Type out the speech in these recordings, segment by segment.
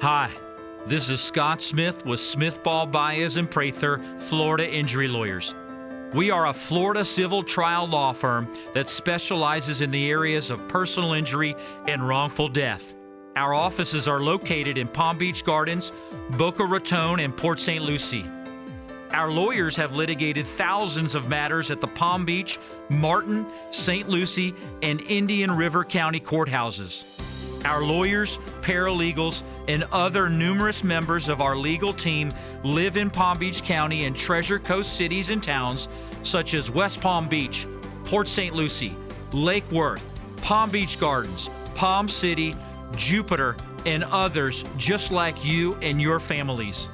Hi, this is Scott Smith with Smith Ball Baez and Prather, Florida Injury Lawyers. We are a Florida civil trial law firm that specializes in the areas of personal injury and wrongful death. Our offices are located in Palm Beach Gardens, Boca Raton, and Port St. Lucie. Our lawyers have litigated thousands of matters at the Palm Beach, Martin, St. Lucie, and Indian River County courthouses. Our lawyers, paralegals, and other numerous members of our legal team live in Palm Beach County and Treasure Coast cities and towns such as West Palm Beach, Port St. Lucie, Lake Worth, Palm Beach Gardens, Palm City, Jupiter, and others just like you and your families.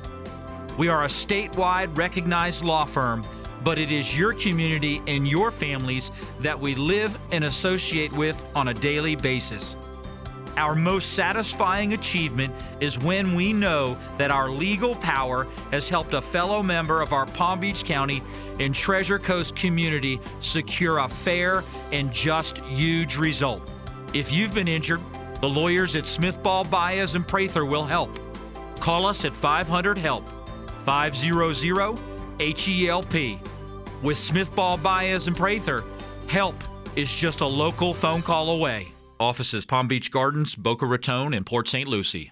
We are a statewide recognized law firm, but it is your community and your families that we live and associate with on a daily basis. Our most satisfying achievement is when we know that our legal power has helped a fellow member of our Palm Beach County and Treasure Coast community secure a fair and just huge result. If you've been injured, the lawyers at Smith Ball Baez and Prather will help. Call us at 500-HELP, 500-HELP. With Smith Ball Baez and Prather, help is just a local phone call away. Offices Palm Beach Gardens, Boca Raton, and Port St. Lucie.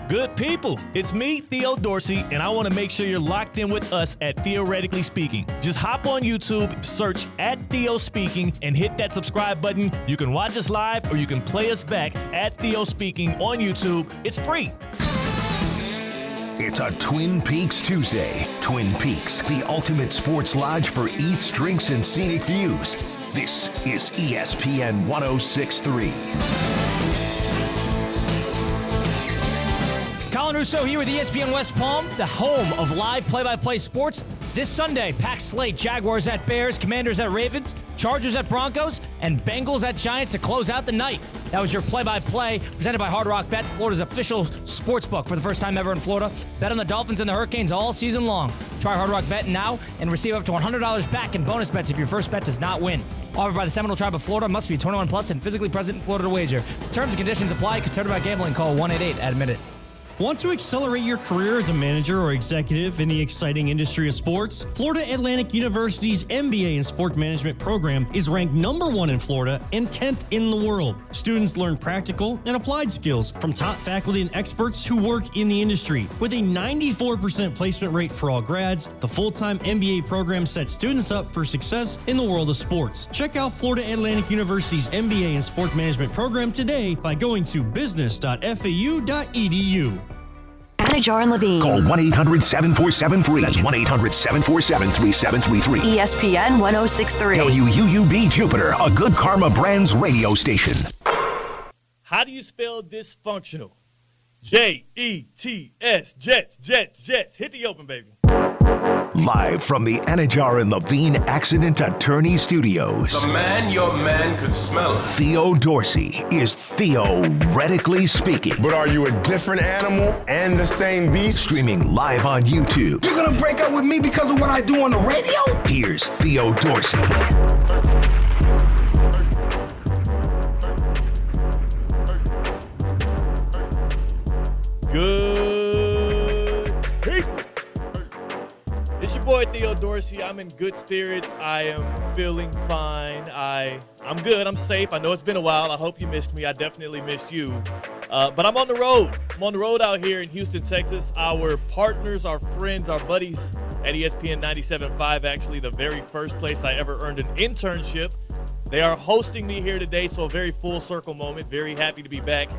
Good people, it's me, Theo Dorsey, and I want to make sure you're locked in with us at Theoretically Speaking. Just hop on YouTube, search at Theo Speaking, and hit that subscribe button. You can watch us live or you can play us back at Theo Speaking on YouTube. It's free. It's a Twin Peaks Tuesday. Twin Peaks, the ultimate sports lodge for eats, drinks, and scenic views. This is ESPN 106.3. Colin Russo here with ESPN West Palm, the home of live play-by-play sports. This Sunday, packed slate: Jaguars at Bears, Commanders at Ravens, Chargers at Broncos, and Bengals at Giants to close out the night. That was your play-by-play presented by Hard Rock Bet, Florida's official sports book for the first time ever in Florida. Bet on the Dolphins and the Hurricanes all season long. Try Hard Rock Bet now and receive up to $100 back in bonus bets if your first bet does not win. Offered by the Seminole Tribe of Florida. Must be 21 plus and physically present in Florida to wager. Terms and conditions apply. Concerned about gambling? Call 1-888-ADMIT-IT. Want to accelerate your career as a manager or executive in the exciting industry of sports? Florida Atlantic University's MBA in Sport Management program is ranked #1 in Florida and 10th in the world. Students learn practical and applied skills from top faculty and experts who work in the industry. With a 94% placement rate for all grads, the full-time MBA program sets students up for success in the world of sports. Check out Florida Atlantic University's MBA in Sport Management program today by going to business.fau.edu. Anajar and Levine. Call 1-800-747-FREE. That's 1-800-747-3733. ESPN 106.3. WUUB Jupiter, a Good Karma Brands radio station. How do you spell dysfunctional? J-E-T-S, Jets, Jets, Jets. Hit the open, baby. Live from the Anajar and Levine Accident Attorney Studios. The man your man could smell it. Theo Dorsey is Theoretically Speaking. But are you a different animal and the same beast? Streaming live on YouTube. You're gonna break up with me because of what I do on the radio? Here's Theo Dorsey. Good people. It's your boy Theo Dorsey. I'm in good spirits. I am feeling fine. I'm good. I'm safe. I know it's been a while. I hope you missed me. I definitely missed you. But I'm on the road. I'm on the road out here in Houston, Texas. Our partners, our friends, our buddies at ESPN 97.5, actually the very first place I ever earned an internship. They are hosting me here today, so a very full circle moment. Very happy to be back.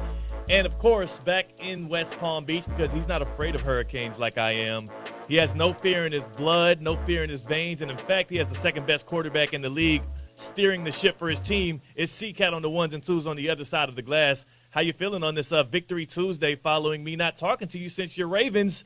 And, of course, back in West Palm Beach because he's not afraid of hurricanes like I am. He has no fear in his blood, no fear in his veins, and, in fact, he has the second-best quarterback in the league steering the ship for his team. It's C-Cat on the ones and twos on the other side of the glass. How you feeling on this Victory Tuesday following me not talking to you since your Ravens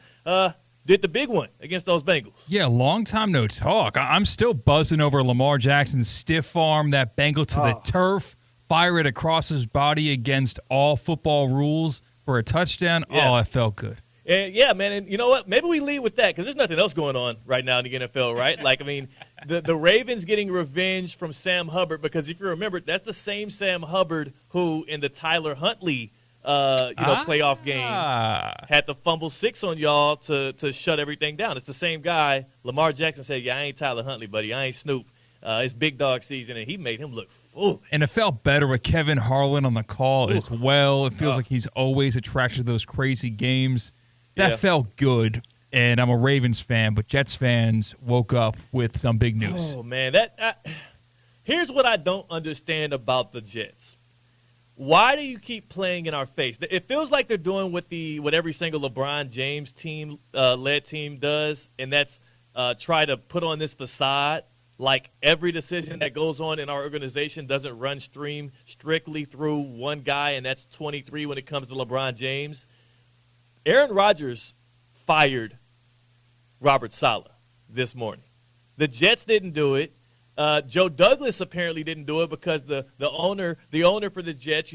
did the big one against those Bengals? Yeah, long time no talk. I'm still buzzing over Lamar Jackson's stiff arm, that Bengal to the turf. Fire it across his body against all football rules for a touchdown. Yeah. Oh, it felt good. Yeah, man, and you know what? Maybe we lead with that because there's nothing else going on right now in the NFL, right? Like, I mean, the Ravens getting revenge from Sam Hubbard because if you remember, that's the same Sam Hubbard who in the Tyler Huntley playoff game, had to fumble 6 on y'all to shut everything down. It's the same guy. Lamar Jackson said, I ain't Tyler Huntley, buddy. I ain't Snoop. It's big dog season, and he made him look foolish. And it felt better with Kevin Harlan on the call as well. It feels like he's always attracted to those crazy games. That felt good. And I'm a Ravens fan, but Jets fans woke up with some big news. Oh, man. Here's what I don't understand about the Jets. Why do you keep playing in our face? It feels like they're doing what every single LeBron James led team does, and that's try to put on this facade like every decision that goes on in our organization doesn't run strictly through one guy, and that's 23 when it comes to LeBron James. Aaron Rodgers fired Robert SALEH this morning. The Jets didn't do it. Joe Douglas apparently didn't do it because the owner for the Jets,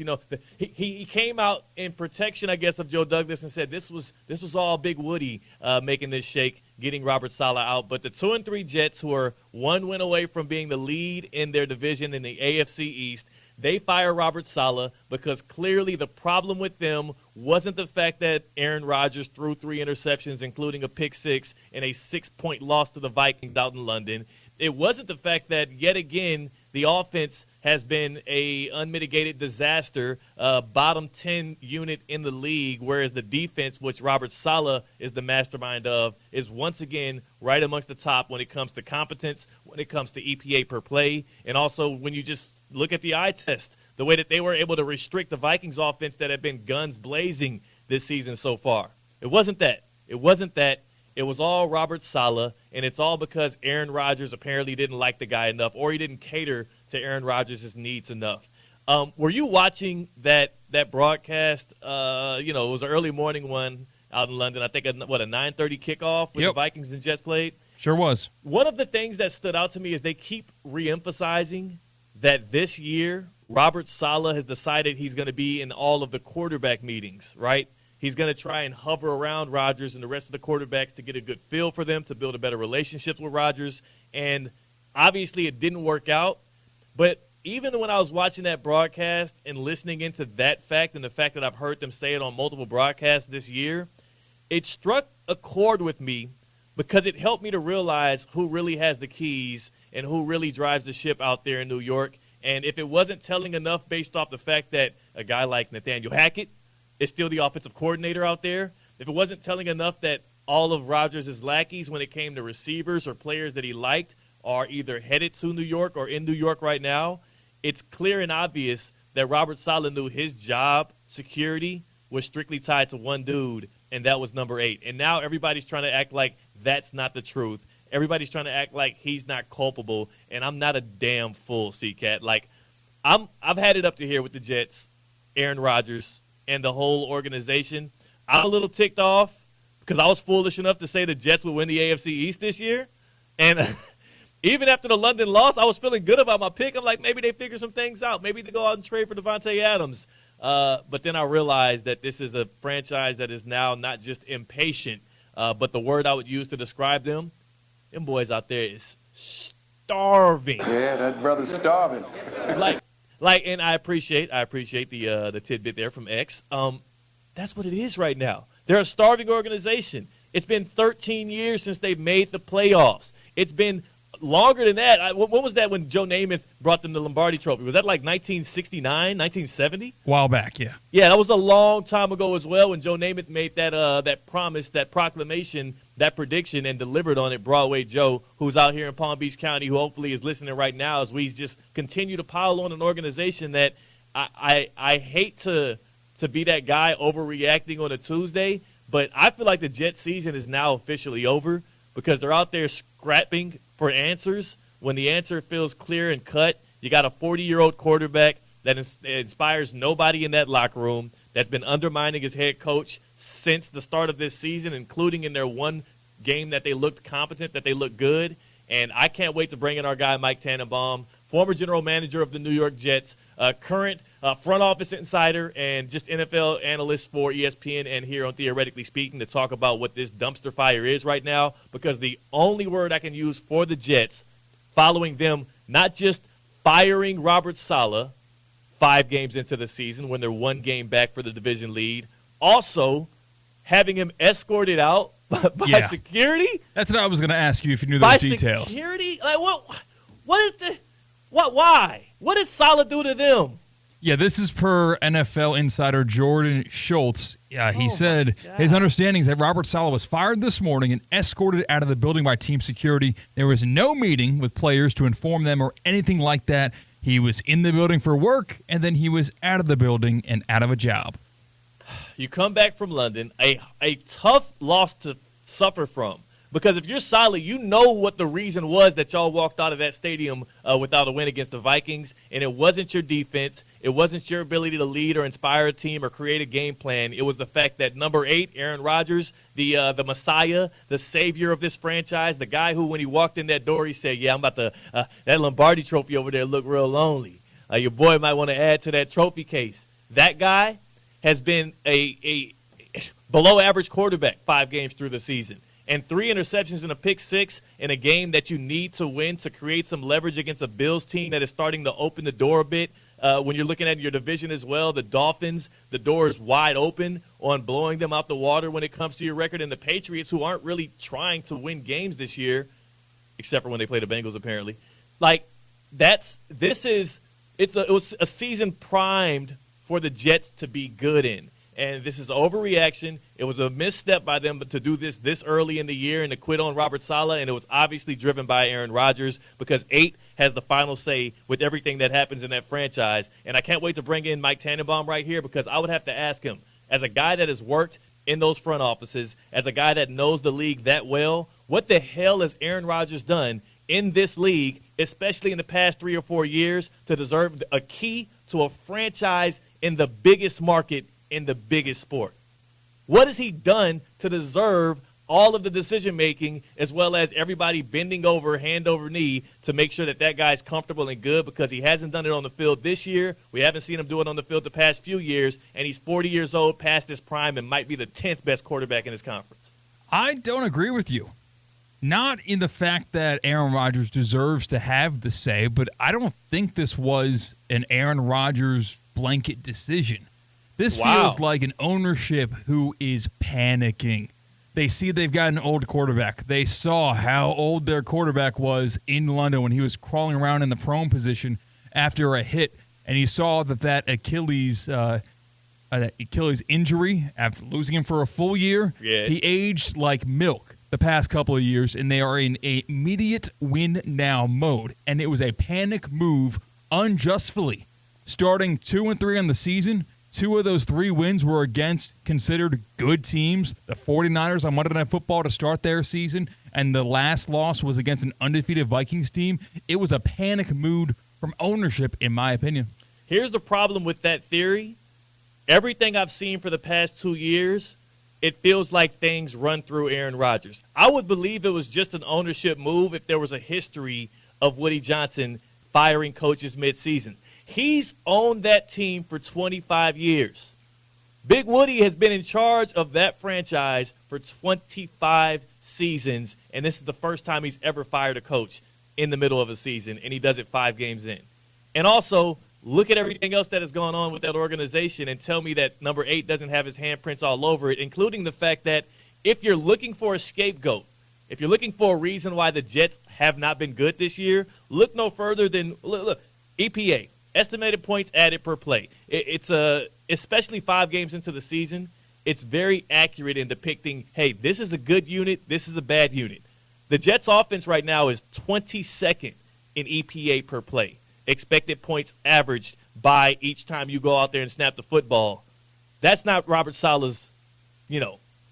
he came out in protection, I guess, of Joe Douglas and said this was all Big Woody making this shake, getting Robert SALEH out. But the 2-3 Jets, who are one win away from being the lead in their division in the AFC East, they fire Robert SALEH because clearly the problem with them wasn't the fact that Aaron Rodgers threw 3 interceptions, including a pick 6 and a 6-point loss to the Vikings out in London. It wasn't the fact that, yet again, the offense has been a unmitigated disaster, bottom 10 unit in the league, whereas the defense, which Robert SALEH is the mastermind of, is once again right amongst the top when it comes to competence, when it comes to EPA per play, and also when you just look at the eye test, the way that they were able to restrict the Vikings offense that had been guns blazing this season so far. It wasn't that. It was all Robert SALEH, and it's all because Aaron Rodgers apparently didn't like the guy enough, or he didn't cater to Aaron Rodgers' needs enough. Were you watching that broadcast? It was an early morning one out in London. I think a 9:30 kickoff when the Vikings and Jets played. Sure was. One of the things that stood out to me is they keep reemphasizing that this year Robert SALEH has decided he's going to be in all of the quarterback meetings, right? He's going to try and hover around Rodgers and the rest of the quarterbacks to get a good feel for them, to build a better relationship with Rodgers. And obviously it didn't work out. But even when I was watching that broadcast and listening into that fact and the fact that I've heard them say it on multiple broadcasts this year, it struck a chord with me because it helped me to realize who really has the keys and who really drives the ship out there in New York. And if it wasn't telling enough based off the fact that a guy like Nathaniel Hackett is still the offensive coordinator out there, if it wasn't telling enough that all of Rodgers' lackeys when it came to receivers or players that he liked are either headed to New York or in New York right now, it's clear and obvious that Robert SALEH knew his job security was strictly tied to one dude, and that was number 8. And now everybody's trying to act like that's not the truth. Everybody's trying to act like he's not culpable, and I'm not a damn fool, C-Cat. Like, I've had it up to here with the Jets, Aaron Rodgers, and the whole organization. I'm a little ticked off because I was foolish enough to say the Jets would win the AFC East this year. And even after the London loss, I was feeling good about my pick. I'm like, maybe they figure some things out. Maybe they go out and trade for Devontae Adams. But then I realized that this is a franchise that is now not just impatient, but the word I would use to describe them boys out there is starving. Yeah, that brother's starving. And I appreciate the tidbit there from X. That's what it is right now. They're a starving organization. It's been 13 years since they've made the playoffs. It's been longer than that. What was that when Joe Namath brought them the Lombardi Trophy? Was that like 1969, 1970? A while back, yeah. Yeah, that was a long time ago as well when Joe Namath made that promise, that proclamation, that prediction, and delivered on it. Broadway Joe, who's out here in Palm Beach County, who hopefully is listening right now as we just continue to pile on an organization that I hate to be that guy overreacting on a Tuesday, but I feel like the Jets season is now officially over because they're out there scrapping for answers when the answer feels clear and cut. You got a 40-year-old quarterback that inspires nobody in that locker room, that's been undermining his head coach since the start of this season, including in their one game that they looked competent, that they looked good. And I can't wait to bring in our guy Mike Tannenbaum, former general manager of the New York Jets, current front office insider, and just NFL analyst for ESPN and here on Theoretically Speaking, to talk about what this dumpster fire is right now, because the only word I can use for the Jets, following them not just firing Robert SALEH, 5 games into the season when they're 1 game back for the division lead. Also, having him escorted out by security. That's what I was going to ask you if you knew those details. By security? Like, why? What did SALEH do to them? Yeah, this is per NFL insider Jordan Schultz. He said his understanding is that Robert SALEH was fired this morning and escorted out of the building by team security. There was no meeting with players to inform them or anything like that. He was in the building for work, and then he was out of the building and out of a job. You come back from London, a tough loss to suffer from. Because if you're SALEH, you know what the reason was that y'all walked out of that stadium without a win against the Vikings, and it wasn't your defense. It wasn't your ability to lead or inspire a team or create a game plan. It was the fact that number 8, Aaron Rodgers, the Messiah, the savior of this franchise, the guy who, when he walked in that door, he said, I'm about to that Lombardi trophy over there look real lonely. Your boy might want to add to that trophy case. That guy has been a below-average quarterback 5 games through the season. And 3 interceptions and a pick 6 in a game that you need to win to create some leverage against a Bills team that is starting to open the door a bit. When you're looking at your division as well, the Dolphins, the door is wide open on blowing them out the water when it comes to your record. And the Patriots, who aren't really trying to win games this year, except for when they play the Bengals apparently. Like, it was a season primed for the Jets to be good in. And this is overreaction. It was a misstep by them to do this early in the year and to quit on Robert SALEH, and it was obviously driven by Aaron Rodgers because 8 has the final say with everything that happens in that franchise. And I can't wait to bring in Mike Tannenbaum right here because I would have to ask him, as a guy that has worked in those front offices, as a guy that knows the league that well, what the hell has Aaron Rodgers done in this league, especially in the past 3 or 4 years, to deserve a key to a franchise in the biggest market in the biggest sport? What has he done to deserve all of the decision-making as well as everybody bending over, hand over knee to make sure that guy's comfortable and good because he hasn't done it on the field this year. We haven't seen him do it on the field the past few years, and he's 40 years old, past his prime, and might be the 10th best quarterback in his conference. I don't agree with you. Not in the fact that Aaron Rodgers deserves to have the say, but I don't think this was an Aaron Rodgers blanket decision. This feels like an ownership who is panicking. They see they've got an old quarterback. They saw how old their quarterback was in London when he was crawling around in the prone position after a hit, and you saw that Achilles injury, after losing him for a full year, he aged like milk the past couple of years, and they are in a immediate win-now mode, and it was a panic move unjustly. Starting 2-3 on the season, 2 of those 3 wins were against considered good teams, the 49ers on Monday Night Football to start their season, and the last loss was against an undefeated Vikings team. It was a panic mood from ownership, in my opinion. Here's the problem with that theory. Everything I've seen for the past 2 years, it feels like things run through Aaron Rodgers. I would believe it was just an ownership move if there was a history of Woody Johnson firing coaches midseason. He's owned that team for 25 years. Big Woody has been in charge of that franchise for 25 seasons, and this is the first time he's ever fired a coach in the middle of a season, and he does it 5 games in. And also, look at everything else that has gone on with that organization and tell me that number 8 doesn't have his handprints all over it, including the fact that if you're looking for a scapegoat, if you're looking for a reason why the Jets have not been good this year, look no further than look, EPA. Estimated points added per play. It's especially 5 games into the season, it's very accurate in depicting, hey, this is a good unit, this is a bad unit. The Jets' offense right now is 22nd in EPA per play. Expected points averaged by each time you go out there and snap the football. That's not Robert SALEH's,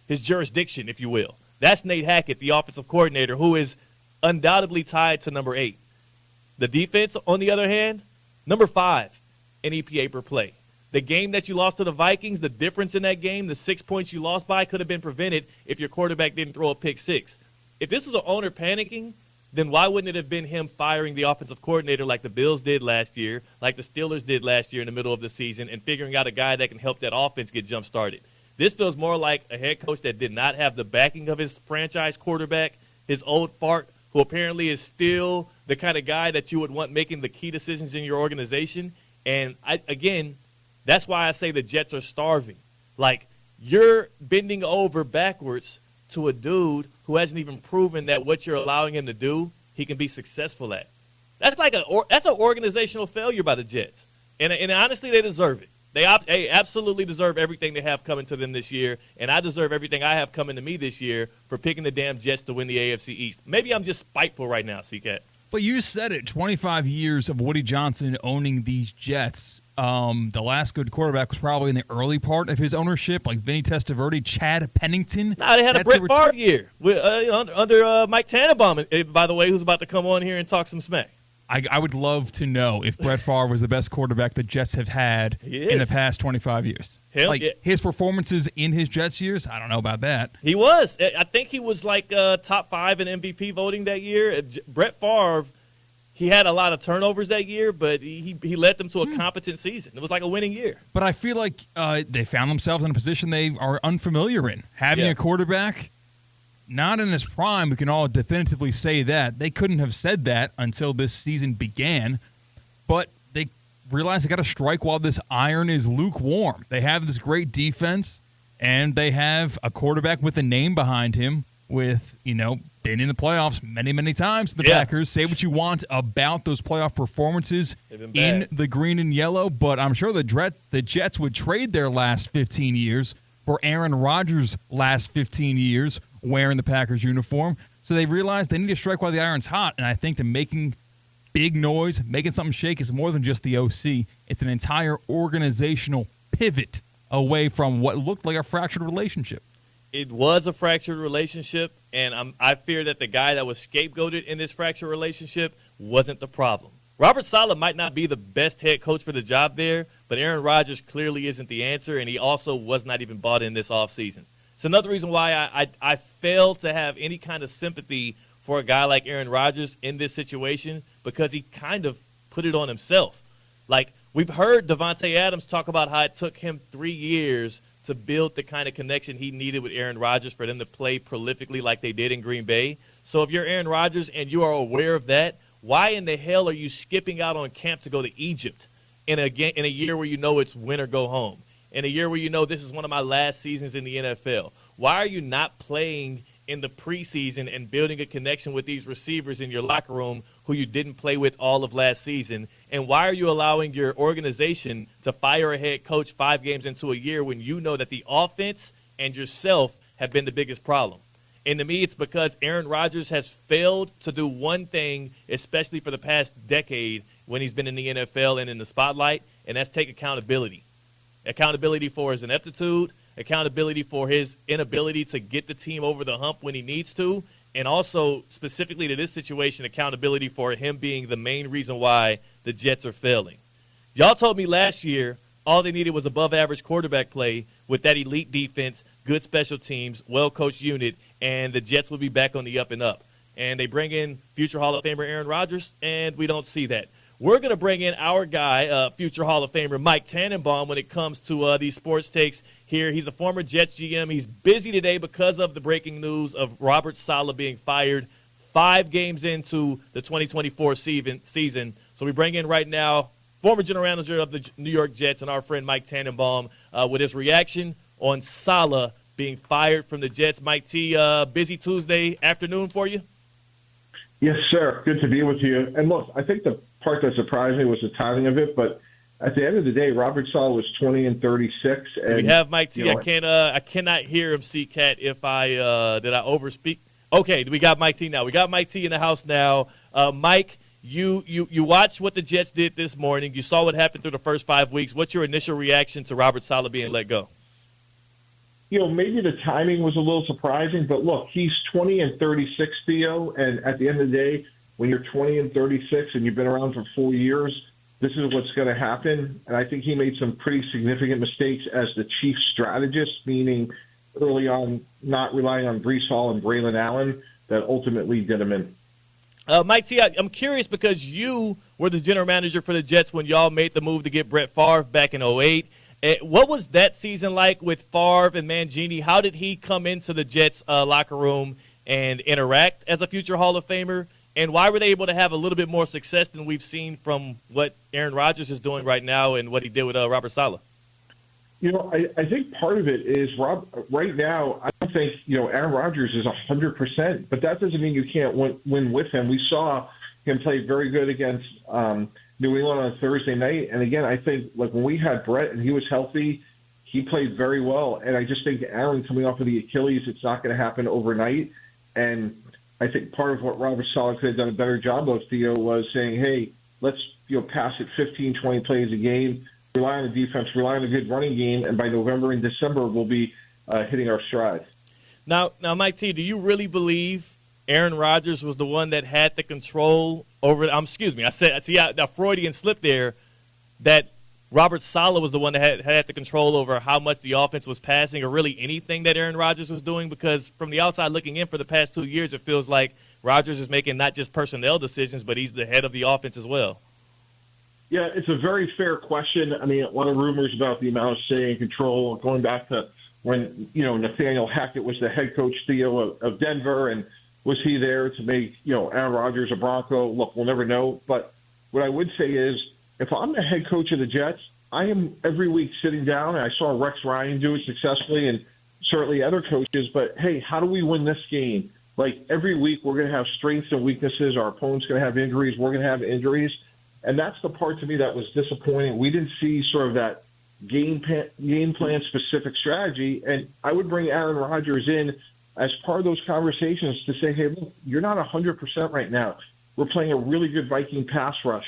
his jurisdiction, if you will. That's Nate Hackett, the offensive coordinator, who is undoubtedly tied to number 8. The defense, on the other hand, number 5 in EPA per play. The game that you lost to the Vikings, the difference in that game, the 6 points you lost by could have been prevented if your quarterback didn't throw a pick 6. If this was an owner panicking, then why wouldn't it have been him firing the offensive coordinator like the Bills did last year, like the Steelers did last year in the middle of the season, and figuring out a guy that can help that offense get jump-started? This feels more like a head coach that did not have the backing of his franchise quarterback, his old fart, who apparently is still the kind of guy that you would want making the key decisions in your organization. And, again, that's why I say the Jets are starving. Like, you're bending over backwards to a dude who hasn't even proven that what you're allowing him to do, he can be successful at. That's that's an organizational failure by the Jets. And honestly, they deserve it. They absolutely deserve everything they have coming to them this year, and I deserve everything I have coming to me this year for picking the damn Jets to win the AFC East. Maybe I'm just spiteful right now, C-Cat. But you said it, 25 years of Woody Johnson owning these Jets. The last good quarterback was probably in the early part of his ownership, like Vinny Testaverde, Chad Pennington. Nah, they had a Brett Favre year under Mike Tannenbaum, by the way, who's about to come on here and talk some smack. I would love to know if Brett Favre was the best quarterback the Jets have had in the past 25 years. His performances in his Jets years, I don't know about that. He was. I think he was like top 5 in MVP voting that year. Brett Favre, he had a lot of turnovers that year, but he led them to a competent season. It was like a winning year. But I feel like they found themselves in a position they are unfamiliar in. Having a quarterback not in his prime, we can all definitively say that. They couldn't have said that until this season began, but they realized they got to strike while this iron is lukewarm. They have this great defense, and they have a quarterback with a name behind him with, been in the playoffs many, many times. The Packers, say what you want about those playoff performances in the green and yellow, but I'm sure the Jets would trade their last 15 years for Aaron Rodgers' last 15 years wearing the Packers uniform. So they realized they need to strike while the iron's hot, and I think that making big noise, making something shake is more than just the OC. It's an entire organizational pivot away from what looked like a fractured relationship. It was a fractured relationship, and I fear that the guy that was scapegoated in this fractured relationship wasn't the problem. Robert Saleh might not be the best head coach for the job there, but Aaron Rodgers clearly isn't the answer, and he also was not even bought in this offseason. It's another reason why I fail to have any kind of sympathy for a guy like Aaron Rodgers in this situation, because he kind of put it on himself. Like, we've heard Davante Adams talk about how it took him 3 years to build the kind of connection he needed with Aaron Rodgers for them to play prolifically like they did in Green Bay. So if you're Aaron Rodgers and you are aware of that, why in the hell are you skipping out on camp to go to Egypt in a year where you know it's win or go home? In a year where you know this is one of my last seasons in the NFL? Why are you not playing in the preseason and building a connection with these receivers in your locker room who you didn't play with all of last season? And why are you allowing your organization to fire a head coach 5 games into a year when you know that the offense and yourself have been the biggest problem? And to me, it's because Aaron Rodgers has failed to do one thing, especially for the past decade when he's been in the NFL and in the spotlight, and that's take accountability. Accountability for his ineptitude, accountability for his inability to get the team over the hump when he needs to, and also, specifically to this situation, accountability for him being the main reason why the Jets are failing. Y'all told me last year all they needed was above-average quarterback play with that elite defense, good special teams, well-coached unit, and the Jets will be back on the up and up. And they bring in future Hall of Famer Aaron Rodgers, and we don't see that. We're going to bring in our guy, future Hall of Famer Mike Tannenbaum, when it comes to these sports takes here. He's a former Jets GM. He's busy today because of the breaking news of Robert Saleh being fired 5 games into the 2024 season. So we bring in right now former general manager of the New York Jets and our friend Mike Tannenbaum with his reaction on Saleh being fired from the Jets. Mike T, busy Tuesday afternoon for you? Yes, sir. Good to be with you. And look, I think the part that surprised me was the timing of it, but at the end of the day, Robert Saleh was 20-36. And we have Mike T. I cannot hear him, C-Cat, if did I overspeak? Okay, we got Mike T now. We got Mike T in the house now. Mike, you watched what the Jets did this morning. You saw what happened through the first 5 weeks. What's your initial reaction to Robert Saleh being let go? Maybe the timing was a little surprising, but look, he's 20-36, Theo, and at the end of the day, when you're 20-36 and you've been around for 4 years, this is what's going to happen. And I think he made some pretty significant mistakes as the chief strategist, meaning early on not relying on Breece Hall and Braylon Allen that ultimately did him in. Mike T, I'm curious because you were the general manager for the Jets when y'all made the move to get Brett Favre back in 2008. What was that season like with Favre and Mangini? How did he come into the Jets locker room and interact as a future Hall of Famer? And why were they able to have a little bit more success than we've seen from what Aaron Rodgers is doing right now and what he did with Robert Saleh? I think part of it is, right now, I don't think, Aaron Rodgers is 100%, but that doesn't mean you can't win with him. We saw him play very good against New England on Thursday night. And again, I think when we had Brett and he was healthy, he played very well. And I just think Aaron coming off of the Achilles, it's not going to happen overnight. And I think part of what Robert Saleh could have done a better job of, Theo, was saying, hey, let's pass it 15, 20 plays a game, rely on the defense, rely on a good running game, and by November and December, we'll be hitting our stride. Now, Mike T, do you really believe Aaron Rodgers was the one that had the control over I see a Freudian slip there, that Robert Saleh was the one that had the control over how much the offense was passing, or really anything that Aaron Rodgers was doing? Because from the outside looking in for the past 2 years, it feels like Rodgers is making not just personnel decisions, but he's the head of the offense as well. Yeah, it's a very fair question. I mean, a lot of rumors about the amount of say and control going back to when, Nathaniel Hackett was the head coach, Theo, of Denver, and was he there to make, Aaron Rodgers a Bronco? Look, we'll never know. But what I would say is, if I'm the head coach of the Jets, I am every week sitting down, and I saw Rex Ryan do it successfully and certainly other coaches, but, hey, how do we win this game? Every week we're going to have strengths and weaknesses. Our opponent's going to have injuries. We're going to have injuries. And that's the part to me that was disappointing. We didn't see sort of that game plan specific strategy. And I would bring Aaron Rodgers in as part of those conversations to say, hey, look, you're not 100% right now. We're playing a really good Viking pass rush.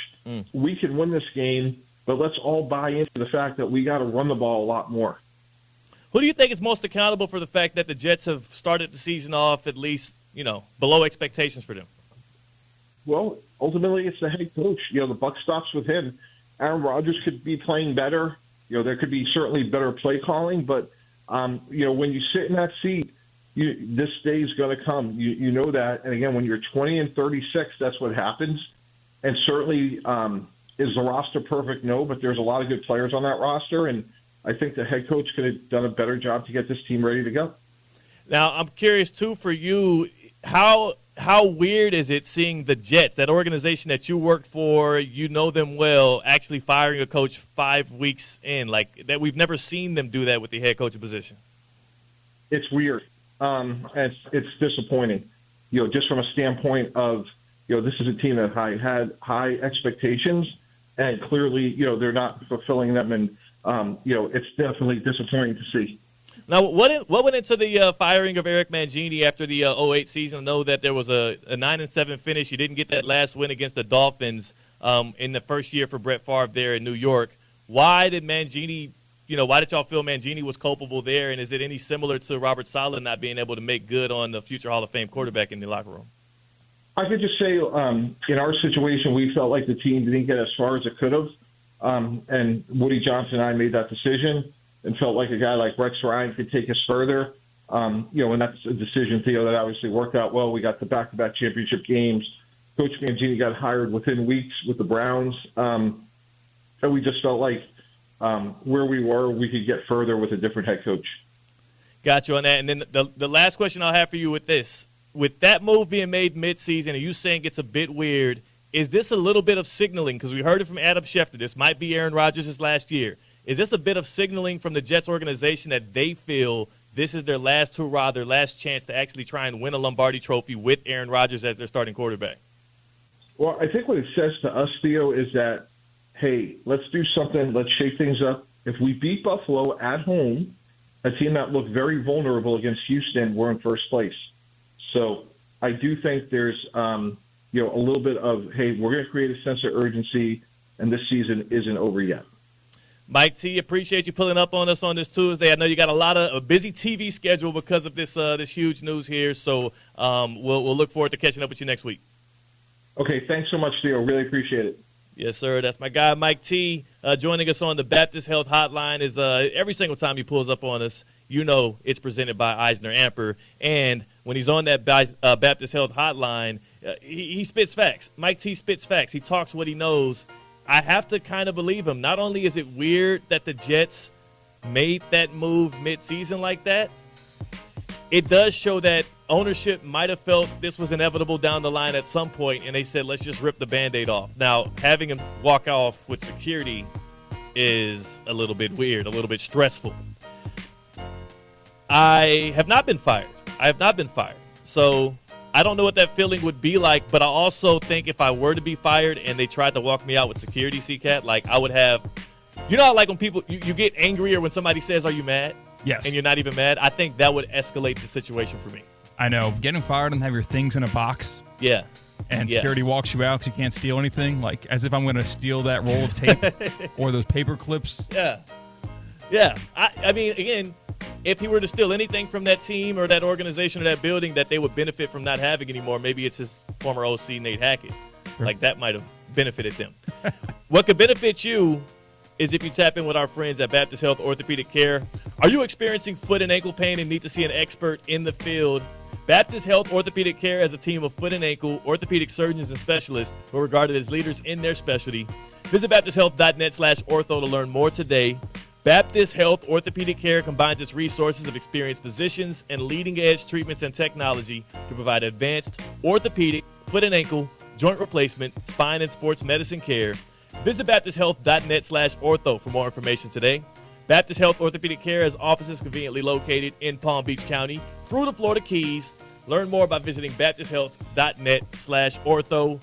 We can win this game, but let's all buy into the fact that we got to run the ball a lot more. Who do you think is most accountable for the fact that the Jets have started the season off at least, below expectations for them? Well, ultimately, it's the head coach. The buck stops with him. Aaron Rodgers could be playing better. There could be certainly better play calling, but when you sit in that seat, this day is going to come. You know that. And again, when you're 20 and 36, that's what happens. And certainly, is the roster perfect? No, but there's a lot of good players on that roster, and I think the head coach could have done a better job to get this team ready to go. Now, I'm curious too for you, how weird is it seeing the Jets, that organization that you worked for, you know them well, actually firing a coach 5 weeks in, that? We've never seen them do that with the head coaching position. It's weird. It's disappointing. Just from a standpoint of, this is a team that had high expectations, and clearly, they're not fulfilling them, and it's definitely disappointing to see. Now, what went into the firing of Eric Mangini after the 2008 season? I know that there was a 9-7 finish. You didn't get that last win against the Dolphins in the first year for Brett Favre there in New York. Why did Mangini, why did y'all feel Mangini was culpable there? And is it any similar to Robert Saleh not being able to make good on the future Hall of Fame quarterback in the locker room? I could just say in our situation, we felt like the team didn't get as far as it could have. And Woody Johnson and I made that decision and felt like a guy like Rex Ryan could take us further. And that's a decision, Theo, that obviously worked out well. We got the back-to-back championship games. Coach Mangini got hired within weeks with the Browns. And we just felt like where we were, we could get further with a different head coach. Got you on that. And then the last question I'll have for you with this. With that move being made midseason and you saying it's a bit weird, is this a little bit of signaling? Because we heard it from Adam Schefter. This might be Aaron Rodgers' last year. Is this a bit of signaling from the Jets organization that they feel this is their last hurrah, their last chance to actually try and win a Lombardi trophy with Aaron Rodgers as their starting quarterback? Well, I think what it says to us, Theo, is that, hey, let's do something. Let's shake things up. If we beat Buffalo at home, a team that looked very vulnerable against Houston, we're in first place. So I do think there's, a little bit of, hey, we're going to create a sense of urgency, and this season isn't over yet. Mike T, appreciate you pulling up on us on this Tuesday. I know you got a busy TV schedule because of this huge news here, so we'll look forward to catching up with you next week. Okay, thanks so much, Theo. Really appreciate it. Yes, sir. That's my guy, Mike T. Joining us on the Baptist Health Hotline is every single time he pulls up on us, it's presented by Eisner Amper. And when he's on that Baptist Health Hotline, he spits facts. Mike T spits facts. He talks what he knows. I have to kind of believe him. Not only is it weird that the Jets made that move midseason like that, it does show that ownership might have felt this was inevitable down the line at some point, and they said, let's just rip the Band-Aid off. Now, having him walk off with security is a little bit weird, a little bit stressful. I have not been fired. So I don't know what that feeling would be like, but I also think if I were to be fired and they tried to walk me out with security, C-Cat, like I would have, you know how like when people, you get angrier when somebody says, are you mad? Yes. And you're not even mad? I think that would escalate the situation for me. I know. Getting fired and have your things in a box. Yeah. And security walks you out because you can't steal anything, like as if I'm going to steal that roll of tape or those paper clips. Yeah. I mean, again, if he were to steal anything from that team or that organization or that building that they would benefit from not having anymore, maybe it's his former OC, Nate Hackett. Sure. Like that might have benefited them. What could benefit you is if you tap in with our friends at Baptist Health Orthopedic Care. Are you experiencing foot and ankle pain and need to see an expert in the field? Baptist Health Orthopedic Care has a team of foot and ankle orthopedic surgeons and specialists who are regarded as leaders in their specialty. Visit baptisthealth.net/ortho to learn more today. Baptist Health Orthopedic Care combines its resources of experienced physicians and leading-edge treatments and technology to provide advanced orthopedic, foot and ankle, joint replacement, spine, and sports medicine care. Visit baptisthealth.net/ortho for more information today. Baptist Health Orthopedic Care has offices conveniently located in Palm Beach County through the Florida Keys. Learn more by visiting baptisthealth.net/ortho.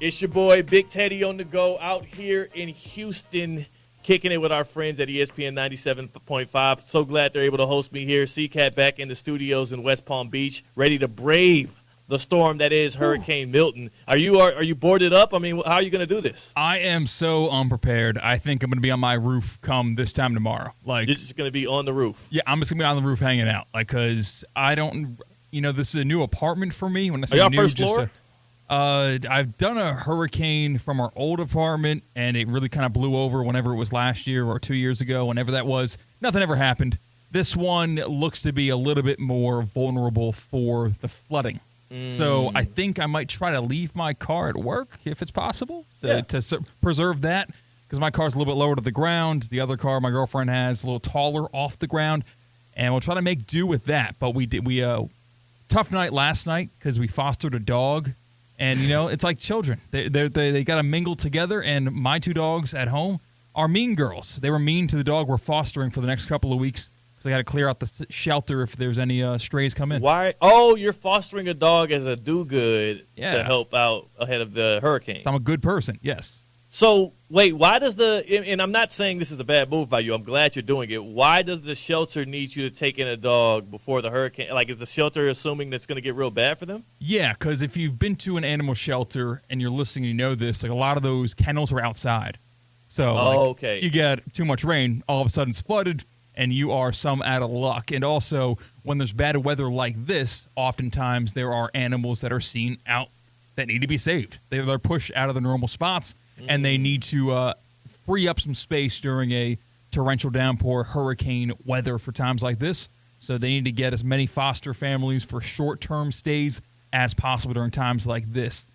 It's your boy, Big Teddy, on the go out here in Houston, kicking it with our friends at ESPN 97.5. So glad they're able to host me here. C-Cat back in the studios in West Palm Beach, ready to brave the storm that is Hurricane Milton. Are you boarded up? I mean, how are you going to do this? I am so unprepared. I think I'm going to be on my roof come this time tomorrow. Like, you're just going to be on the roof? Yeah, I'm just going to be on the roof hanging out. Like, because I don't, this is a new apartment for me. When I say are y'all new, first floor? I've done a hurricane from our old apartment, and it really kind of blew over whenever it was last year or 2 years ago, whenever that was. Nothing ever happened. This one looks to be a little bit more vulnerable for the flooding. So I think I might try to leave my car at work if it's possible to preserve that, because my car's a little bit lower to the ground. The other car my girlfriend has a little taller off the ground, and we'll try to make do with that. But we tough night last night because we fostered a dog, and it's like children. They got to mingle together, and my two dogs at home are mean girls. They were mean to the dog we're fostering for the next couple of weeks. So I got to clear out the shelter if there's any strays come in. Why? Oh, you're fostering a dog as a do-good to help out ahead of the hurricane. So I'm a good person, yes. So, wait, why does and I'm not saying this is a bad move by you. I'm glad you're doing it. Why does the shelter need you to take in a dog before the hurricane? Like, is the shelter assuming that's going to get real bad for them? Yeah, because if you've been to an animal shelter and you're listening, you know this. Like, a lot of those kennels are outside. So, okay. You get too much rain, all of a sudden it's flooded, and you are some out of luck. And also, when there's bad weather like this, oftentimes there are animals that are seen out that need to be saved. They're pushed out of the normal spots, and they need to free up some space during a torrential downpour, hurricane weather for times like this. So they need to get as many foster families for short-term stays as possible during times like this.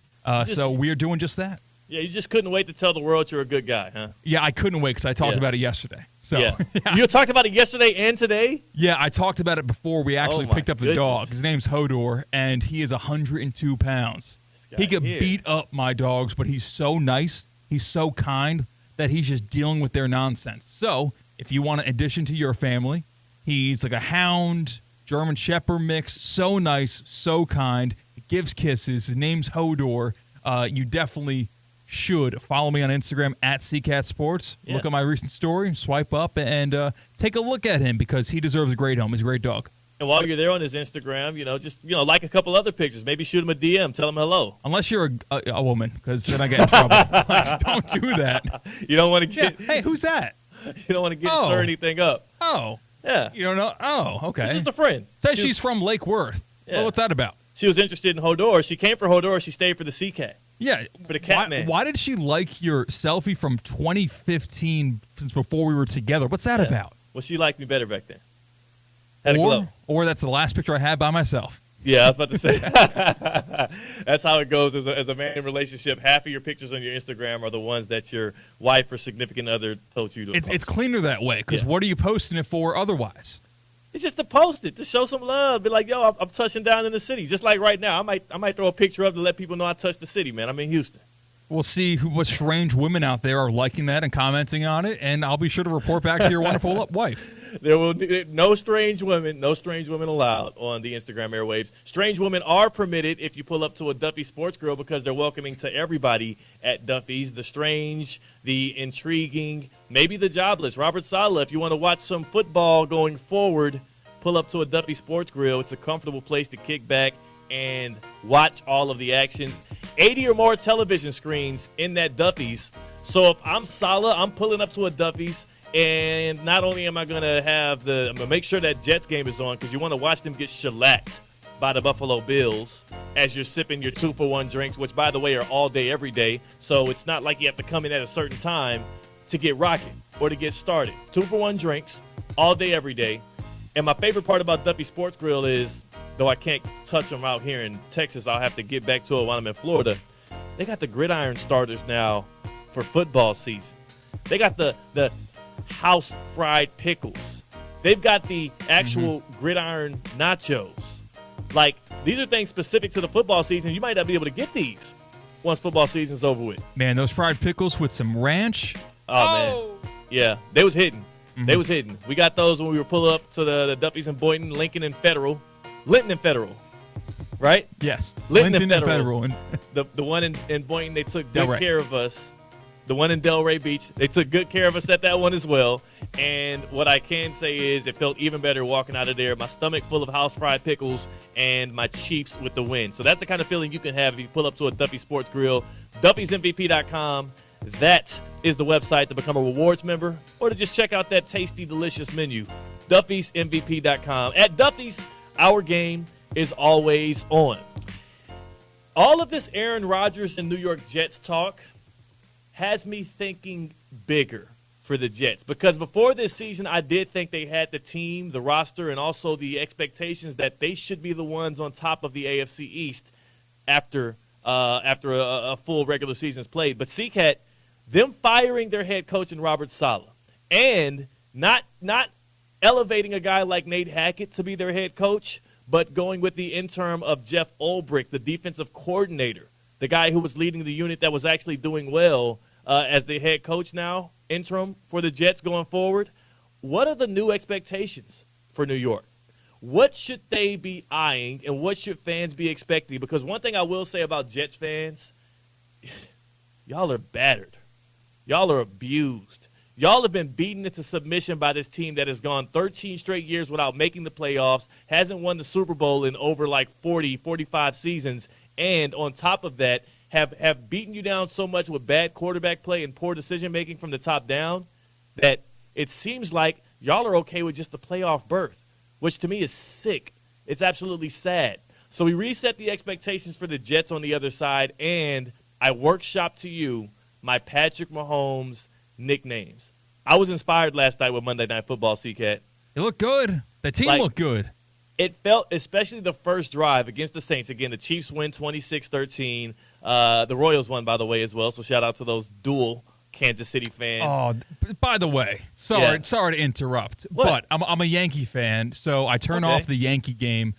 So we are doing just that. Yeah, you just couldn't wait to tell the world you're a good guy, huh? Yeah, I couldn't wait because I talked about it yesterday. So yeah. You talked about it yesterday and today? Yeah, I talked about it before we actually picked up the dog. His name's Hodor, and he is 102 pounds. He could beat up my dogs, but he's so nice, he's so kind that he's just dealing with their nonsense. So if you want an addition to your family, he's like a hound, German Shepherd mix, so nice, so kind, gives kisses. His name's Hodor. You definitely should follow me on Instagram at CCatSports. Look at my recent story, swipe up, and take a look at him because he deserves a great home. He's a great dog. And while you're there on his Instagram, just like a couple other pictures. Maybe shoot him a DM, tell him hello. Unless you're a woman, because then I get in trouble. Like, don't do that. You don't want to get. Yeah. Hey, who's that? You don't want to stir anything up. Oh. Yeah. You don't know? Oh, okay. It's just a friend. Says she's from Lake Worth. Yeah. Well, what's that about? She was interested in Hodor. She came for Hodor. She stayed for the sea cat. Yeah. For the cat man. Why did she like your selfie from 2015 since before we were together? What's that about? Well, she liked me better back then. Had a glow. Or that's the last picture I had by myself. Yeah, I was about to say. That's how it goes as a man relationship. Half of your pictures on your Instagram are the ones that your wife or significant other told you to post. It's cleaner that way because what are you posting it for otherwise? It's just to post it, to show some love. Be like, yo, I'm touching down in the city. Just like right now, I might throw a picture up to let people know I touched the city, man. I'm in Houston. We'll see what strange women out there are liking that and commenting on it, and I'll be sure to report back to your wonderful wife. There will no strange women allowed on the Instagram airwaves. Strange women are permitted if you pull up to a Duffy Sports Grill because they're welcoming to everybody at Duffy's. The strange, the intriguing, maybe the jobless. Robert Saleh, if you want to watch some football going forward, pull up to a Duffy Sports Grill. It's a comfortable place to kick back and watch all of the action. 80 or more television screens in that Duffy's. So if I'm Saleh, I'm pulling up to a Duffy's, and not only am I going to I'm going to make sure that Jets game is on because you want to watch them get shellacked by the Buffalo Bills as you're sipping your 2-for-1 drinks, which, by the way, are all day, every day. So it's not like you have to come in at a certain time to get rocking or to get started. 2-for-1 drinks all day, every day. And my favorite part about Duffy Sports Grill is, though I can't touch them out here in Texas, I'll have to get back to it while I'm in Florida. They got the gridiron starters now for football season. They got the house fried pickles. They've got the actual gridiron nachos. Like, these are things specific to the football season. You might not be able to get these once football season's over with. Man, those fried pickles with some ranch. Oh. Man. Yeah, they was hidden. They was hidden. We got those when we were pull up to the Duffy's in Boynton, Lincoln and Federal. Linton and Federal, right? Yes. Linton and Federal. The one in Boynton, they took good Delray. care of us. The one in Delray Beach, they took good care of us at that one as well. And what I can say is it felt even better walking out of there, my stomach full of house fried pickles and my Chiefs with the win. So that's the kind of feeling you can have if you pull up to a Duffy Sports Grill. Duffy'sMVP.com. That is the website to become a rewards member or to just check out that tasty, delicious menu. Duffy'sMVP.com. At Duffy's, our game is always on. All of this Aaron Rodgers and New York Jets talk has me thinking bigger for the Jets, because before this season, I did think they had the team, the roster, and also the expectations that they should be the ones on top of the AFC East after a full regular season's played. But Seacat, them firing their head coach in Robert Saleh and not elevating a guy like Nate Hackett to be their head coach, but going with the interim of Jeff Ulbrich, the defensive coordinator, the guy who was leading the unit that was actually doing well as the head coach now, interim for the Jets going forward. What are the new expectations for New York? What should they be eyeing, and what should fans be expecting? Because one thing I will say about Jets fans, y'all are battered. Y'all are abused. Y'all have been beaten into submission by this team that has gone 13 straight years without making the playoffs, hasn't won the Super Bowl in over like 40, 45 seasons, and on top of that, have beaten you down so much with bad quarterback play and poor decision-making from the top down that it seems like y'all are okay with just the playoff berth, which to me is sick. It's absolutely sad. So we reset the expectations for the Jets on the other side, and I workshop to you my Patrick Mahomes nicknames. I was inspired last night with Monday Night Football, C-Cat. It looked good. The team looked good. It felt, especially the first drive against the Saints. Again, the Chiefs win 26-13. The Royals won, by the way, as well. So shout out to those dual Kansas City fans. Oh, by the way, sorry to interrupt, but I'm a Yankee fan, so I turn off the Yankee game.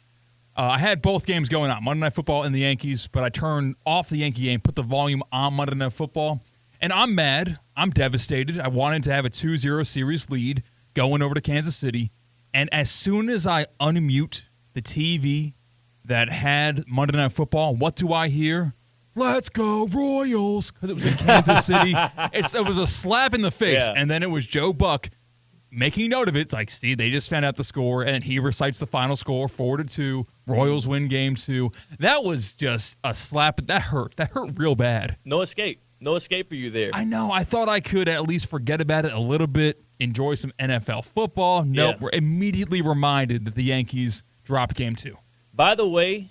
I had both games going on, Monday Night Football and the Yankees, but I turned off the Yankee game, put the volume on Monday Night Football, and I'm mad. I'm devastated. I wanted to have a 2-0 series lead going over to Kansas City, and as soon as I unmute the TV that had Monday Night Football, what do I hear? Let's go Royals, because it was in Kansas City. It was a slap in the face, and then it was Joe Buck making note of it. It's like, see, they just found out the score, and he recites the final score, 4-2. Royals win game 2. That was just a slap. That hurt. That hurt real bad. No escape. No escape for you there. I know. I thought I could at least forget about it a little bit, enjoy some NFL football. Nope, we're immediately reminded that the Yankees dropped game 2. By the way,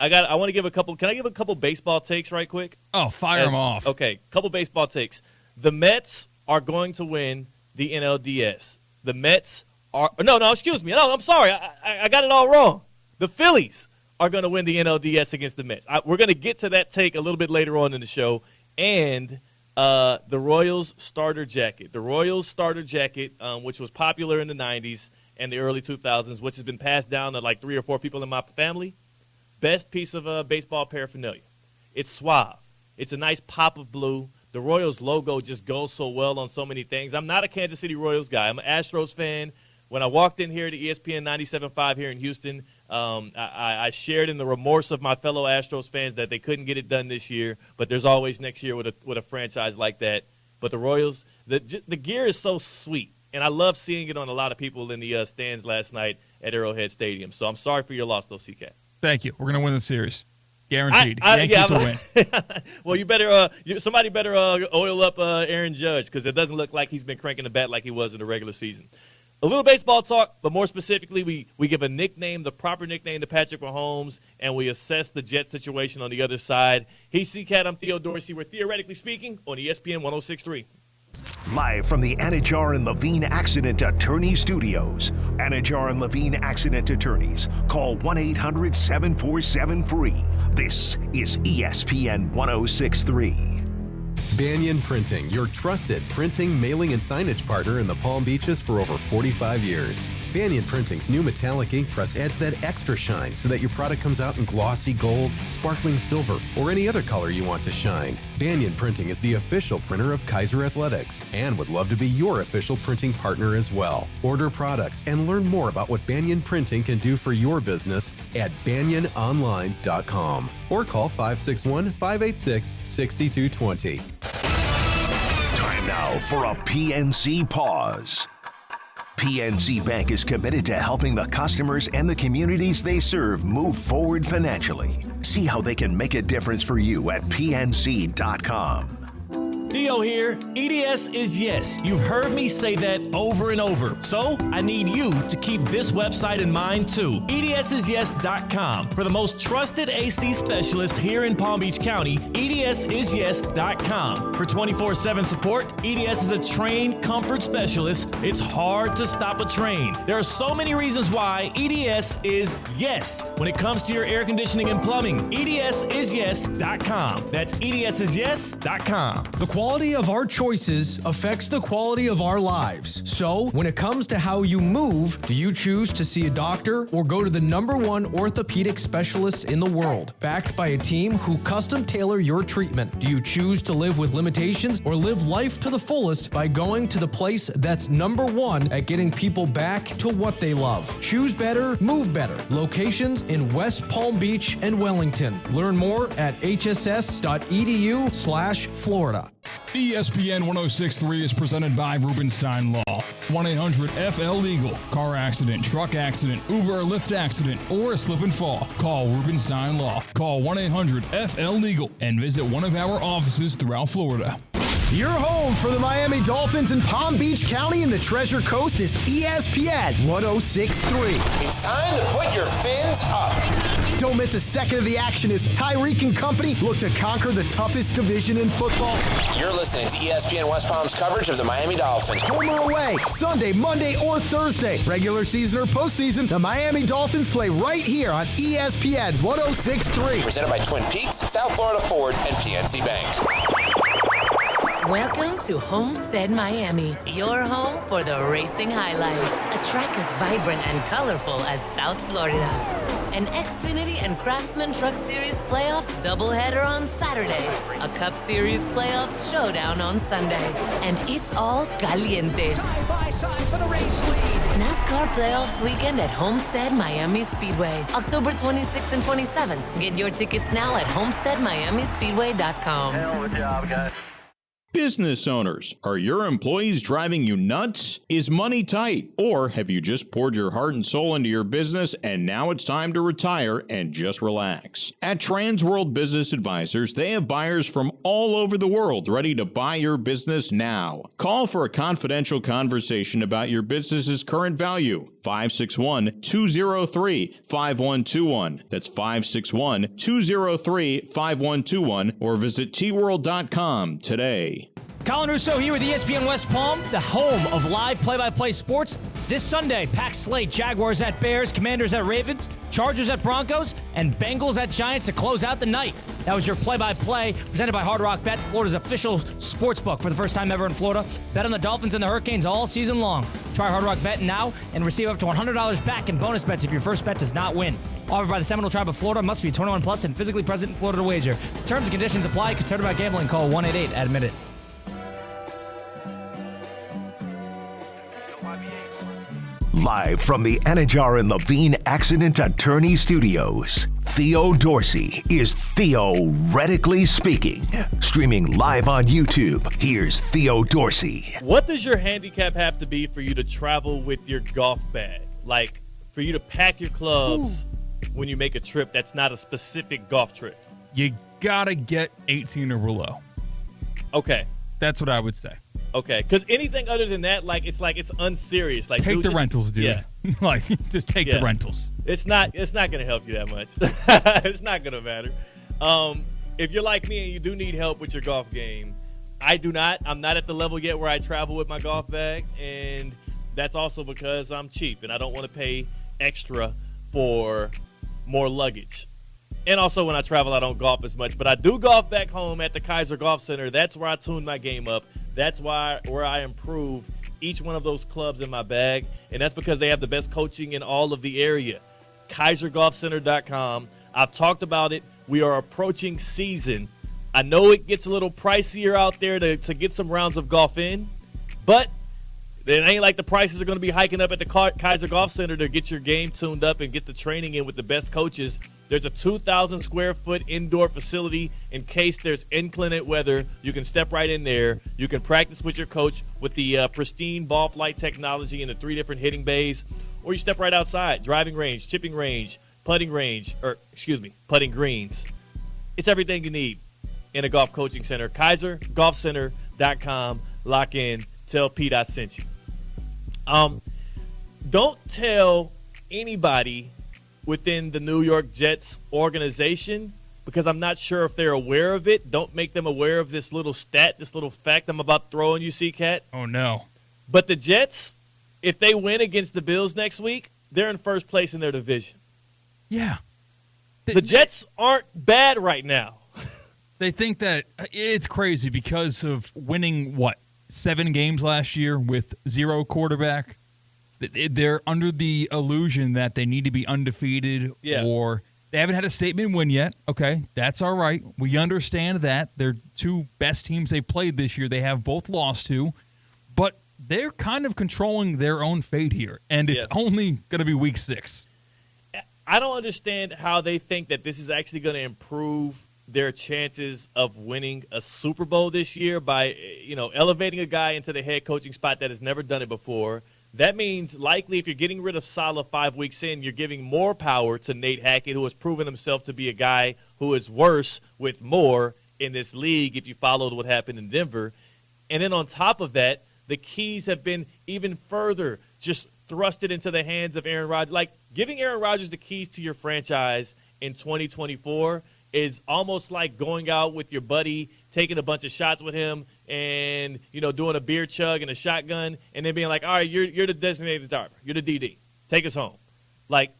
I want to give a couple. Can I give a couple baseball takes right quick? Oh, fire them off. Okay, couple baseball takes. The Mets are going to win the NLDS. The Mets are excuse me. No, I'm sorry. I got it all wrong. The Phillies are going to win the NLDS against the Mets. We're going to get to that take a little bit later on in the show. And the Royals starter jacket. The Royals starter jacket, which was popular in the 90s, and the early 2000s, which has been passed down to like 3 or 4 people in my family. Best piece of baseball paraphernalia. It's suave. It's a nice pop of blue. The Royals logo just goes so well on so many things. I'm not a Kansas City Royals guy. I'm an Astros fan. When I walked in here to ESPN 97.5 here in Houston, I shared in the remorse of my fellow Astros fans that they couldn't get it done this year, but there's always next year with a franchise like that. But the Royals, the gear is so sweet, and I love seeing it on a lot of people in the stands last night at Arrowhead Stadium. So I'm sorry for your loss, though, CK. Thank you. We're going to win the series. Guaranteed. Yankees will win. Well, you better somebody better oil up Aaron Judge, because it doesn't look like he's been cranking the bat like he was in the regular season. A little baseball talk, but more specifically, we give a nickname, the proper nickname to Patrick Mahomes, and we assess the Jet situation on the other side. He's C-Cat, I'm Theo Dorsey. We're theoretically speaking on ESPN 106.3. Live from the Anajar and Levine Accident Attorney Studios. Anajar and Levine Accident Attorneys. Call 1-800-747-FREE. This is ESPN 106.3. Banyan Printing, your trusted printing, mailing, and signage partner in the Palm Beaches for over 45 years. Banyan Printing's new metallic ink press adds that extra shine so that your product comes out in glossy gold, sparkling silver, or any other color you want to shine. Banyan Printing is the official printer of Kaiser Athletics and would love to be your official printing partner as well. Order products and learn more about what Banyan Printing can do for your business at banyanonline.com or call 561-586-6220. Time now for a PNC pause. PNC Bank is committed to helping the customers and the communities they serve move forward financially. See how they can make a difference for you at pnc.com. Theo here. EDS is yes. You've heard me say that over and over. So I need you to keep this website in mind too. EDSIsYes.com. For the most trusted AC specialist here in Palm Beach County, EDSIsYes.com. For 24/7 support, EDS is a trained comfort specialist. It's hard to stop a train. There are so many reasons why EDS is yes when it comes to your air conditioning and plumbing. EDSIsYes.com. That's EDSIsYes.com. The quality of our choices affects the quality of our lives. So, when it comes to how you move, do you choose to see a doctor or go to the #1 orthopedic specialist in the world, backed by a team who custom tailor your treatment? Do you choose to live with limitations or live life to the fullest by going to the place that's #1 at getting people back to what they love? Choose better, move better. Locations in West Palm Beach and Wellington. Learn more at hss.edu/Florida. ESPN 106.3 is presented by Rubenstein Law. 1-800-FL-LEGAL. Car accident, truck accident, Uber or Lyft accident, or a slip and fall. Call Rubenstein Law. Call 1-800-FL-LEGAL and visit one of our offices throughout Florida. Your home for the Miami Dolphins in Palm Beach County and the Treasure Coast is ESPN 106.3. It's time to put your fins up. Don't miss a second of the action as Tyreek and company look to conquer the toughest division in football. You're listening to ESPN West Palm's coverage of the Miami Dolphins. Home or away, Sunday, Monday, or Thursday. Regular season or postseason, the Miami Dolphins play right here on ESPN 106.3. Presented by Twin Peaks, South Florida Ford, and PNC Bank. Welcome to Homestead Miami, your home for the racing high life. A track as vibrant and colorful as South Florida. An Xfinity and Craftsman Truck Series playoffs doubleheader on Saturday. A Cup Series playoffs showdown on Sunday. And it's all caliente. Side by side for the race lead. NASCAR playoffs weekend at Homestead Miami Speedway, October 26th and 27th. Get your tickets now at homesteadmiamispeedway.com. Hell of a job, guys. Business owners, are your employees driving you nuts? Is money tight? Or have you just poured your heart and soul into your business and now it's time to retire and just relax? At Transworld Business Advisors, they have buyers from all over the world ready to buy your business now. Call for a confidential conversation about your business's current value. 561-203-5121. That's 561-203-5121 or visit tworld.com today. Colin Russo here with ESPN West Palm, the home of live play-by-play sports. This Sunday, packed slate, Jaguars at Bears, Commanders at Ravens, Chargers at Broncos, and Bengals at Giants to close out the night. That was your play-by-play presented by Hard Rock Bet, Florida's official sports book for the first time ever in Florida. Bet on the Dolphins and the Hurricanes all season long. Try Hard Rock Bet now and receive up to $100 back in bonus bets if your first bet does not win. Offered by the Seminole Tribe of Florida. Must be 21 plus and physically present in Florida to wager. Terms and conditions apply. Concerned about gambling? Call 1-888-ADMIT-IT. Live from the Anajar and Levine Accident Attorney Studios, Theo Dorsey is theoretically speaking. Streaming live on YouTube, here's Theo Dorsey. What does your handicap have to be for you to travel with your golf bag? Like, for you to pack your clubs when you make a trip that's not a specific golf trip? You gotta get 18 or below. Okay. That's what I would say. Okay, because anything other than that, it's unserious. Like, take the rentals, dude. Yeah. Just take the rentals. It's not going to help you that much. It's not going to matter. If you're like me and you do need help with your golf game, I do not. I'm not at the level yet where I travel with my golf bag, and that's also because I'm cheap and I don't want to pay extra for more luggage. And also when I travel, I don't golf as much, but I do golf back home at the Kaiser Golf Center. That's where I tune my game up. That's where I improve each one of those clubs in my bag, and that's because they have the best coaching in all of the area. KaiserGolfCenter.com. I've talked about it. We are approaching season. I know it gets a little pricier out there to get some rounds of golf in, but it ain't like the prices are going to be hiking up at the Kaiser Golf Center to get your game tuned up and get the training in with the best coaches. There's a 2,000 square foot indoor facility in case there's inclement weather. You can step right in there. You can practice with your coach with the pristine ball flight technology in the 3 different hitting bays. Or you step right outside. Driving range, chipping range, putting greens. It's everything you need in a golf coaching center. KaiserGolfCenter.com. Lock in. Tell Pete I sent you. Don't tell anybody within the New York Jets organization, because I'm not sure if they're aware of it. Don't make them aware of this little stat, this little fact I'm about to throw on you, C-Cat. Oh, no. But the Jets, if they win against the Bills next week, they're in first place in their division. Yeah. The Jets aren't bad right now. They think that it's crazy because of winning, 7 games last year with 0 quarterback? They're under the illusion that they need to be undefeated, or they haven't had a statement win yet. Okay, that's all right. We understand that. They're 2 best teams they played this year. They have both lost to, but they're kind of controlling their own fate here, and it's only going to be week 6. I don't understand how they think that this is actually going to improve their chances of winning a Super Bowl this year by, elevating a guy into the head coaching spot that has never done it before. That means likely if you're getting rid of SALEH 5 weeks in, you're giving more power to Nate Hackett, who has proven himself to be a guy who is worse with more in this league if you followed what happened in Denver. And then on top of that, the keys have been even further just thrusted into the hands of Aaron Rodgers. Like, giving Aaron Rodgers the keys to your franchise in 2024 is almost like going out with your buddy, taking a bunch of shots with him, and doing a beer chug and a shotgun, and then being like, all right, you're the designated driver, you're the DD, take us home. Like,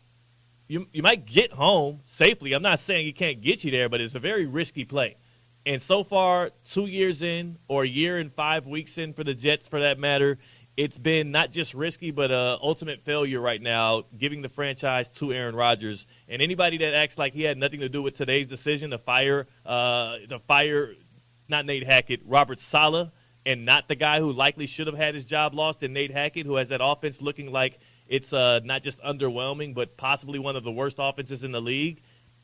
you might get home safely. I'm not saying he can't get you there, but it's a very risky play. And so far, 2 years in, or a year and 5 weeks in for the Jets, for that matter, it's been not just risky, but ultimate failure right now, giving the franchise to Aaron Rodgers. And anybody that acts like he had nothing to do with today's decision to fire not Nate Hackett, Robert SALEH, and not the guy who likely should have had his job lost in Nate Hackett, who has that offense looking like it's not just underwhelming, but possibly one of the worst offenses in the league.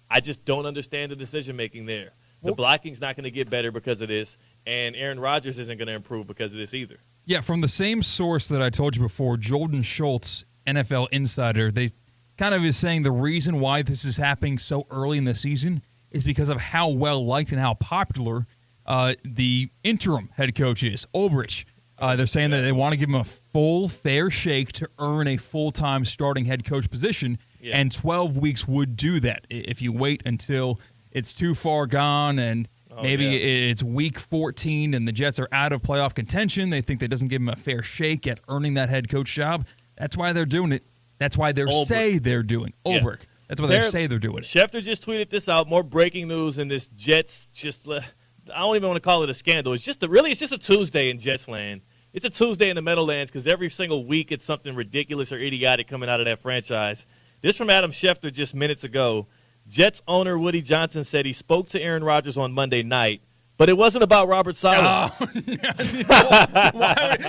I just don't understand the decision-making there. The blocking's not going to get better because of this, and Aaron Rodgers isn't going to improve because of this either. Yeah, from the same source that I told you before, Jordan Schultz, NFL insider, they kind of is saying the reason why this is happening so early in the season is because of how well-liked and how popular the interim head coach is, Ulbrich. They're saying that they want to give him a full, fair shake to earn a full-time starting head coach position, and 12 weeks would do that. If you wait until it's too far gone and it's week 14 and the Jets are out of playoff contention, they think that doesn't give him a fair shake at earning that head coach job. That's why they're doing it. That's why they say they're doing it. Ulbrich. That's why they say they're doing it. Schefter just tweeted this out. More breaking news in this Jets I don't even want to call it a scandal. It's just it's just a Tuesday in Jets land. It's a Tuesday in the Meadowlands because every single week it's something ridiculous or idiotic coming out of that franchise. This from Adam Schefter just minutes ago. Jets owner Woody Johnson said he spoke to Aaron Rodgers on Monday night, but it wasn't about Robert Saleh. Oh,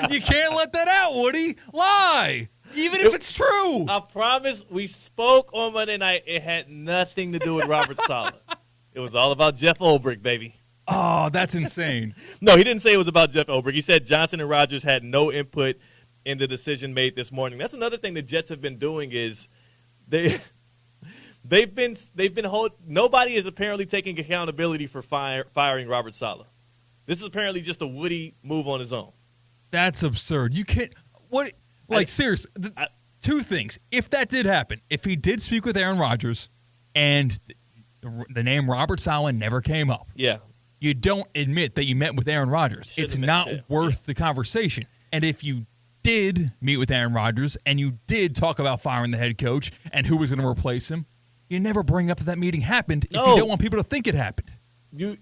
you can't let that out, Woody. Lie. Even if it's true. I promise we spoke on Monday night. It had nothing to do with Robert Saleh. It was all about Jeff Ulbrich, baby. Oh, that's insane. No, he didn't say it was about Jeff Ulbrich. He said Johnson and Rodgers had no input in the decision made this morning. That's another thing the Jets have been doing is they've been nobody is apparently taking accountability for firing Robert Saleh. This is apparently just a Woody move on his own. That's absurd. You can't what like seriously, two things. If that did happen, if he did speak with Aaron Rodgers and the name Robert Saleh never came up. Yeah. You don't admit that you met with Aaron Rodgers. It's not worth the conversation. And if you did meet with Aaron Rodgers and you did talk about firing the head coach and who was going to replace him, you never bring up that meeting happened if you don't want people to think it happened.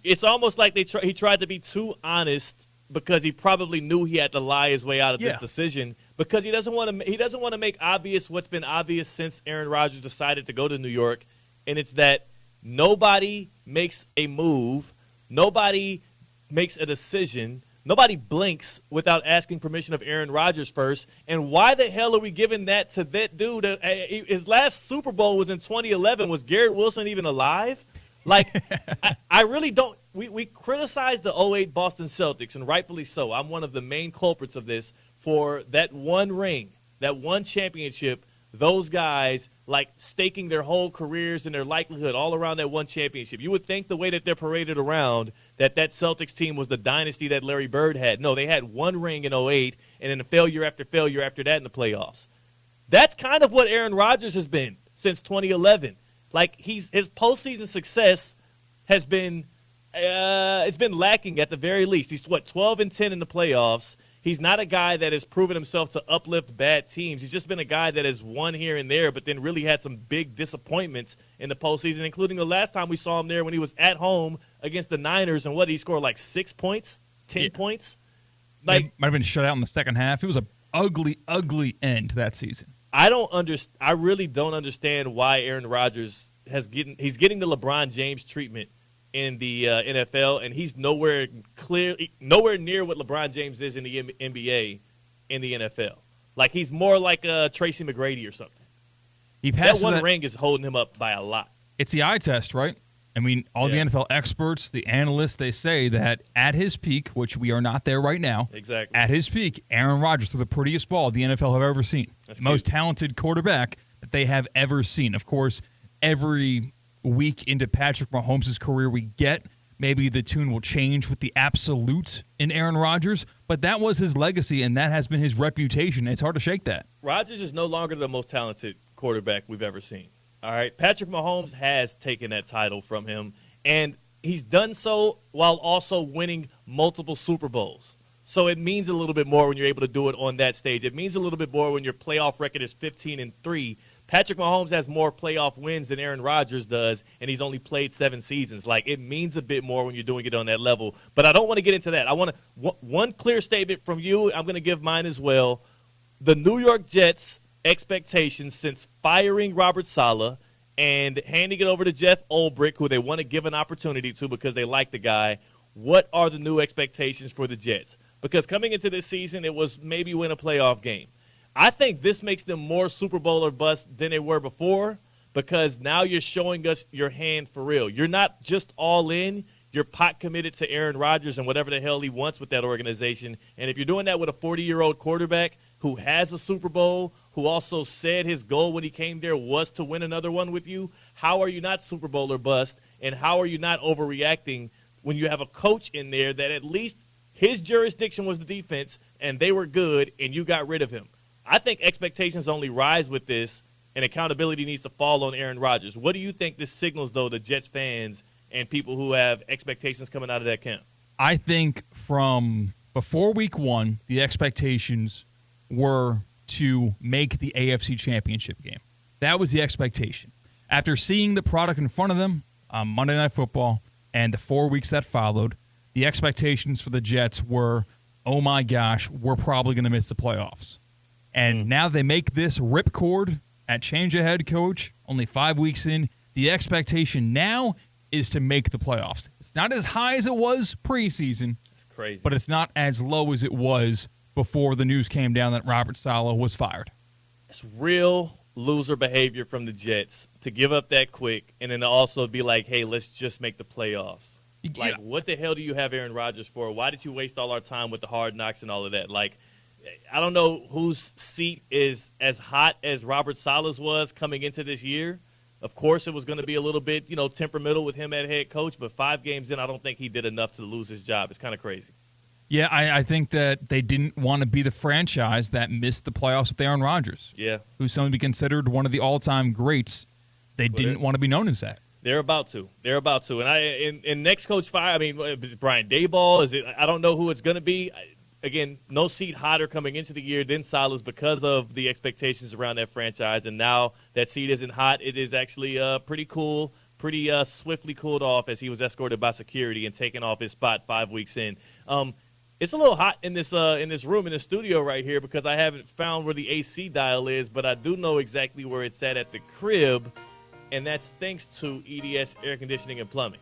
It's almost like he tried to be too honest because he probably knew he had to lie his way out of this decision because he doesn't want to make obvious what's been obvious since Aaron Rodgers decided to go to New York, and it's that nobody makes a move, nobody makes a decision, nobody blinks without asking permission of Aaron Rodgers first. And why the hell are we giving that to that dude? His last Super Bowl was in 2011. Was Garrett Wilson even alive? Like, I really don't. We criticize the 2008 Boston Celtics, and rightfully so. I'm one of the main culprits of this for that one ring, that one championship. Those guys, like, staking their whole careers and their likelihood all around that one championship. You would think the way that they're paraded around that Celtics team was the dynasty that Larry Bird had. No, they had one ring in 2008 and then failure after failure after that in the playoffs. That's kind of what Aaron Rodgers has been since 2011. Like, his postseason success has been it's been lacking at the very least. He's 12-10 in the playoffs. He's not a guy that has proven himself to uplift bad teams. He's just been a guy that has won here and there, but then really had some big disappointments in the postseason, including the last time we saw him there when he was at home against the Niners, and he scored like 6 points, 10 points. Like, might have been shut out in the second half. It was an ugly, ugly end to that season. I really don't understand why Aaron Rodgers he's getting the LeBron James treatment in the NFL, and he's nowhere near what LeBron James is in the NBA in the NFL. Like, he's more like Tracy McGrady or something. That one ring is holding him up by a lot. It's the eye test, right? I mean, all the NFL experts, the analysts, they say that at his peak, which we are not there right now, exactly. At his peak, Aaron Rodgers threw the prettiest ball the NFL have ever seen. That's most talented quarterback that they have ever seen. Of course, every week into Patrick Mahomes' career we get, maybe the tune will change with the absolute in Aaron Rodgers, but that was his legacy, and that has been his reputation. It's hard to shake that. Rodgers is no longer the most talented quarterback we've ever seen. All right, Patrick Mahomes has taken that title from him, and he's done so while also winning multiple Super Bowls. So it means a little bit more when you're able to do it on that stage. It means a little bit more when your playoff record is 15-3. Patrick Mahomes has more playoff wins than Aaron Rodgers does, and he's only played 7 seasons. Like, it means a bit more when you're doing it on that level. But I don't want to get into that. I want one clear statement from you. I'm going to give mine as well. The New York Jets' expectations since firing Robert Saleh and handing it over to Jeff Ulbrich, who they want to give an opportunity to because they like the guy, what are the new expectations for the Jets? Because coming into this season, it was maybe win a playoff game. I think this makes them more Super Bowl or bust than they were before because now you're showing us your hand for real. You're not just all in. You're pot committed to Aaron Rodgers and whatever the hell he wants with that organization. And if you're doing that with a 40-year-old quarterback who has a Super Bowl, who also said his goal when he came there was to win another one with you, how are you not Super Bowl or bust? And how are you not overreacting when you have a coach in there that at least his jurisdiction was the defense and they were good and you got rid of him? I think expectations only rise with this and accountability needs to fall on Aaron Rodgers. What do you think this signals, though, to Jets fans and people who have expectations coming out of that camp? I think from before week 1, the expectations were to make the AFC Championship game. That was the expectation. After seeing the product in front of them on Monday Night Football and the 4 weeks that followed, the expectations for the Jets were oh my gosh, we're probably going to miss the playoffs. And now they make this ripcord at change of head coach, only 5 weeks in. The expectation now is to make the playoffs. It's not as high as it was preseason. It's crazy. But it's not as low as it was before the news came down that Robert Saleh was fired. It's real loser behavior from the Jets to give up that quick and then to also be like, hey, let's just make the playoffs. Like, what the hell do you have Aaron Rodgers for? Why did you waste all our time with the hard knocks and all of that? Like, I don't know whose seat is as hot as Robert Saleh's was coming into this year. Of course, it was going to be a little bit, temperamental with him at head coach, but 5 games in, I don't think he did enough to lose his job. It's kind of crazy. Yeah, I think that they didn't want to be the franchise that missed the playoffs with Aaron Rodgers. Yeah. Who's someone to be considered one of the all-time greats. They didn't want to be known as that. They're about to. And next coach fire, is it Brian Daboll? Is it? I don't know who it's going to be. Again, no seat hotter coming into the year than Saleh's because of the expectations around that franchise. And now that seat isn't hot. It is actually pretty cool, pretty swiftly cooled off as he was escorted by security and taken off his spot 5 weeks in. It's a little hot in this room, in the studio right here, because I haven't found where the AC dial is, but I do know exactly where it's at the crib, and that's thanks to EDS Air Conditioning and Plumbing.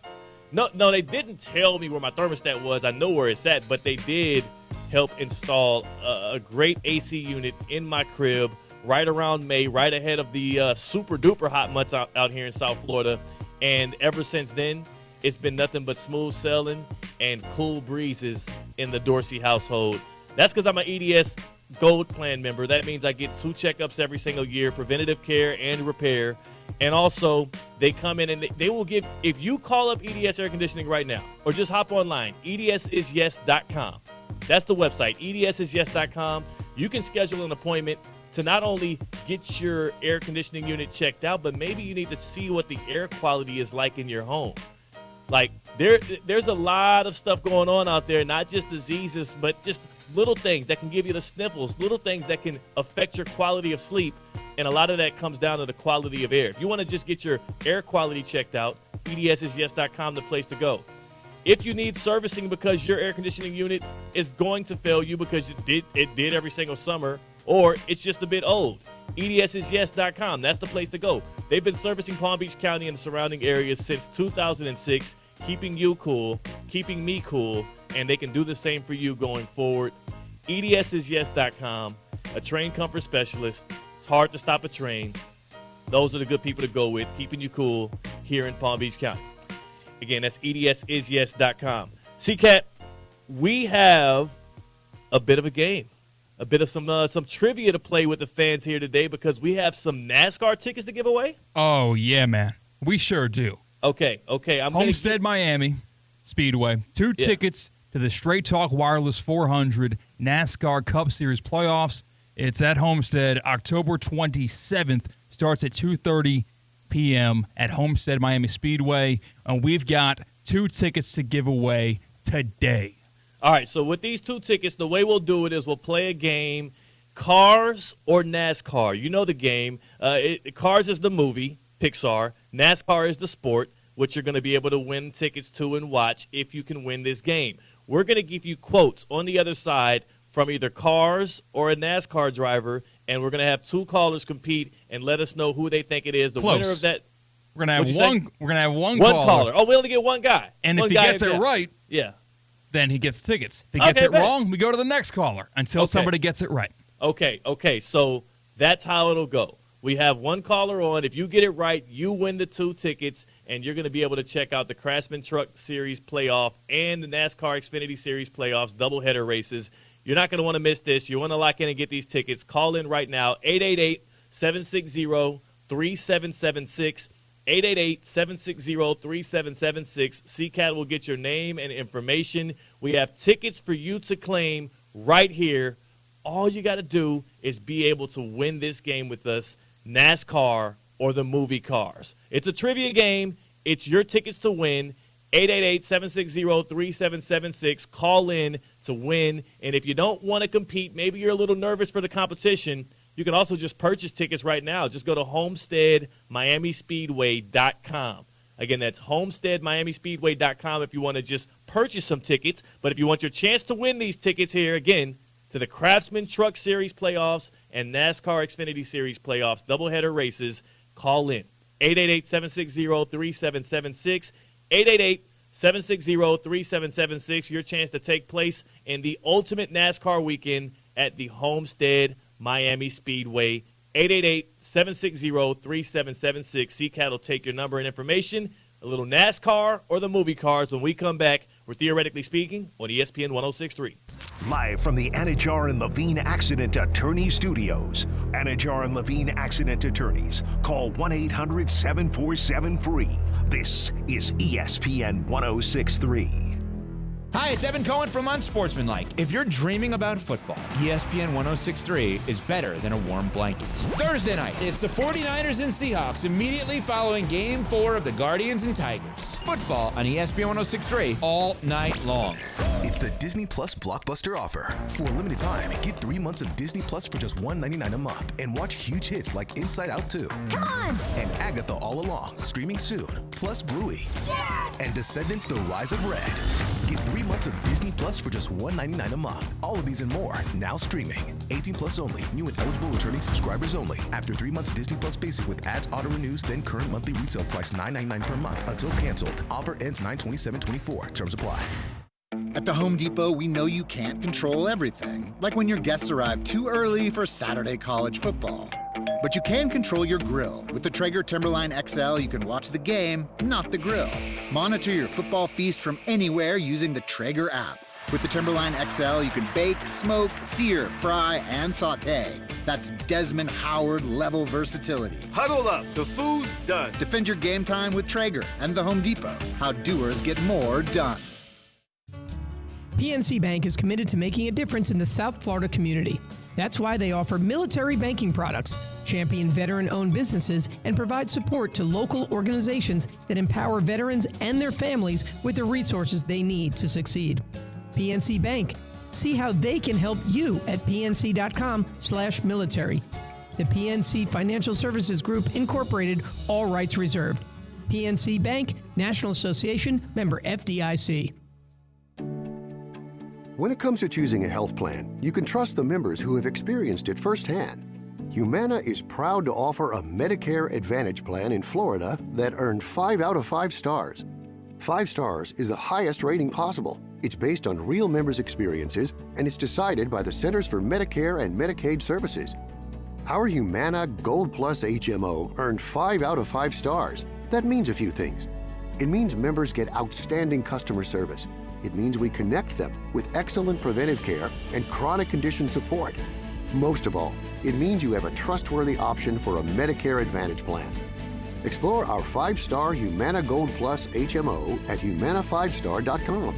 No, they didn't tell me where my thermostat was. I know where it's at, but they did help install a great AC unit in my crib right around May, right ahead of the super-duper hot months out here in South Florida, and ever since then, it's been nothing but smooth sailing and cool breezes in the Dorsey household. That's because I'm an EDS Gold Plan member. That means I get 2 checkups every single year, preventative care and repair. And also, they come in and they will give, if you call up EDS Air Conditioning right now, or just hop online, edsisyes.com. That's the website, edsisyes.com. You can schedule an appointment to not only get your air conditioning unit checked out, but maybe you need to see what the air quality is like in your home. Like, there's a lot of stuff going on out there, not just diseases, but just little things that can give you the sniffles, little things that can affect your quality of sleep, and a lot of that comes down to the quality of air. If you want to just get your air quality checked out, edsisyes.com, the place to go. If you need servicing because your air conditioning unit is going to fail you because it did every single summer, or it's just a bit old, edsisyes.com. That's the place to go. They've been servicing Palm Beach County and the surrounding areas since 2006, keeping you cool, keeping me cool, and they can do the same for you going forward. edsisyes.com, a train comfort specialist. It's hard to stop a train. Those are the good people to go with, keeping you cool here in Palm Beach County. Again, that's edsisyes.com. C-Cat, we have a bit of a game. A bit of some trivia to play with the fans here today because we have some NASCAR tickets to give away. Oh, yeah, man. We sure do. Okay. Homestead Miami Speedway. 2 tickets to the Straight Talk Wireless 400 NASCAR Cup Series playoffs. It's at Homestead, October 27th. Starts at 2:30 p.m. at Homestead Miami Speedway. And we've got 2 tickets to give away today. All right, so with these 2 tickets, the way we'll do it is we'll play a game, Cars or NASCAR. You know the game. Cars is the movie, Pixar. NASCAR is the sport, which you're going to be able to win tickets to and watch if you can win this game. We're going to give you quotes on the other side from either Cars or a NASCAR driver, and we're going to have 2 callers compete and let us know who they think it is. The winner of that. We're going to have one caller. Oh, we only get one guy. And one if he gets it right, then he gets tickets. If he gets it wrong, we go to the next caller until somebody gets it right. Okay. So that's how it'll go. We have one caller on. If you get it right, you win the 2 tickets, and you're going to be able to check out the Craftsman Truck Series playoff and the NASCAR Xfinity Series playoffs, doubleheader races. You're not going to want to miss this. You want to lock in and get these tickets. Call in right now, 888-760-3776. 888-760-3776. CCAT will get your name and information. We have tickets for you to claim right here. All you got to do is be able to win this game with us, NASCAR or the movie Cars. It's a trivia game. It's your tickets to win. 888-760-3776. Call in to win. And if you don't want to compete, maybe you're a little nervous for the competition, you can also just purchase tickets right now. Just go to HomesteadMiamiSpeedway.com. Again, that's HomesteadMiamiSpeedway.com if you want to just purchase some tickets. But if you want your chance to win these tickets here, again, to the Craftsman Truck Series playoffs and NASCAR Xfinity Series playoffs, doubleheader races, call in. 888-760-3776. 888-760-3776. Your chance to take place in the ultimate NASCAR weekend at the Homestead Miami Speedway. 888-760-3776. CCAT will take your number and information, a little NASCAR or the movie cars. When we come back, we're Theoretically Speaking on ESPN 106.3. Live from the Anajar and Levine Accident Attorney Studios. Anajar and Levine Accident Attorneys. Call 1-800-747-FREE. This is ESPN 106.3. Hi, it's Evan Cohen from Unsportsmanlike. If you're dreaming about football, ESPN 106.3 is better than a warm blanket. Thursday night, it's the 49ers and Seahawks immediately following Game 4 of the Guardians and Tigers. Football on ESPN 106.3 all night long. It's the Disney Plus Blockbuster offer. For a limited time, get 3 months of Disney Plus for just $1.99 a month and watch huge hits like Inside Out 2. Come on! And Agatha All Along, streaming soon. Plus Bluey. Yes! And Descendants: The Rise of Red. Get 3 months of Disney Plus for just $1.99 a month. All of these and more, now streaming. 18 plus only. New and eligible returning subscribers only. After 3 months Disney Plus Basic with ads auto-renews, then current monthly retail price $9.99 per month until canceled. Offer ends 9/27/24. Terms apply. At the Home Depot, we know you can't control everything, like when your guests arrive too early for Saturday college football. But you can control your grill. With the Traeger Timberline XL, you can watch the game, not the grill. Monitor your football feast from anywhere using the Traeger app. With the Timberline XL, you can bake, smoke, sear, fry, and saute. That's Desmond Howard level versatility. Huddle up, the food's done. Defend your game time with Traeger and the Home Depot. How doers get more done. PNC Bank is committed to making a difference in the South Florida community. That's why they offer military banking products, champion veteran-owned businesses, and provide support to local organizations that empower veterans and their families with the resources they need to succeed. PNC Bank. See how they can help you at pnc.com/military. The PNC Financial Services Group, Incorporated, all rights reserved. PNC Bank, National Association, member FDIC. When it comes to choosing a health plan, you can trust the members who have experienced it firsthand. Humana is proud to offer a Medicare Advantage plan in Florida that earned 5 out of 5 stars. 5 stars is the highest rating possible. It's based on real members' experiences, and it's decided by the Centers for Medicare and Medicaid Services. Our Humana Gold Plus HMO earned 5 out of 5 stars. That means a few things. It means members get outstanding customer service. It means we connect them with excellent preventive care and chronic condition support. Most of all, it means you have a trustworthy option for a Medicare Advantage plan. Explore our 5-star Humana Gold Plus HMO at humana5star.com.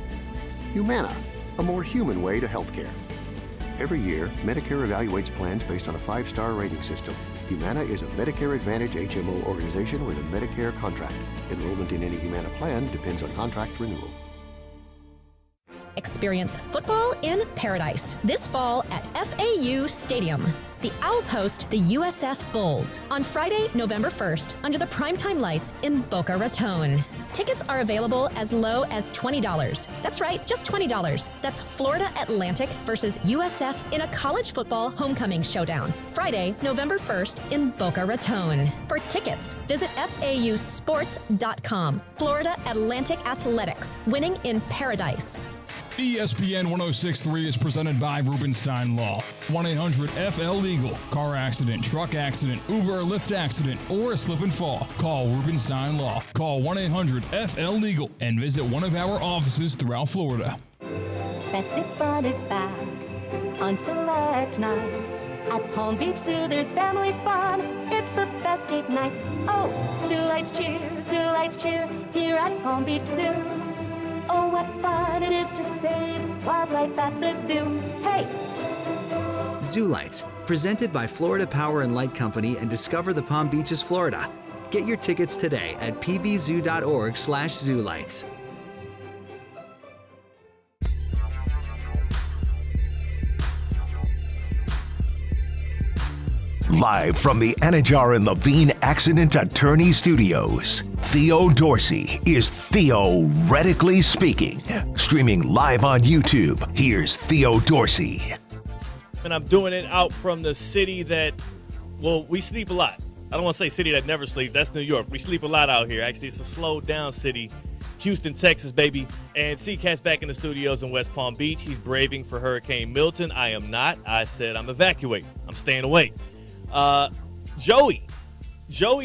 Humana, a more human way to healthcare. Every year, Medicare evaluates plans based on a 5-star rating system. Humana is a Medicare Advantage HMO organization with a Medicare contract. Enrollment in any Humana plan depends on contract renewal. Experience football in paradise this fall at FAU Stadium. The Owls host the USF Bulls on Friday, November 1st under the primetime lights in Boca Raton. Tickets are available as low as $20. That's right, just $20. That's Florida Atlantic versus USF in a college football homecoming showdown. Friday, November 1st in Boca Raton. For tickets, visit FAUsports.com. Florida Atlantic Athletics, winning in paradise. ESPN 106.3 is presented by Rubenstein Law. 1-800-FL-LEGAL. Car accident, truck accident, Uber or Lyft accident, or a slip and fall. Call Rubenstein Law. Call 1-800-FL-LEGAL and visit one of our offices throughout Florida. Festive fun is back on select nights. At Palm Beach Zoo, there's family fun. It's the best date night. Oh, Zoo Lights cheer here at Palm Beach Zoo. Oh, what fun it is to save wildlife at the zoo. Hey! Zoo Lights, presented by Florida Power and Light Company and Discover the Palm Beaches, Florida. Get your tickets today at pbzoo.org/zoolights. Live from the Anajar and Levine Accident Attorney Studios, Theo Dorsey is theoretically speaking. Streaming live on YouTube, here's Theo Dorsey. And I'm doing it out from the city that, well, we sleep a lot. I don't want to say city that never sleeps. That's New York. We sleep a lot out here. Actually, it's a slowed down city. Houston, Texas, baby. And C-Cat's back in the studios in West Palm Beach. He's braving for Hurricane Milton. I am not. I said I'm evacuating. I'm staying away. Joey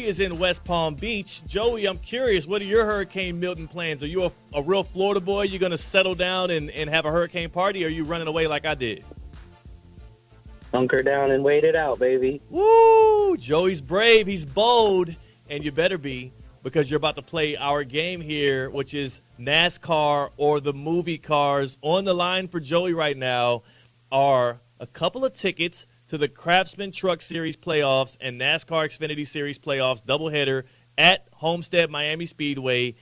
is in West Palm Beach. Joey, I'm curious, what are your Hurricane Milton plans? Are you a real Florida boy? You going to settle down and have a hurricane party, or are you running away like I did? Hunker down and wait it out, baby. Woo! Joey's brave. He's bold. And you better be, because you're about to play our game here, which is NASCAR or the movie Cars. On the line for Joey right now are a couple of tickets to the Craftsman Truck Series playoffs and NASCAR Xfinity Series playoffs doubleheader at Homestead Miami Speedway.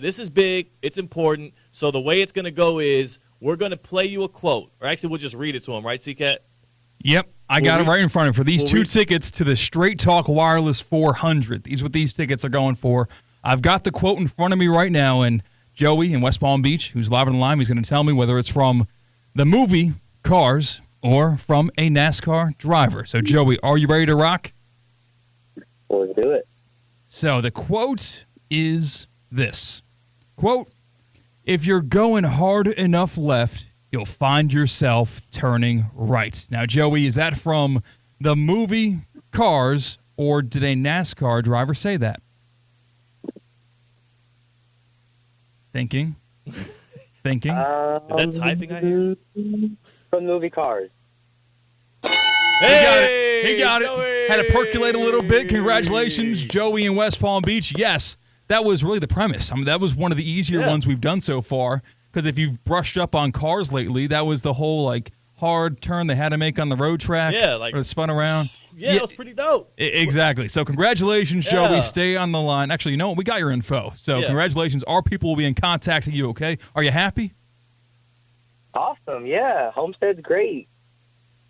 This is big. It's important. So the way it's going to go is we're going to play you a quote. Or actually, we'll just read it to him, right, C-Cat? Yep, I got it right in front of me. For these two tickets to the Straight Talk Wireless 400, these are what these tickets are going for. I've got the quote in front of me right now, and Joey in West Palm Beach, who's live on the line, he's going to tell me whether it's from the movie Cars or from a NASCAR driver. So, Joey, are you ready to rock? Let's do it. So the quote is this. Quote, "If you're going hard enough left, you'll find yourself turning right." Now, Joey, is that from the movie Cars, or did a NASCAR driver say that? Thinking. Thinking. Is that typing I hear? From the movie Cars. Hey, he got it. Joey. Had to percolate a little bit. Congratulations, Joey in West Palm Beach. Yes, that was really the premise. I mean, that was one of the easier ones we've done so far. Because if you've brushed up on Cars lately, that was the whole hard turn they had to make on the road track. Yeah, or it spun around. Yeah, it was pretty dope. Exactly. So congratulations, Joey. Stay on the line. Actually, you know what? We got your info. So congratulations. Our people will be in contact with you, okay? Are you happy? Awesome, yeah. Homestead's great.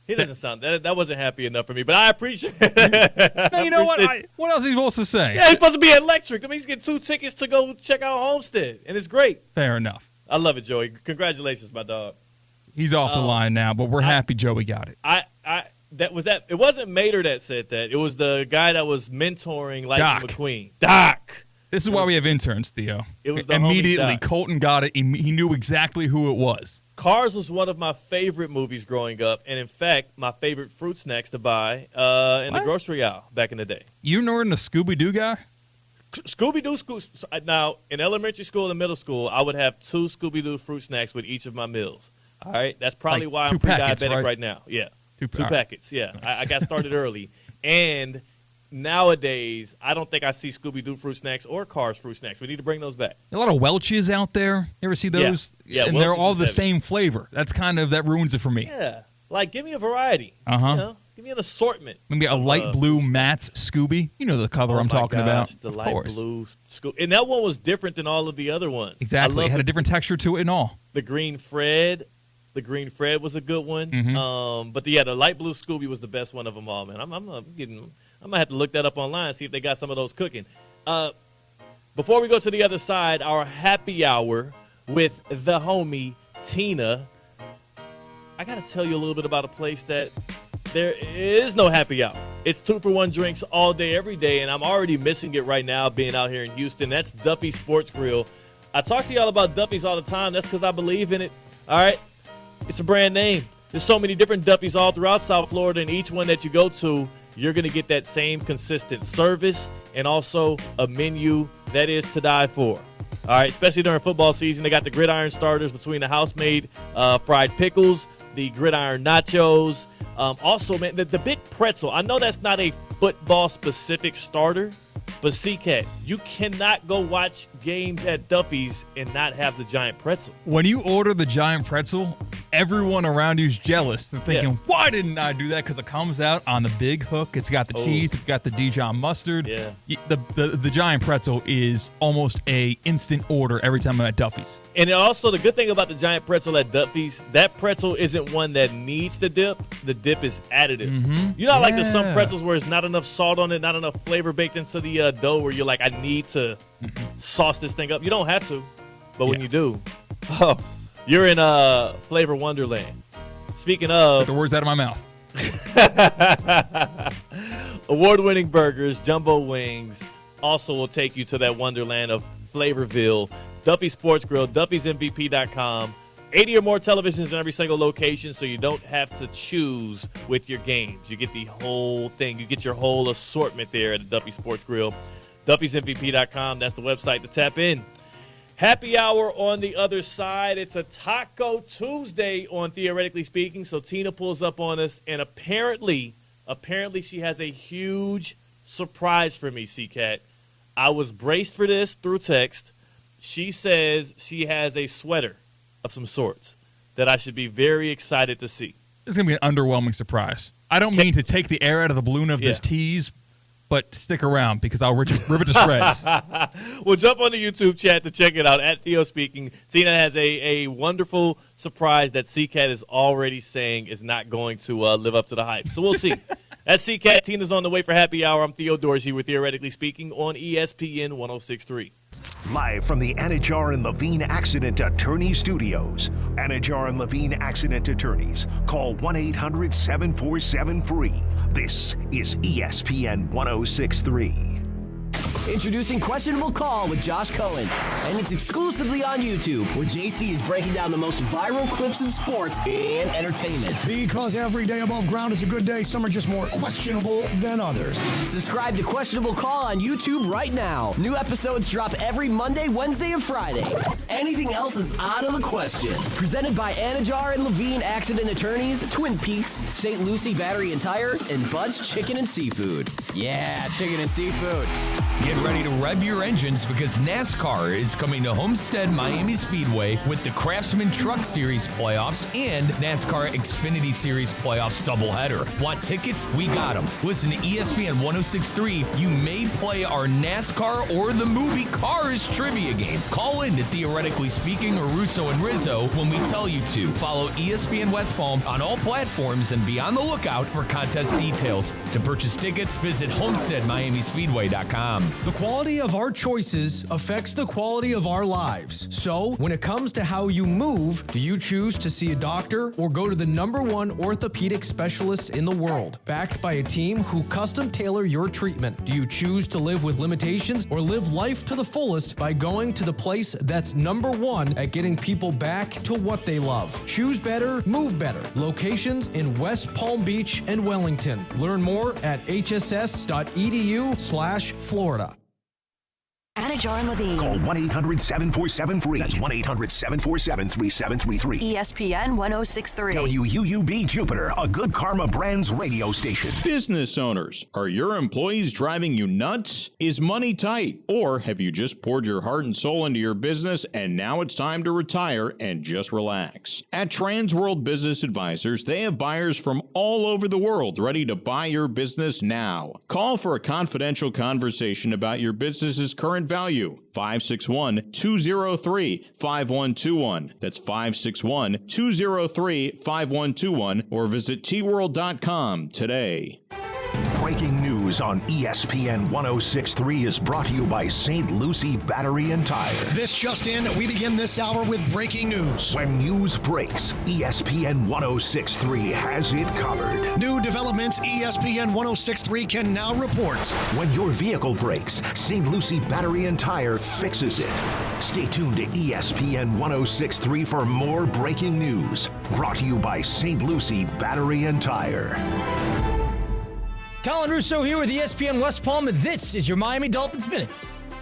He doesn't sound that wasn't happy enough for me, but I appreciate it. No, you know what? What else is he supposed to say? Yeah, he's supposed to be electric. I mean, he's getting 2 tickets to go check out Homestead, and it's great. Fair enough. I love it, Joey. Congratulations, my dog. He's off the line now, but we're happy Joey got it. It wasn't Mater that said that. It was the guy that was mentoring Lightning McQueen. Doc. This is why we have interns, Theo. It was the immediately homie Doc. Colton got it. He knew exactly who it was. Cars was one of my favorite movies growing up, and in fact, my favorite fruit snacks to buy in the grocery aisle back in the day. You weren't a Scooby-Doo guy? Scooby-Doo. Now, in elementary school and middle school, I would have 2 Scooby-Doo fruit snacks with each of my meals. All right? That's probably why I'm pre-diabetic right now. Yeah. 2 packets, yeah. I got started early. And nowadays, I don't think I see Scooby-Doo fruit snacks or Cars fruit snacks. We need to bring those back. A lot of Welch's out there. You ever see those? Yeah, and Welch's they're all is the heavy. same flavor. That ruins it for me. Yeah. Give me a variety. Uh-huh. You know? Give me an assortment. Maybe a light blue Matt's Scooby. You know the color I'm talking about. The of light course. blue Scooby. And that one was different than all of the other ones. Exactly. It had a different texture to it and all. The Green Fred. The Green Fred was a good one. Mm-hmm. But the light blue Scooby was the best one of them all, man. I'm gonna have to look that up online and see if they got some of those cooking. Before we go to the other side, our happy hour with the homie Tina. I gotta tell you a little bit about a place that there is no happy hour. It's 2-for-1 drinks all day, every day, and I'm already missing it right now being out here in Houston. That's Duffy Sports Grill. I talk to y'all about Duffy's all the time. That's because I believe in it. All right? It's a brand name. There's so many different Duffys all throughout South Florida, and each one that you go to, you're going to get that same consistent service and also a menu that is to die for. All right? Especially during football season, they got the gridiron starters between the house-made fried pickles, the gridiron nachos. Also, man, the big pretzel. I know that's not a football-specific starter, but C-Cat, you cannot go watch games at Duffy's and not have the giant pretzel. When you order the giant pretzel, everyone around you's jealous. They're thinking, why didn't I do that? Because it comes out on the big hook. It's got the cheese. It's got the Dijon mustard. Yeah. The giant pretzel is almost a instant order every time I'm at Duffy's. And also, the good thing about the giant pretzel at Duffy's, that pretzel isn't one that needs the dip. The dip is additive. Mm-hmm. You know, like there's some pretzels where it's not enough salt on it, not enough flavor baked into the dough, where you're like, I need to sauce this thing up. You don't have to, but when you do, you're in Flavor Wonderland. Speaking of, get the words out of my mouth. Award-winning burgers, jumbo wings, also will take you to that wonderland of Flavorville. Duffy Sports Grill, Duffy'sMVP.com. 80 or more televisions in every single location, so you don't have to choose with your games. You get the whole thing. You get your whole assortment there at the Duffy Sports Grill. Duffy'sMVP.com. That's the website to tap in. Happy hour on the other side. It's a Taco Tuesday on Theoretically Speaking. So Tina pulls up on us, and apparently she has a huge surprise for me, C-Cat. I was braced for this through text. She says she has a sweater of some sorts that I should be very excited to see. It's going to be an underwhelming surprise. I don't mean to take the air out of the balloon of this tease, but stick around because I'll rip it to shreds. Well, jump on the YouTube chat to check it out at Theo Speaking. Tina has a wonderful surprise that C-Cat is already saying is not going to live up to the hype. So we'll see. That's C-Cat. Tina's on the way for happy hour. I'm Theo Dorsey with Theoretically Speaking on ESPN 106.3. Live from the Anajar and Levine Accident Attorney Studios. Anajar and Levine Accident Attorneys. Call 1-800-747-FREE. This is ESPN 106.3. Introducing Questionable Call with Josh Cohen. And it's exclusively on YouTube, where JC is breaking down the most viral clips in sports and entertainment. Because every day above ground is a good day, some are just more questionable than others. Subscribe to Questionable Call on YouTube right now. New episodes drop every Monday, Wednesday, and Friday. Anything else is out of the question. Presented by Anajar and Levine Accident Attorneys, Twin Peaks, St. Lucie Battery and Tire, and Bud's Chicken and Seafood. Yeah, chicken and seafood. Get ready to rev your engines because NASCAR is coming to Homestead Miami Speedway with the Craftsman Truck Series playoffs and NASCAR Xfinity Series playoffs doubleheader. Want tickets? We got them. Listen to ESPN 106.3. You may play our NASCAR or the movie Cars trivia game. Call in to Theoretically Speaking or Russo and Rizzo when we tell you to. Follow ESPN West Palm on all platforms and be on the lookout for contest details. To purchase tickets, visit HomesteadMiamiSpeedway.com. The quality of our choices affects the quality of our lives. So, when it comes to how you move, do you choose to see a doctor or go to the #1 orthopedic specialist in the world, backed by a team who custom tailor your treatment? Do you choose to live with limitations or live life to the fullest by going to the place that's #1 at getting people back to what they love? Choose better, move better. Locations in West Palm Beach and Wellington. Learn more at hss.edu/Florida. Anajar and Levine. Call 1-800-747-FREE. That's 1-800-747-3733. ESPN 106.3. WUUB Jupiter, a Good Karma Brands radio station. Business owners, are your employees driving you nuts? Is money tight? Or have you just poured your heart and soul into your business and now it's time to retire and just relax? At Trans World Business Advisors, they have buyers from all over the world ready to buy your business now. Call for a confidential conversation about your business's current value. 561-203-5121. That's 561-203-5121 or visit tworld.com today. Breaking news on ESPN 106.3 is brought to you by St. Lucie Battery and Tire. This just in, we begin this hour with breaking news. When news breaks, ESPN 106.3 has it covered. New developments ESPN 106.3 can now report. When your vehicle breaks, St. Lucie Battery and Tire fixes it. Stay tuned to ESPN 106.3 for more breaking news. Brought to you by St. Lucie Battery and Tire. Colin Russo here with ESPN West Palm, and this is your Miami Dolphins Minute.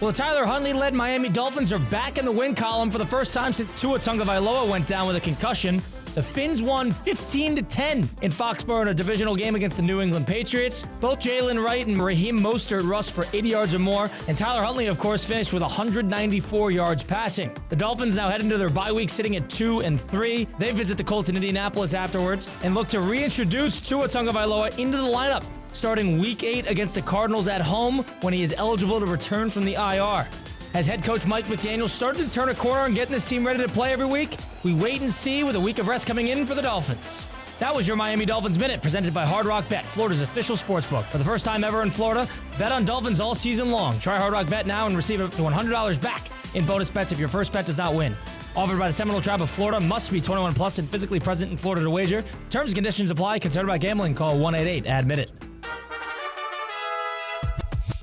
Well, the Tyler Huntley-led Miami Dolphins are back in the win column for the first time since Tua Tagovailoa went down with a concussion. The Finns won 15-10 in Foxborough in a divisional game against the New England Patriots. Both Jalen Wright and Raheem Mostert rushed for 80 yards or more, and Tyler Huntley, of course, finished with 194 yards passing. The Dolphins now head into their bye week sitting at 2-3. They visit the Colts in Indianapolis afterwards and look to reintroduce Tua Tagovailoa into the lineup, starting Week 8 against the Cardinals at home when he is eligible to return from the IR. Has head coach Mike McDaniel started to turn a corner and getting his team ready to play every week? We wait and see with a week of rest coming in for the Dolphins. That was your Miami Dolphins Minute, presented by Hard Rock Bet, Florida's official sportsbook. For the first time ever in Florida, bet on Dolphins all season long. Try Hard Rock Bet now and receive up to $100 back in bonus bets if your first bet does not win. Offered by the Seminole Tribe of Florida, must be 21 plus and physically present in Florida to wager. Terms and conditions apply. Concerned about gambling? Call 1-888-ADMIT-IT.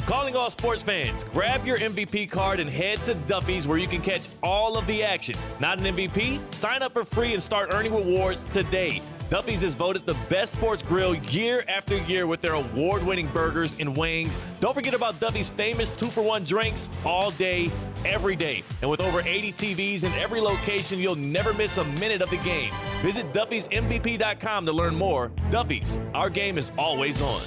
Calling all sports fans, grab your MVP card and head to Duffy's where you can catch all of the action. Not an MVP? Sign up for free and start earning rewards today. Duffy's is voted the best sports grill year after year with their award-winning burgers and wings. Don't forget about Duffy's famous 2-for-1 drinks all day, every day. And with over 80 TVs in every location, you'll never miss a minute of the game. Visit Duffy'sMVP.com to learn more. Duffy's, our game is always on.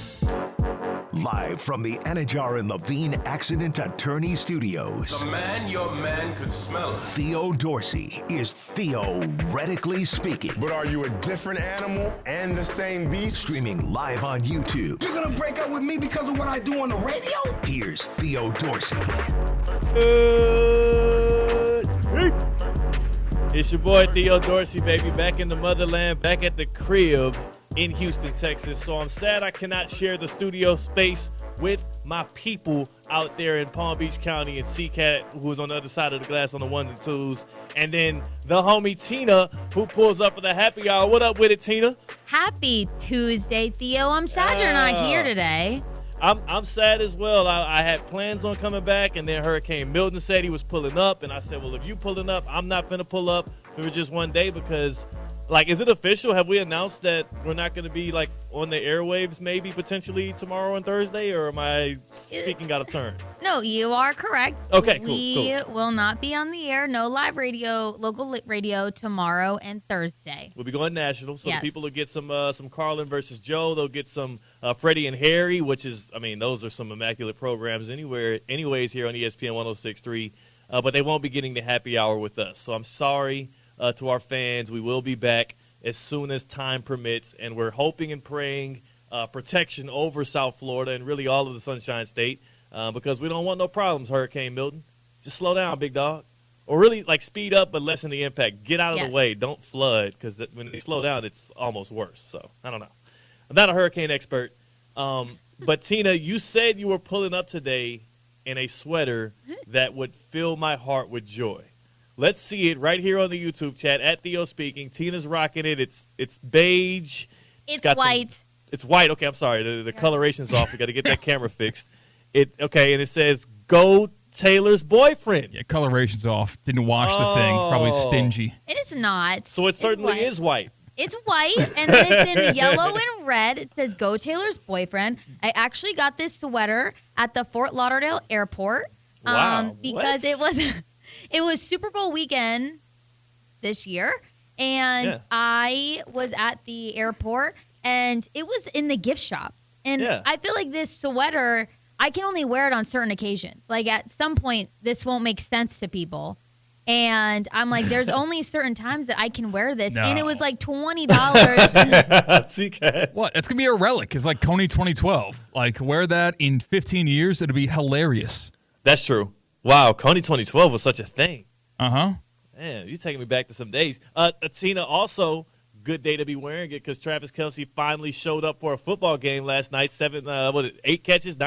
Live from the Anajar and Levine Accident Attorney Studios. The man your man could smell it. Theo Dorsey is theoretically speaking. But are you a different animal and the same beast? Streaming live on YouTube. You're gonna break up with me because of what I do on the radio? Here's Theo Dorsey. It's your boy Theo Dorsey, baby, back in the motherland, back at the crib in Houston, Texas. So I'm sad I cannot share the studio space with my people out there in Palm Beach County and CCAT, who's on the other side of the glass on the ones and twos. And then the homie Tina, who pulls up for the happy hour. What up with it, Tina? Happy Tuesday, Theo. I'm sad you're not here today. I'm sad as well. I had plans on coming back, and then Hurricane Milton said he was pulling up, and I said, well, if you pulling up, I'm not going to pull up for just one day because, like, is it official? Have we announced that we're not going to be, like, on the airwaves maybe potentially tomorrow and Thursday, or am I speaking out of turn? No, you are correct. Okay, cool. We will not be on the air. No live radio, local radio tomorrow and Thursday. We'll be going national, so Yes. the people will get some Carlin versus Joe. They'll get some Freddie and Harry, which is, I mean, those are some immaculate programs anyways here on ESPN 106.3. But they won't be getting the happy hour with us. So I'm sorry to our fans. We will be back as soon as time permits, and we're hoping and praying protection over South Florida and really all of the Sunshine State because we don't want no problems, Hurricane Milton. Just slow down, big dog. Or really, like, speed up but lessen the impact. Get out of the way. Don't flood because when they slow down, it's almost worse. So I don't know. I'm not a hurricane expert. But, Tina, you said you were pulling up today in a sweater that would fill my heart with joy. Let's see it right here on the YouTube chat at Theo Speaking. Tina's rocking it. It's beige. It's white. It's white. Okay, I'm sorry. The coloration's off. We got to get that camera fixed. Okay, and it says, Go Taylor's Boyfriend. Yeah, coloration's off. Didn't wash the thing. Probably stingy. It is not. So it certainly is white. It's white, and then it's in yellow and red. It says, Go Taylor's Boyfriend. I actually got this sweater at the Fort Lauderdale airport because it was Super Bowl weekend this year, and I was at the airport, and it was in the gift shop. And I feel like this sweater, I can only wear it on certain occasions. Like, at some point, this won't make sense to people. And I'm like, there's only certain times that I can wear this. No. And it was like $20. CCAT. What? That's going to be a relic. It's like Coney 2012. Like, wear that in 15 years. It'll be hilarious. That's true. Wow, Coney 2012 was such a thing. Uh-huh. Man, you're taking me back to some days. Tina, also, good day to be wearing it because Travis Kelce finally showed up for a football game last night. 9 catches,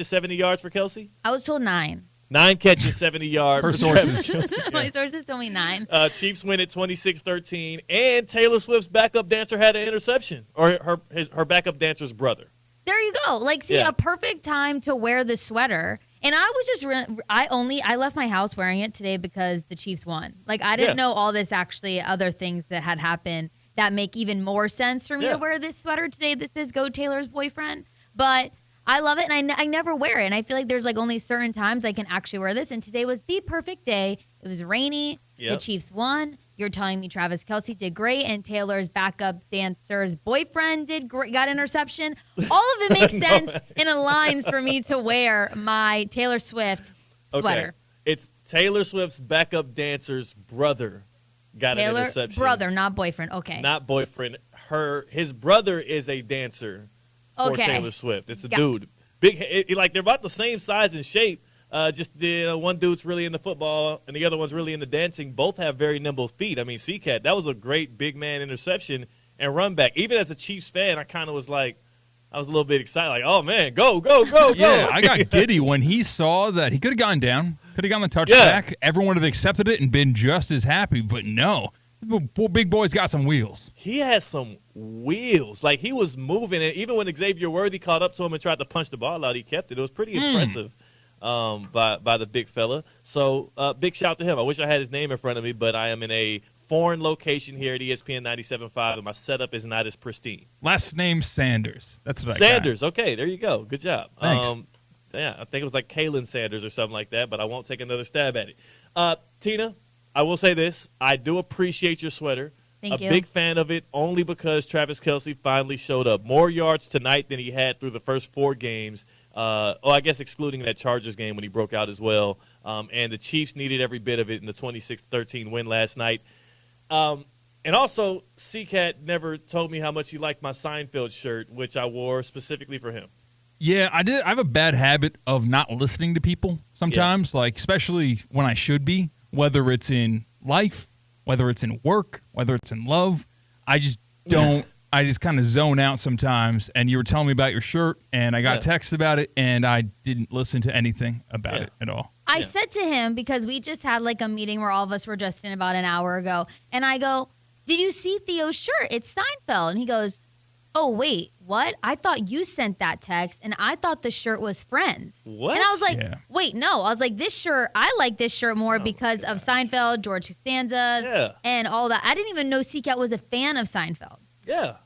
70 yards for Kelce? I was told 9. 9 catches, 70 yards. Her sources. My sources told me 9. Chiefs win at 26-13. And Taylor Swift's backup dancer had an interception, or her backup dancer's brother. There you go. Like, see, a perfect time to wear the sweater. And I was just I left my house wearing it today because the Chiefs won. Like, I didn't know all this actually other things that had happened that make even more sense for me to wear this sweater today. This is Go Taylor's Boyfriend. But I love it, and I never wear it. And I feel like there's, like, only certain times I can actually wear this. And today was the perfect day. It was rainy. Yep. The Chiefs won. You're telling me Travis Kelce did great and Taylor's backup dancer's boyfriend got interception. All of it makes sense and aligns for me to wear my Taylor Swift sweater. Okay. It's Taylor Swift's backup dancer's brother got an interception. Brother, not boyfriend. Okay. Not boyfriend. His brother is a dancer for Taylor Swift. It's a dude. Big, like they're about the same size and shape. Just one dude's really into football and the other one's really into dancing. Both have very nimble feet. I mean, C-Cat, that was a great big man interception and run back. Even as a Chiefs fan, I kind of was like, I was a little bit excited. Like, oh, man, go. Yeah, I got giddy when he saw that he could have gone down, could have gotten the touchback. Everyone would have accepted it and been just as happy. But no, big boy's got some wheels. He has some wheels. Like, he was moving. And even when Xavier Worthy caught up to him and tried to punch the ball out, he kept it. It was pretty impressive. By the big fella. So big shout to him. I wish I had his name in front of me, but I am in a foreign location here at ESPN 97.5, and my setup is not as pristine. Last name Sanders. That's what Sanders. Okay, there you go. Good job. Thanks. Yeah, I think it was like Kalen Sanders or something like that, but I won't take another stab at it. Tina, I will say this. I do appreciate your sweater. Thank you. Big fan of it only because Travis Kelce finally showed up. More yards tonight than he had through the first 4 games. I guess excluding that Chargers game when he broke out as well. And the Chiefs needed every bit of it in the 26-13 win last night. And also, C-Cat never told me how much he liked my Seinfeld shirt, which I wore specifically for him. Yeah, I did. I have a bad habit of not listening to people sometimes, like especially when I should be, whether it's in life, whether it's in work, whether it's in love. I just don't. I just kind of zone out sometimes, and you were telling me about your shirt, and I got texts about it, and I didn't listen to anything about it at all. I said to him, because we just had like a meeting where all of us were just in about an hour ago, and I go, did you see Theo's shirt? It's Seinfeld. And he goes, oh, wait, what? I thought you sent that text, and I thought the shirt was Friends. What? And I was like, wait, no. I was like, this shirt, I like this shirt more because of Seinfeld, George Costanza, and all that. I didn't even know C-Cat was a fan of Seinfeld. Yeah,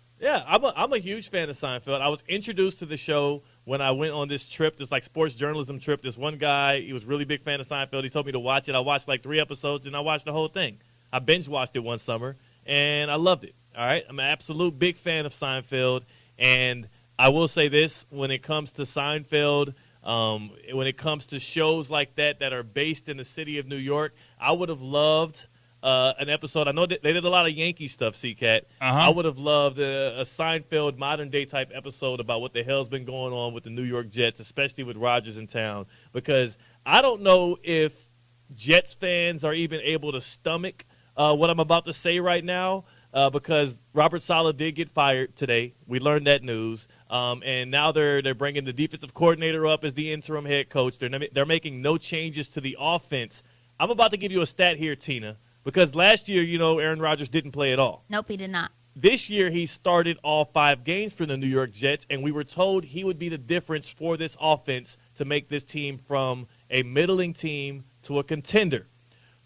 I'm a huge fan of Seinfeld. I was introduced to the show when I went on this trip, this like sports journalism trip. This one guy, he was a really big fan of Seinfeld. He told me to watch it. I watched like 3 episodes, and I watched the whole thing. I binge watched it one summer, and I loved it. All right, I'm an absolute big fan of Seinfeld, and I will say this: when it comes to Seinfeld, when it comes to shows like that are based in the city of New York, I would have loved an episode. I know that they did a lot of Yankee stuff, C-Cat. I would have loved a Seinfeld modern-day type episode about what the hell's been going on with the New York Jets, especially with Rodgers in town, because I don't know if Jets fans are even able to stomach what I'm about to say right now, because Robert Saleh did get fired today. We learned that news. And now they're bringing the defensive coordinator up as the interim head coach. They're making no changes to the offense. I'm about to give you a stat here, Tina. Because last year, Aaron Rodgers didn't play at all. Nope, he did not. This year, he started all 5 games for the New York Jets, and we were told he would be the difference for this offense to make this team from a middling team to a contender.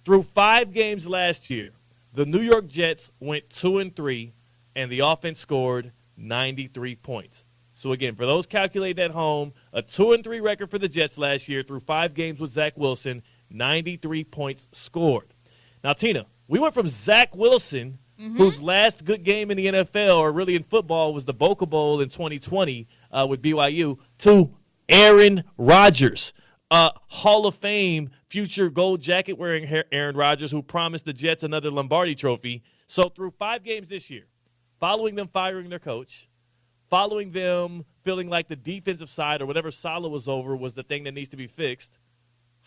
Through 5 games last year, the New York Jets went 2-3, and the offense scored 93 points. So, again, for those calculating at home, a 2-3 record for the Jets last year through 5 games with Zach Wilson, 93 points scored. Now, Tina, we went from Zach Wilson, whose last good game in the NFL, or really in football, was the Boca Bowl in 2020 with BYU, to Aaron Rodgers, Hall of Fame future gold jacket wearing Aaron Rodgers, who promised the Jets another Lombardi trophy. So through 5 games this year, following them firing their coach, following them feeling like the defensive side or whatever Saleh was over was the thing that needs to be fixed,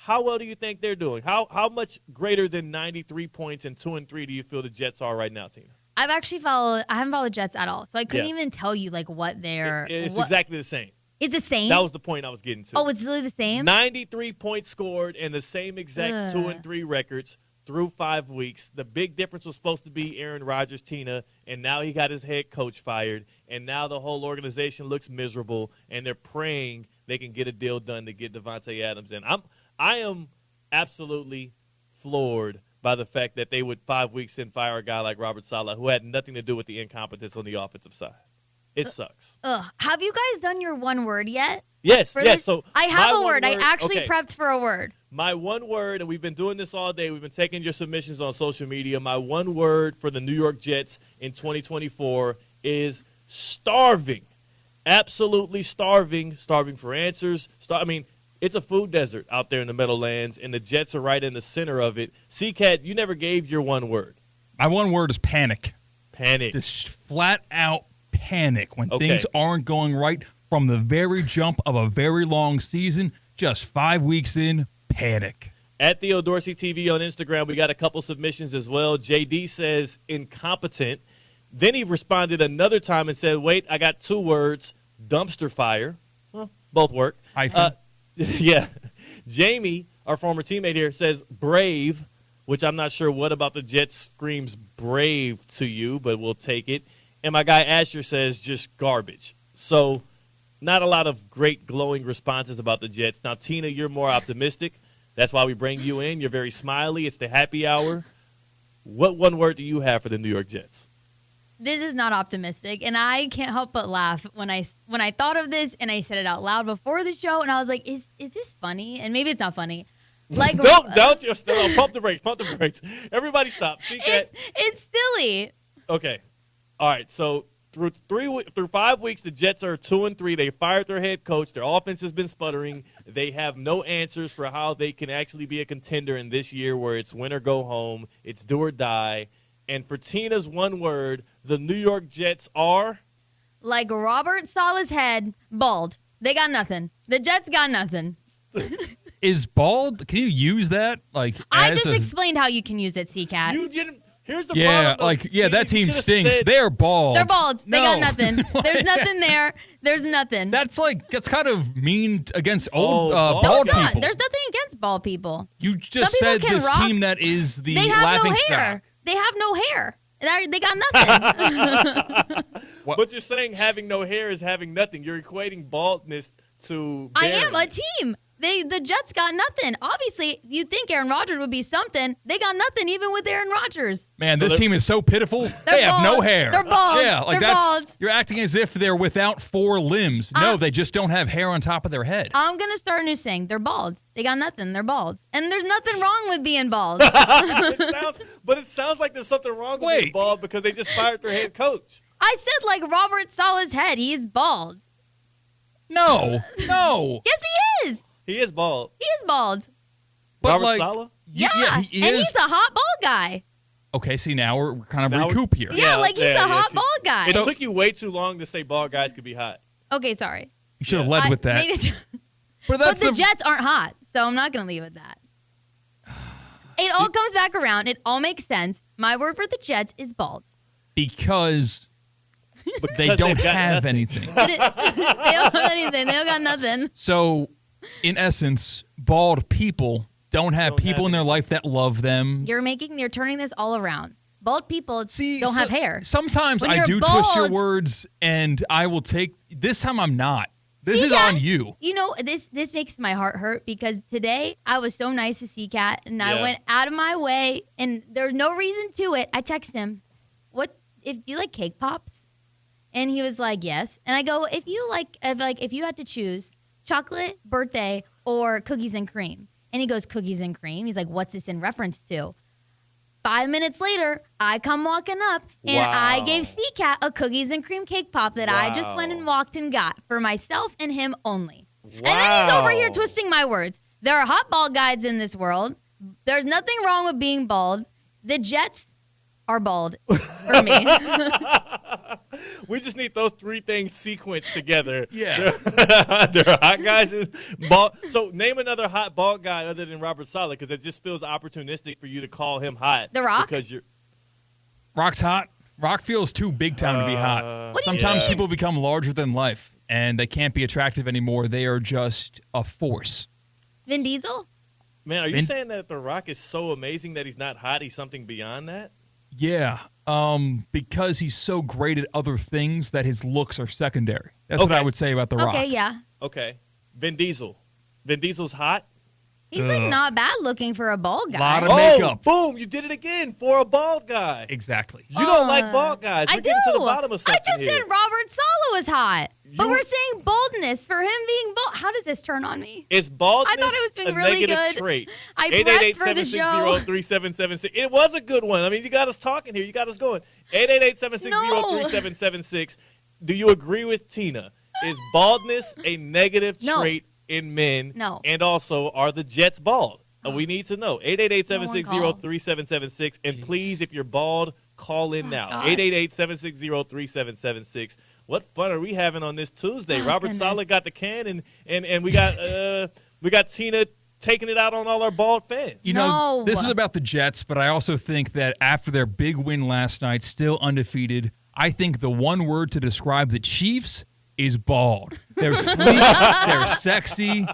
how well do you think they're doing? How much greater than 93 points and 2-3 do you feel the Jets are right now, Tina? I haven't followed the Jets at all, so I couldn't even tell you like what they're. It's exactly the same. It's the same? That was the point I was getting to. Oh, it's literally the same? 93 points scored and the same exact 2-3 records through 5 weeks. The big difference was supposed to be Aaron Rodgers, Tina, and now he got his head coach fired, and now the whole organization looks miserable, and they're praying they can get a deal done to get Devontae Adams in. I am absolutely floored by the fact that they would 5 weeks in fire a guy like Robert Saleh, who had nothing to do with the incompetence on the offensive side. It sucks. Have you guys done your one word yet? Yes, For yes. this? So I have my a one word. I actually okay. prepped for a word. My one word, and we've been doing this all day. We've been taking your submissions on social media. My one word for the New York Jets in 2024 is starving. Absolutely starving. Starving for answers. It's a food desert out there in the Meadowlands, and the Jets are right in the center of it. C-Cat, you never gave your one word. My one word is panic. Panic. Just flat out panic when things aren't going right from the very jump of a very long season. Just 5 weeks in, panic. At Theo Dorsey TV on Instagram, we got a couple submissions as well. JD says incompetent. Then he responded another time and said, wait, I got 2 words, dumpster fire. Well, both work. Yeah. Jamie, our former teammate here, says brave, which I'm not sure what about the Jets screams brave to you, but we'll take it. And my guy Asher says just garbage. So not a lot of great glowing responses about the Jets. Now, Tina, you're more optimistic. That's why we bring you in. You're very smiley. It's the happy hour. What one word do you have for the New York Jets? This is not optimistic, and I can't help but laugh when I thought of this and I said it out loud before the show, and I was like, "Is this funny?" And maybe it's not funny. Like, don't you pump the brakes, pump the brakes. Everybody stop. It's silly. Okay, all right. So through 5 weeks, the Jets are 2-3. They fired their head coach. Their offense has been sputtering. They have no answers for how they can actually be a contender in this year, where it's win or go home. It's do or die. And for Tina's one word, the New York Jets are? Like Robert Saleh's head, bald. They got nothing. The Jets got nothing. Is bald? Can you use that? I just explained how you can use it, C-Cat. You didn't. Here's the problem. That team stinks. They're bald. They're bald. They got No. nothing. There's nothing there. There's nothing. That's kind of mean against old No, bald it's not. people. There's nothing against bald people. You just Some said people can this rock. team that is the They have laughing no stock. hair. They have no hair. They got nothing. But you're saying having no hair is having nothing. You're equating baldness to I bearing. am a team. The Jets got nothing. Obviously, you'd think Aaron Rodgers would be something. They got nothing, even with Aaron Rodgers. Man, this team is so pitiful. They have bald. no hair. They're bald. Yeah, They're bald. You're acting as if they're without 4 limbs. No, they just don't have hair on top of their head. I'm going to start a new saying. They're bald. They got nothing. They're bald. And there's nothing wrong with being bald. It sounds like there's something wrong with being bald because they just fired their head coach. I said like Robert Saleh's head. He's bald. No. Yes, he is. He is bald. He is bald. Robert Saleh? Yeah, he and is. he's a hot bald guy. Okay, see, now we're kind of recoup here. Yeah, he's a hot bald guy. It took you way too long to say bald guys could be hot. Okay, sorry. You should have led with that. But the Jets aren't hot, so I'm not going to leave with that. It all comes back around. It all makes sense. My word for the Jets is bald. Because they don't have anything. They don't have anything. They don't got nothing. So, in essence, bald people don't have people in their life that love them. You're turning this all around. Bald people don't have hair. Sometimes When I you're do twist your bald- words, and I will take. This time I'm not. This is on you. You know, this makes my heart hurt because today I was so nice to C-Cat, and I went out of my way, and there's no reason to it. I text him, do you like cake pops? And he was like, yes. And I go, if you had to choose chocolate, birthday, or cookies and cream. And he goes, cookies and cream. He's like, what's this in reference to? 5 minutes later, I come walking up, and I gave C-Cat a cookies and cream cake pop that I just went and walked and got for myself and him only. And then he's over here twisting my words. There are hot bald guys in this world. There's nothing wrong with being bald. The Jets are bald for me. We just need those 3 things sequenced together. Yeah. There are hot guys and bald. So name another hot bald guy other than Robert Saleh, because it just feels opportunistic for you to call him hot. The Rock? Because you're Rock's hot. Rock feels too big time to be hot. What do you Sometimes mean? people become larger than life, and they can't be attractive anymore. They are just a force. Vin Diesel? Man, are you saying that The Rock is so amazing that he's not hot? He's something beyond that? Yeah, because he's so great at other things that his looks are secondary. That's what I would say about The Rock. Okay, yeah. Okay. Vin Diesel. Vin Diesel's hot? He's like not bad looking for a bald guy. Lot of makeup. Boom! You did it again for a bald guy. Exactly. You don't like bald guys. We're I do. getting to the bottom of something I just here. said Robert Saleh was hot. But we're saying boldness for him being bold. How did this turn on me? Is baldness I thought it was being a really negative good. trait? I prepped for the show. 888-760-3776. It was a good one. I mean, you got us talking here. You got us going. 888-760-3776. Do you agree with Tina? Is baldness a negative trait in men? No. And also, are the Jets bald? We need to know. 888-760-3776. And please, if you're bald, call in now. 888-760-3776. What fun are we having on this Tuesday? Robert Saleh got the can, and we got Tina taking it out on all our bald fans. You know, this is about the Jets, but I also think that after their big win last night, still undefeated, I think the one word to describe the Chiefs is bald. They're sleek, they're sexy,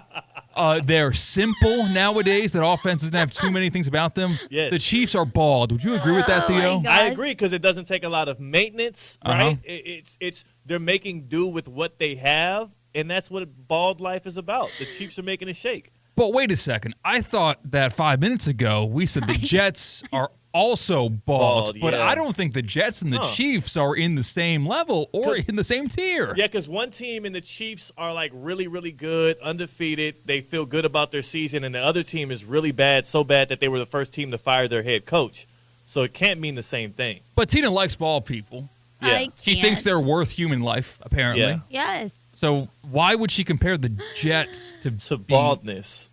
they're simple nowadays. That offense doesn't have too many things about them. Yes. The Chiefs are bald. Would you agree with that, Theo? I agree because it doesn't take a lot of maintenance, right? It's they're making do with what they have, and that's what bald life is about. The Chiefs are making a shake. But wait a second. I thought that 5 minutes ago we said the Jets are also bald, but I don't think the Jets and the Chiefs are in the same level or in the same tier. Yeah, because one team and the Chiefs are like really, really good, undefeated. They feel good about their season, and the other team is really bad, so bad that they were the first team to fire their head coach. So it can't mean the same thing. But Tina likes bald people. Yeah. She thinks they're worth human life, apparently. Yeah. Yes. So why would she compare the Jets to baldness?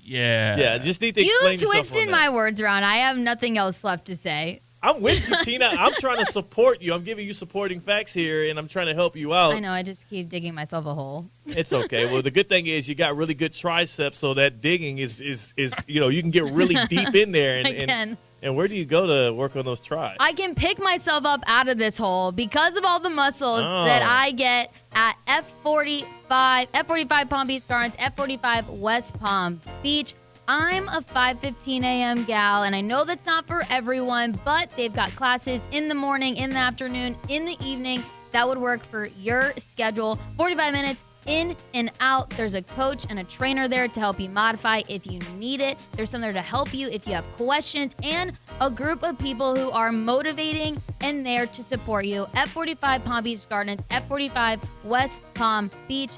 Yeah. Yeah, just need to explain You yourself twisted on my that. words around. I have nothing else left to say. I'm with you, Tina. I'm trying to support you. I'm giving you supporting facts here, and I'm trying to help you out. I know. I just keep digging myself a hole. It's okay. Well, the good thing is you got really good triceps, so that digging is you can get really deep in there. And, I can. And where do you go to work on those tries? I can pick myself up out of this hole because of all the muscles that I get at F45 Palm Beach Gardens, F45 West Palm Beach. I'm a 5:15 a.m. gal, and I know that's not for everyone, but they've got classes in the morning, in the afternoon, in the evening. That would work for your schedule. 45 minutes in and out. There's a coach and a trainer there to help you modify if you need it. There's someone there to help you if you have questions, and a group of people who are motivating and there to support you. F45 Palm Beach Gardens, F45 West Palm Beach.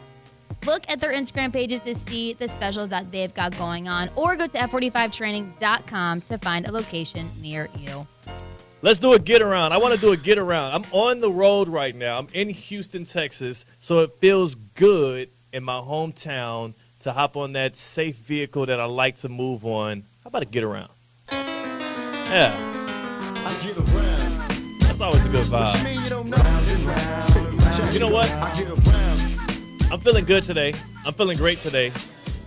Look at their Instagram pages to see the specials that they've got going on, or go to f45training.com to find a location near you. Let's do a get around. I want to do a get around. I'm on the road right now. I'm in Houston, Texas, so it feels good in my hometown to hop on that safe vehicle that I like to move on. How about a get around? Yeah. That's always a good vibe. You know what? I'm feeling good today. I'm feeling great today.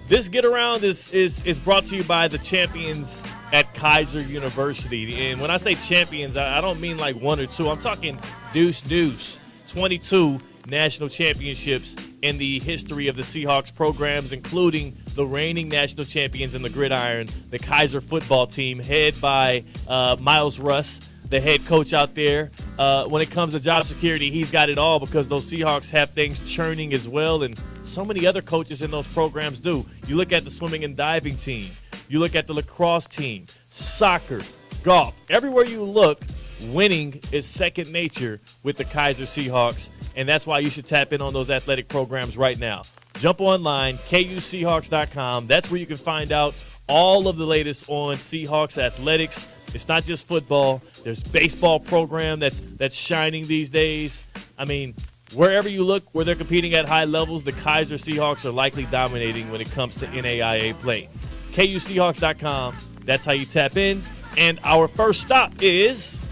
This get around is brought to you by the champions at Kaiser University. And when I say champions, I don't mean like one or two. I'm talking deuce. 22 national championships in the history of the Seahawks programs, including the reigning national champions in the gridiron, the Kaiser football team, head by Miles Russ, the head coach out there. When it comes to job security, he's got it all because those Seahawks have things churning as well, and so many other coaches in those programs do. You look at the swimming and diving team. You look at the lacrosse team, soccer, golf. Everywhere you look, winning is second nature with the Kaiser Seahawks, and that's why you should tap in on those athletic programs right now. Jump online, kuseahawks.com. That's where you can find out all of the latest on Seahawks athletics. It's not just football. There's baseball program that's shining these days. I mean, wherever you look, where they're competing at high levels, the Kaiser Seahawks are likely dominating when it comes to NAIA play. kuseahawks.com. That's how you tap in. And our first stop is...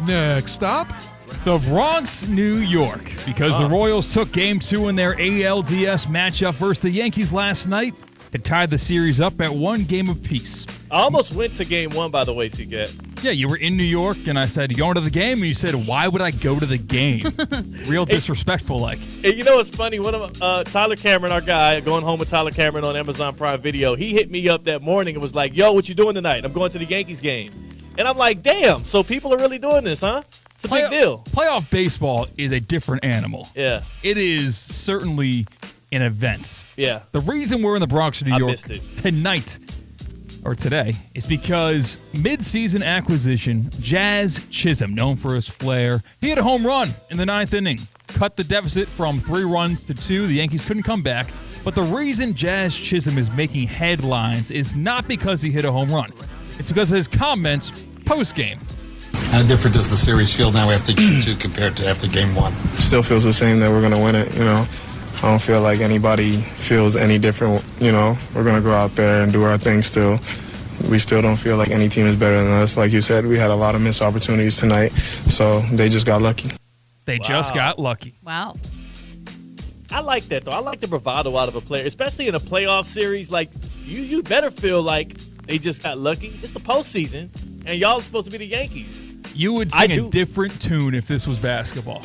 Next stop, the Bronx, New York. Because the Royals took Game 2 in their ALDS matchup versus the Yankees last night to tie the series up at 1 game apiece. I almost went to Game 1, by the way, C-Cat. Yeah, you were in New York, and I said, you going to the game? And you said, why would I go to the game? Real disrespectful, like. And you know what's funny? One of Tyler Cameron, our guy, Going Home with Tyler Cameron on Amazon Prime Video, he hit me up that morning and was like, yo, what you doing tonight? I'm going to the Yankees game. And I'm like, damn, so people are really doing this, huh? It's a big deal. Playoff baseball is a different animal. Yeah. It is certainly in events. Yeah. The reason we're in the Bronx, New York missed it. tonight or today is because mid-season acquisition Jazz Chisholm, known for his flair, he had a home run in the 9th inning, cut the deficit from 3 runs to 2. The Yankees couldn't come back. But the reason Jazz Chisholm is making headlines is not because he hit a home run. It's because of his comments post-game. How different does the series feel now after Game 2 compared to after Game 1? Still feels the same that we're going to win it, I don't feel like anybody feels any different, We're going to go out there and do our thing still. We still don't feel like any team is better than us. Like you said, we had a lot of missed opportunities tonight, so they just got lucky. They just got lucky. Wow. I like that, though. I like the bravado out of a player, especially in a playoff series. Like, you better feel like they just got lucky. It's the postseason, and y'all are supposed to be the Yankees. You would sing a different tune if this was basketball.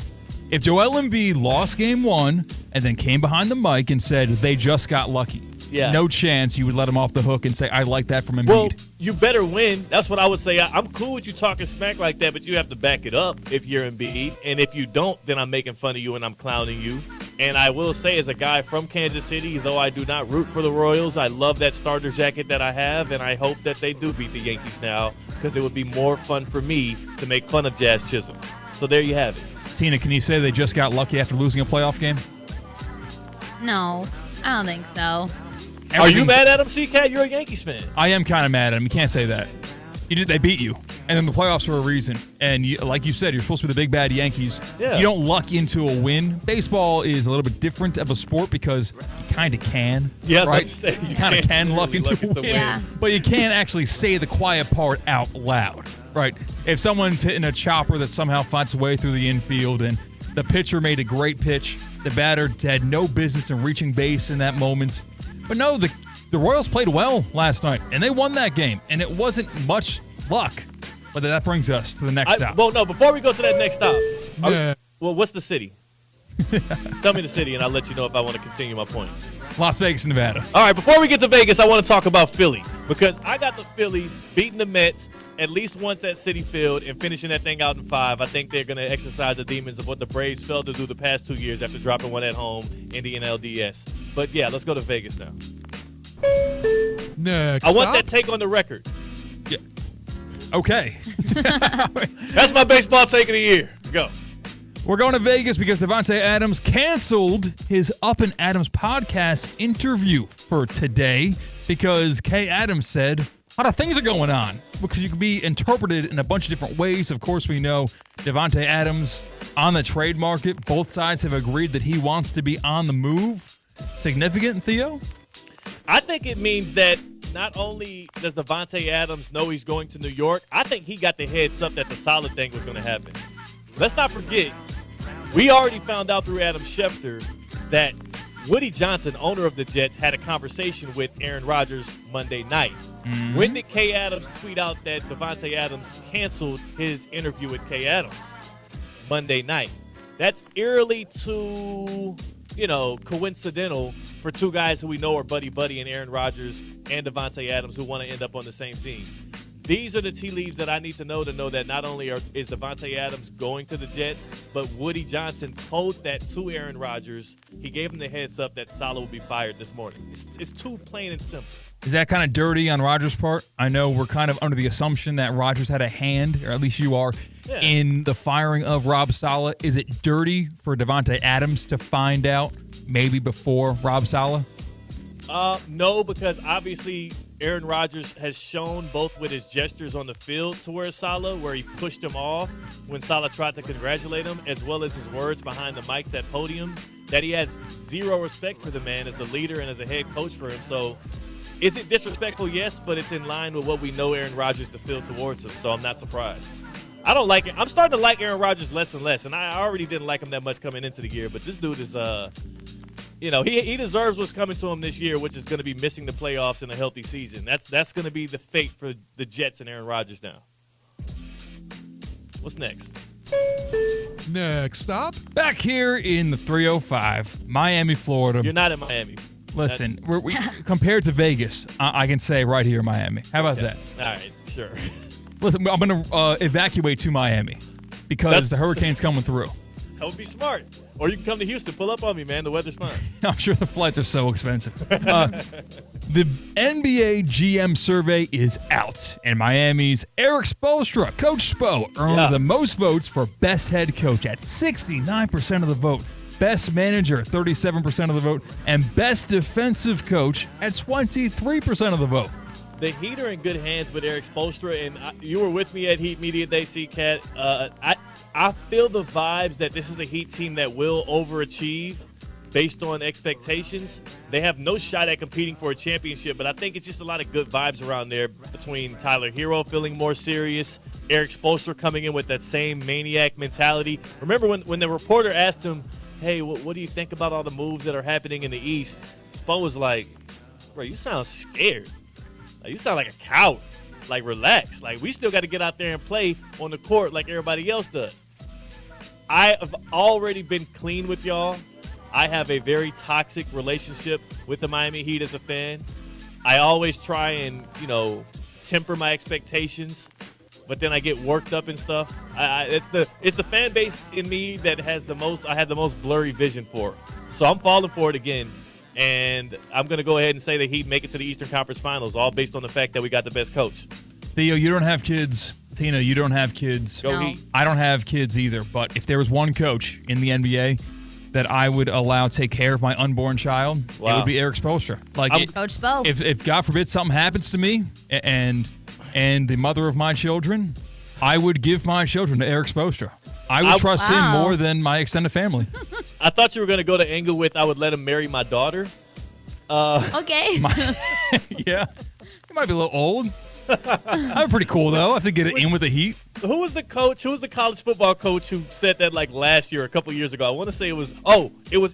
If Joel Embiid lost Game 1 and then came behind the mic and said they just got lucky, no chance you would let him off the hook and say, I like that from Embiid. Well, you better win. That's what I would say. I'm cool with you talking smack like that, but you have to back it up if you're Embiid. And if you don't, then I'm making fun of you and I'm clowning you. And I will say, as a guy from Kansas City, though I do not root for the Royals, I love that starter jacket that I have, and I hope that they do beat the Yankees now because it would be more fun for me to make fun of Jazz Chisholm. So there you have it. Tina, can you say they just got lucky after losing a playoff game? No, I don't think so. Are you mad at him, C-Cat? You're a Yankees fan. I am kind of mad at him. You can't say that. They beat you. And then the playoffs for a reason. And like you said, you're supposed to be the big bad Yankees. Yeah. You don't luck into a win. Baseball is a little bit different of a sport because you kind of can. Yeah, right? say, you kind of can luck into a win. Yeah. But you can't actually say the quiet part out loud. Right? If someone's hitting a chopper that somehow finds its way through the infield and the pitcher made a great pitch, the batter had no business in reaching base in that moment. But no, the Royals played well last night, and they won that game. And it wasn't much luck. But that brings us to the next stop. Well, no, before we go to that next stop, what's the city? Tell me the city, and I'll let you know if I want to continue my point. Las Vegas, Nevada. All right, before we get to Vegas, I want to talk about Philly because I got the Phillies beating the Mets at least once at Citi Field and finishing that thing out in 5. I think they're going to exercise the demons of what the Braves failed to do the past 2 years after dropping one at home in the NLDS. But, yeah, let's go to Vegas now. Next I want that take on the record. Yeah. Okay. That's my baseball take of the year. Go. We're going to Vegas because Davante Adams canceled his Up and Adams podcast interview for today because Kay Adams said a lot of things are going on because you can be interpreted in a bunch of different ways. Of course, we know Davante Adams on the trade market. Both sides have agreed that he wants to be on the move. Significant, Theo? I think it means that not only does Davante Adams know he's going to New York, I think he got the heads up that the SALEH thing was going to happen. Let's not forget, we already found out through Adam Schefter that Woody Johnson, owner of the Jets, had a conversation with Aaron Rodgers Monday night. Mm-hmm. When did Kay Adams tweet out that Davante Adams canceled his interview with Kay Adams? Monday night. That's eerily too, coincidental for two guys who we know are buddy-buddy in Aaron Rodgers and Davante Adams who want to end up on the same team. These are the tea leaves that I need to know that not only is Davante Adams going to the Jets, but Woody Johnson told that to Aaron Rodgers. He gave him the heads up that SALEH will be fired this morning. It's too plain and simple. Is that kind of dirty on Rodgers' part? I know we're kind of under the assumption that Rodgers had a hand, or at least you are, in the firing of Rob SALEH. Is it dirty for Davante Adams to find out maybe before Rob SALEH? No, because obviously Aaron Rodgers has shown both with his gestures on the field towards SALEH, where he pushed him off when SALEH tried to congratulate him, as well as his words behind the mics at podium, that he has zero respect for the man as a leader and as a head coach for him. So is it disrespectful? Yes, but it's in line with what we know Aaron Rodgers to feel towards him, so I'm not surprised. I don't like it. I'm starting to like Aaron Rodgers less and less, and I already didn't like him that much coming into the year, but this dude is he deserves what's coming to him this year, which is going to be missing the playoffs in a healthy season. That's going to be the fate for the Jets and Aaron Rodgers now. What's next? Next stop. Back here in the 305, Miami, Florida. You're not in Miami. Listen, we compared to Vegas, I can say right here, Miami. How about that? All right, sure. Listen, I'm going to evacuate to Miami because the hurricane's coming through. That would be smart. Or you can come to Houston. Pull up on me, man. The weather's fine. I'm sure the flights are so expensive. The NBA GM survey is out, and Miami's Eric Spoelstra, Coach Spo, earned the most votes for best head coach at 69% of the vote, best manager, 37% of the vote, and best defensive coach at 23% of the vote. The Heat are in good hands with Eric Spoelstra, and you were with me at Heat Media Day, C-Cat. I feel the vibes that this is a Heat team that will overachieve based on expectations. They have no shot at competing for a championship, but I think it's just a lot of good vibes around there between Tyler Hero feeling more serious, Eric Spoelstra coming in with that same maniac mentality. Remember when the reporter asked him, hey, what do you think about all the moves that are happening in the East? Spo was like, bro, you sound scared. Like, you sound like a coward. Like, relax. Like, we still got to get out there and play on the court like everybody else does. I have already been clean with y'all. I have a very toxic relationship with the Miami Heat as a fan. I always try and, temper my expectations, but then I get worked up and stuff. It's the fan base in me that has I have the most blurry vision for. So I'm falling for it again. And I'm going to go ahead and say the Heat make it to the Eastern Conference Finals, all based on the fact that we got the best coach. Theo, you don't have kids. Tina, you don't have kids. Go Heat. I don't have kids either. But if there was one coach in the NBA that I would allow take care of my unborn child, it would be Eric Spoelstra. Coach Spo. If God forbid something happens to me and the mother of my children, I would give my children to Eric Spoelstra. I would trust him more than my extended family. I thought you were going to go to angle with I would let him marry my daughter. Okay. Yeah. It might be a little old. I'm pretty cool, though. I think get it in with the Heat. Who was the coach? Who was the college football coach who said that last year, a couple years ago? I want to say it was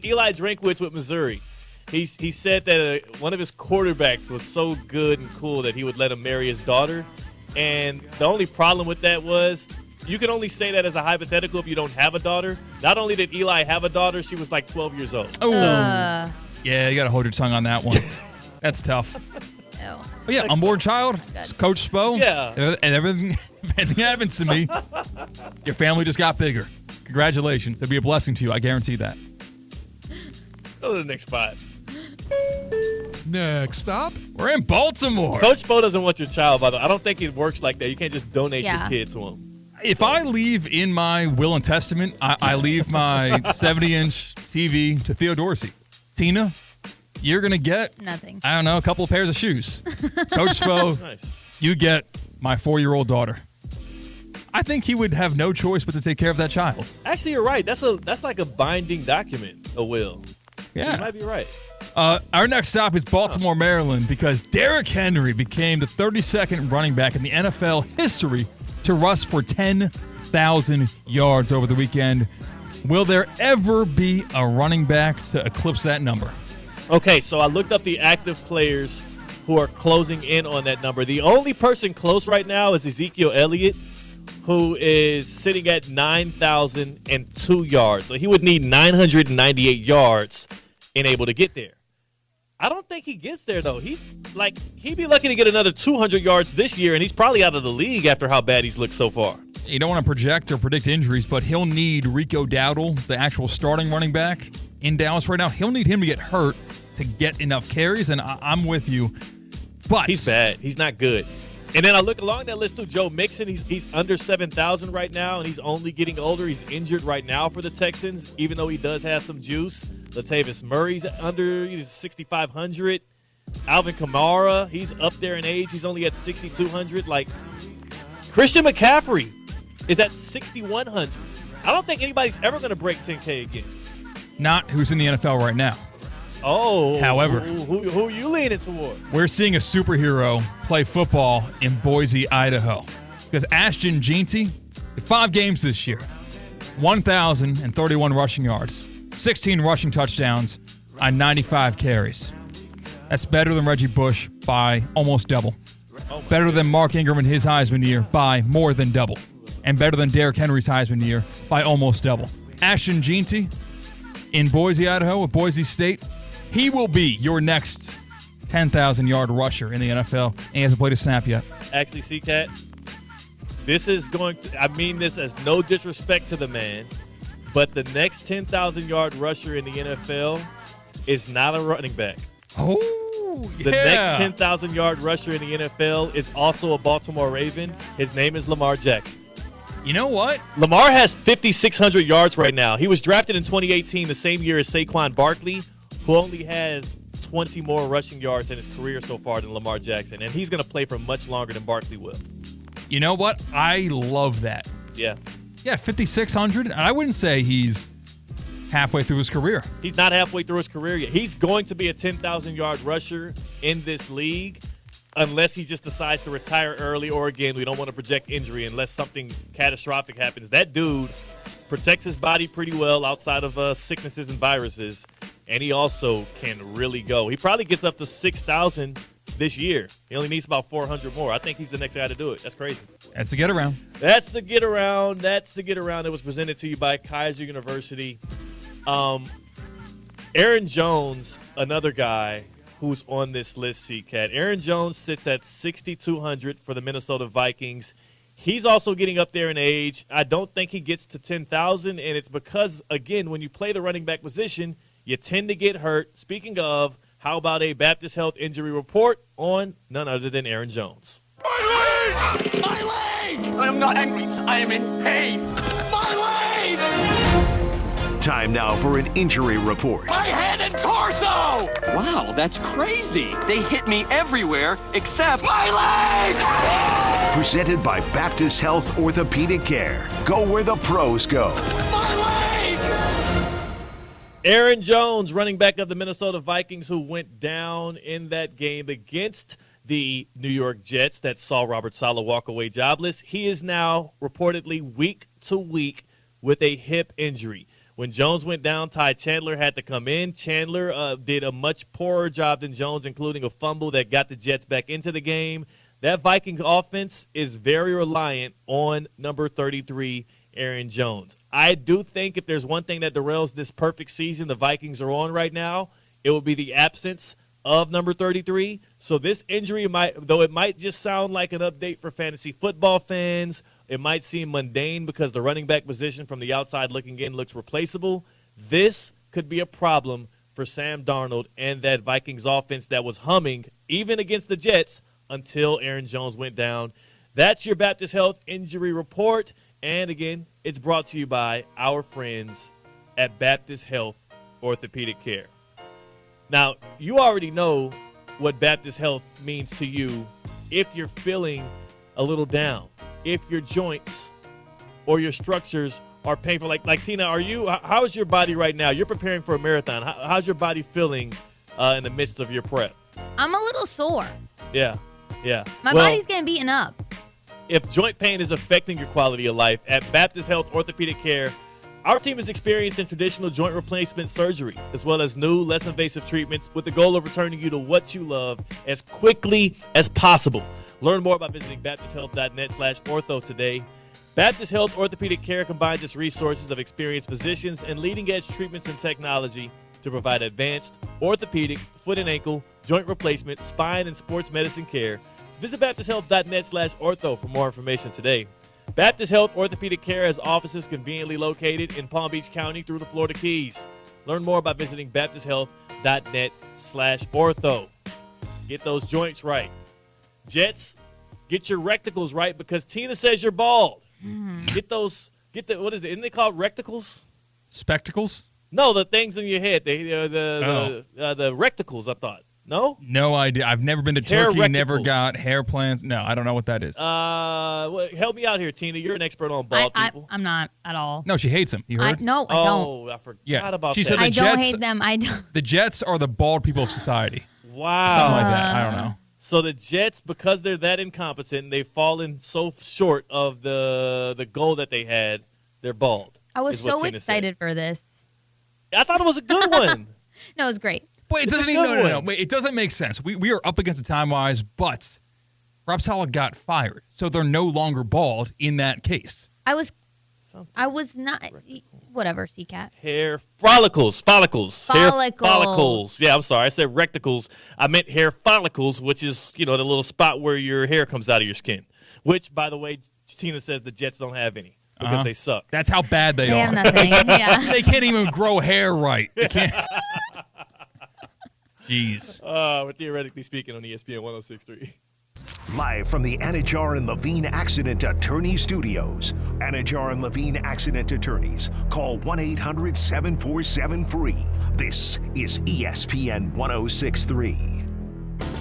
Eli Drinkwitz with Missouri. He said that one of his quarterbacks was so good and cool that he would let him marry his daughter. And the only problem with that was you can only say that as a hypothetical if you don't have a daughter. Not only did Eli have a daughter, she was 12 years old. Oh, yeah, you got to hold your tongue on that one. That's tough. But yeah, unborn child, Coach Spo. Yeah. And everything happens to me, your family just got bigger. Congratulations. It'll be a blessing to you. I guarantee that. Go to the next spot. Next stop. We're in Baltimore. Coach Spo doesn't want your child, by the way. I don't think it works like that. You can't just donate your kid to him. If I leave in my will and testament, I leave my 70-inch TV to Theo Dorsey. Tina, you're going to get, nothing. I don't know, a couple of pairs of shoes. Coach Spo, nice. You get my 4-year-old daughter. I think he would have no choice but to take care of that child. Actually, you're right. That's like a binding document, a will. Yeah. You might be right. Our next stop is Baltimore, Maryland, because Derrick Henry became the 32nd running back in the NFL history to rush for 10,000 yards over the weekend. Will there ever be a running back to eclipse that number? Okay, so I looked up the active players who are closing in on that number. The only person close right now is Ezekiel Elliott, who is sitting at 9,002 yards. So he would need 998 yards and able to get there. I don't think he gets there, though. He'd be lucky to get another 200 yards this year, and he's probably out of the league after how bad he's looked so far. You don't want to project or predict injuries, but he'll need Rico Dowdle, the actual starting running back in Dallas right now. He'll need him to get hurt to get enough carries, and I'm with you. But he's bad. He's not good. And then I look along that list too. Joe Mixon, he's under 7,000 right now, and he's only getting older. He's injured right now for the Texans, even though he does have some juice. Latavius Murray's under 6,500. Alvin Kamara, he's up there in age. He's only at 6,200. Christian McCaffrey is at 6,100. I don't think anybody's ever going to break 10K again. Not who's in the NFL right now. Oh. However, who are you leaning toward? We're seeing a superhero play football in Boise, Idaho. Because Ashton Jeanty, 5 games this year, 1,031 rushing yards, 16 rushing touchdowns on 95 carries. That's better than Reggie Bush by almost double. Better than Mark Ingram in his Heisman year by more than double. And better than Derrick Henry's Heisman year by almost double. Ashton Jeanty in Boise, Idaho, at Boise State, he will be your next 10,000-yard rusher in the NFL, and he hasn't played a snap yet. Actually, C-Cat, this is going to – I mean this as no disrespect to the man, But the next 10,000-yard rusher in the NFL is not a running back. Oh, yeah. The next 10,000-yard rusher in the NFL is also a Baltimore Raven. His name is Lamar Jackson. You know what? Lamar has 5,600 yards right now. He was drafted in 2018, the same year as Saquon Barkley, who only has 20 more rushing yards in his career so far than Lamar Jackson. And he's going to play for much longer than Barkley will. You know what? I love that. Yeah. Yeah, 5,600. I wouldn't say he's halfway through his career. He's not halfway through his career yet. He's going to be a 10,000-yard rusher in this league unless he just decides to retire early, or, again, we don't want to project injury unless something catastrophic happens. That dude protects his body pretty well outside of sicknesses and viruses, and he also can really go. He probably gets up to 6,000 this year. He only needs about 400 more. I think he's the next guy to do it. That's crazy. That's the get-around. That's the get-around. That's the get-around that was presented to you by Kaiser University. Aaron Jones, another guy who's on this list, C-Cat. Aaron Jones sits at 6,200 for the Minnesota Vikings. He's also getting up there in age. I don't think he gets to 10,000, and it's because, again, when you play the running back position, you tend to get hurt. Speaking of, how about a Baptist Health injury report on none other than Aaron Jones? My leg! My leg! I am not angry. I am in pain. My leg! Time now for an injury report. My head and torso! Wow, that's crazy. They hit me everywhere except my legs! Presented by Baptist Health Orthopedic Care. Go where the pros go. Aaron Jones, running back of the Minnesota Vikings, who went down in that game against the New York Jets that saw Robert Saleh walk away jobless. He is now reportedly week to week with a hip injury. When Jones went down, Ty Chandler had to come in. Chandler did a much poorer job than Jones, including a fumble that got the Jets back into the game. That Vikings offense is very reliant on number 33, Aaron Jones. I do think if there's one thing that derails this perfect season the Vikings are on right now, it will be the absence of number 33. So this injury though it might just sound like an update for fantasy football fans, it might seem mundane because the running back position from the outside looking in looks replaceable. This could be a problem for Sam Darnold and that Vikings offense that was humming even against the Jets until Aaron Jones went down. That's your Baptist Health injury report. And, again, it's brought to you by our friends at Baptist Health Orthopedic Care. Now, you already know what Baptist Health means to you if you're feeling a little down, if your joints or your structures are painful. Like Tina, how's your body right now? You're preparing for a marathon. How's your body feeling in the midst of your prep? I'm a little sore. Yeah. My body's getting beaten up. If joint pain is affecting your quality of life, at Baptist Health Orthopedic Care, our team is experienced in traditional joint replacement surgery, as well as new, less invasive treatments with the goal of returning you to what you love as quickly as possible. Learn more by visiting baptisthealth.net/ortho today. Baptist Health Orthopedic Care combines its resources of experienced physicians and leading-edge treatments and technology to provide advanced orthopedic, foot and ankle, joint replacement, spine, and sports medicine care. Visit baptisthealth.net/ortho for more information today. Baptist Health Orthopedic Care has offices conveniently located in Palm Beach County through the Florida Keys. Learn more by visiting baptisthealth.net/ortho. Get those joints right. Jets, get your rectacles right because Tina says you're bald. What is it? Isn't they called rectacles? Spectacles? No, the things in your head. The rectacles, I thought. No? No idea. I've never been to Turkey, never got hair plans. No, I don't know what that is. Help me out here, Tina. You're an expert on bald people. I'm not at all. No, she hates them. You heard? I don't. Oh, I forgot about she that. Said I Jets, don't hate them. I don't. The Jets are the bald people of society. Wow. Something like that. I don't know. So the Jets, because they're that incompetent, they've fallen so short of the goal that they had, they're bald. I was so excited for this. I thought it was a good one. No, it was great. Wait, it doesn't no. Wait, it doesn't make sense. We are up against it time-wise, but Rob Saleh got fired, so they're no longer bald in that case. I was not. Whatever, C-Cat. Hair follicles. Hair follicles. Yeah, I'm sorry. I said rectacles. I meant hair follicles, which is, the little spot where your hair comes out of your skin. Which, by the way, Tina says the Jets don't have any. because they suck. That's how bad they are. have nothing. Yeah. They can't even grow hair right. They can't. Jeez. We're theoretically speaking on ESPN 106.3. Live from the Anajar and Levine Accident Attorney Studios. Anajar and Levine Accident Attorneys. Call 1-800-747-FREE. This is ESPN 106.3.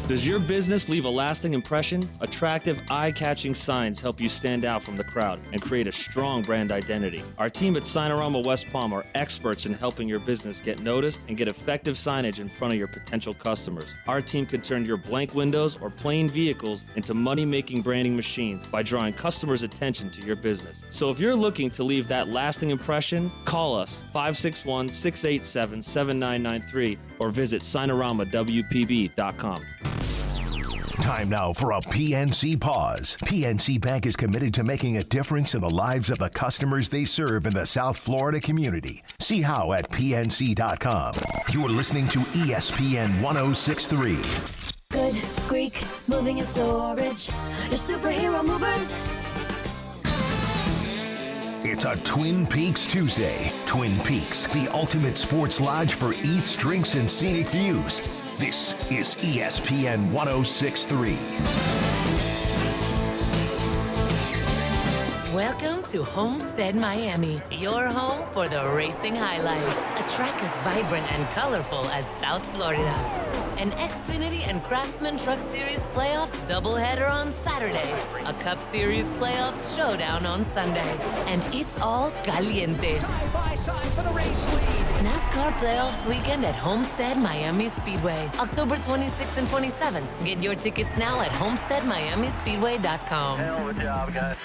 Does your business leave a lasting impression? Attractive, eye-catching signs help you stand out from the crowd and create a strong brand identity. Our team at Signorama West Palm are experts in helping your business get noticed and get effective signage in front of your potential customers. Our team can turn your blank windows or plain vehicles into money-making branding machines by drawing customers' attention to your business. So if you're looking to leave that lasting impression, call us 561-687-7993 or visit signoramawpb.com. Time now for a PNC pause. PNC Bank is committed to making a difference in the lives of the customers they serve in the South Florida community. See how at pnc.com. You're listening to ESPN 106.3. Good Greek moving and storage. Your superhero movers. It's a Twin Peaks Tuesday. Twin Peaks, the ultimate sports lodge for eats, drinks, and scenic views. This is ESPN 106.3. Welcome to Homestead Miami, your home for the racing highlight. A track as vibrant and colorful as South Florida. An Xfinity and Craftsman Truck Series playoffs doubleheader on Saturday. A Cup Series playoffs showdown on Sunday. And it's all caliente. Side by side for the race lead. NASCAR playoffs weekend at Homestead Miami Speedway, October 26th and 27th. Get your tickets now at homesteadmiamispeedway.com. Hell of a job, guys.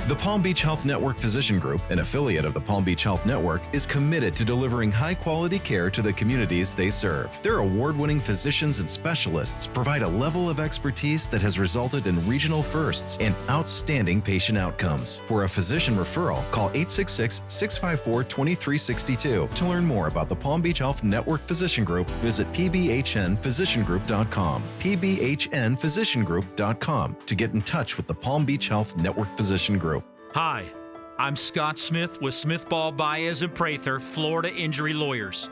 The Palm Beach Health Network Physician Group, an affiliate of the Palm Beach Health Network, is committed to delivering high-quality care to the communities they serve. Their award-winning physicians and specialists provide a level of expertise that has resulted in regional firsts and outstanding patient outcomes. For a physician referral, call 866-654-2362. To learn more about the Palm Beach Health Network Physician Group, visit pbhnphysiciangroup.com, pbhnphysiciangroup.com to get in touch with the Palm Beach Health Network Physician Group. Hi, I'm Scott Smith with Smith Ball Baez and Prather, Florida Injury Lawyers.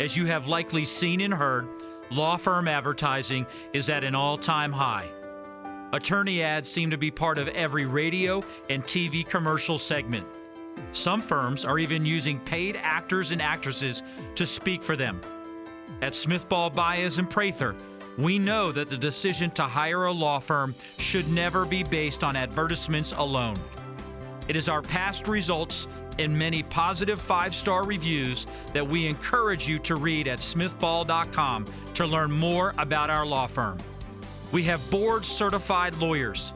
As you have likely seen and heard, law firm advertising is at an all-time high. Attorney ads seem to be part of every radio and TV commercial segment. Some firms are even using paid actors and actresses to speak for them. At Smith Ball Baez and Prather, we know that the decision to hire a law firm should never be based on advertisements alone. It is our past results and many positive 5-star reviews that we encourage you to read at smithball.com to learn more about our law firm. We have board-certified lawyers.